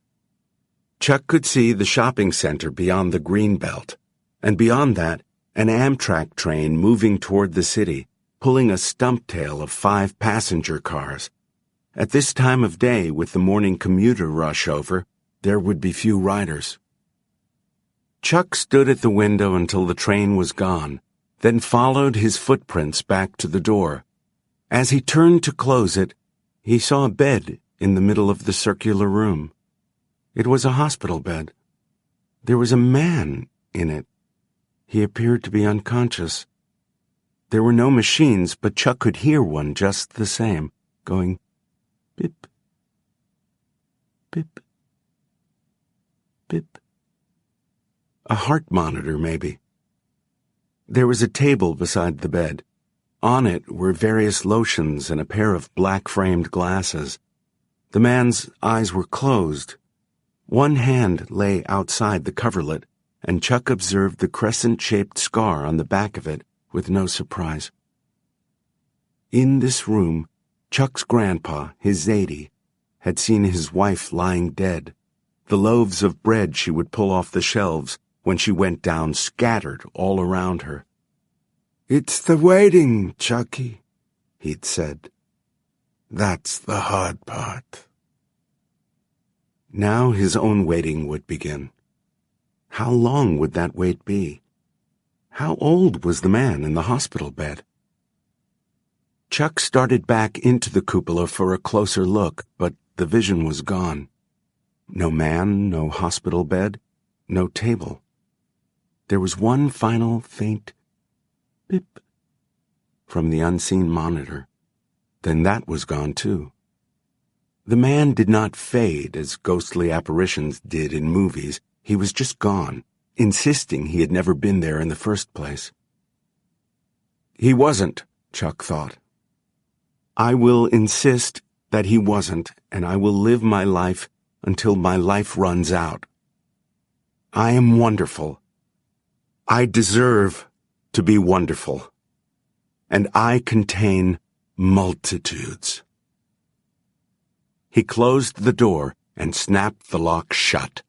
Chuck could see the shopping center beyond the green belt, and beyond that, an Amtrak train moving toward the city, pulling a stump tail of 5 passenger cars. At this time of day, with the morning commuter rush over, there would be few riders. Chuck stood at the window until the train was gone, then followed his footprints back to the door. As he turned to close it, he saw a bed in the middle of the circular room. It was a hospital bed. There was a man in it. He appeared to be unconscious. There were no machines, but Chuck could hear one just the same, going pip, pip, pip. A heart monitor, maybe. There was a table beside the bed. On it were various lotions and a pair of black-framed glasses. The man's eyes were closed. One hand lay outside the coverlet, and Chuck observed the crescent-shaped scar on the back of it with no surprise. In this room, Chuck's grandpa, his Zadie, had seen his wife lying dead, the loaves of bread she would pull off the shelves when she went down scattered all around her. "It's the waiting, Chucky," he'd said. "That's the hard part." Now his own waiting would begin. How long would that wait be? How old was the man in the hospital bed? Chuck started back into the cupola for a closer look, but the vision was gone. No man, no hospital bed, no table. There was one final faint beep from the unseen monitor. Then that was gone too. The man did not fade as ghostly apparitions did in movies. He was just gone, insisting he had never been there in the first place. He wasn't, Chuck thought. I will insist that he wasn't, and I will live my life until my life runs out. I am wonderful. I deserve to be wonderful. And I contain multitudes. He closed the door and snapped the lock shut.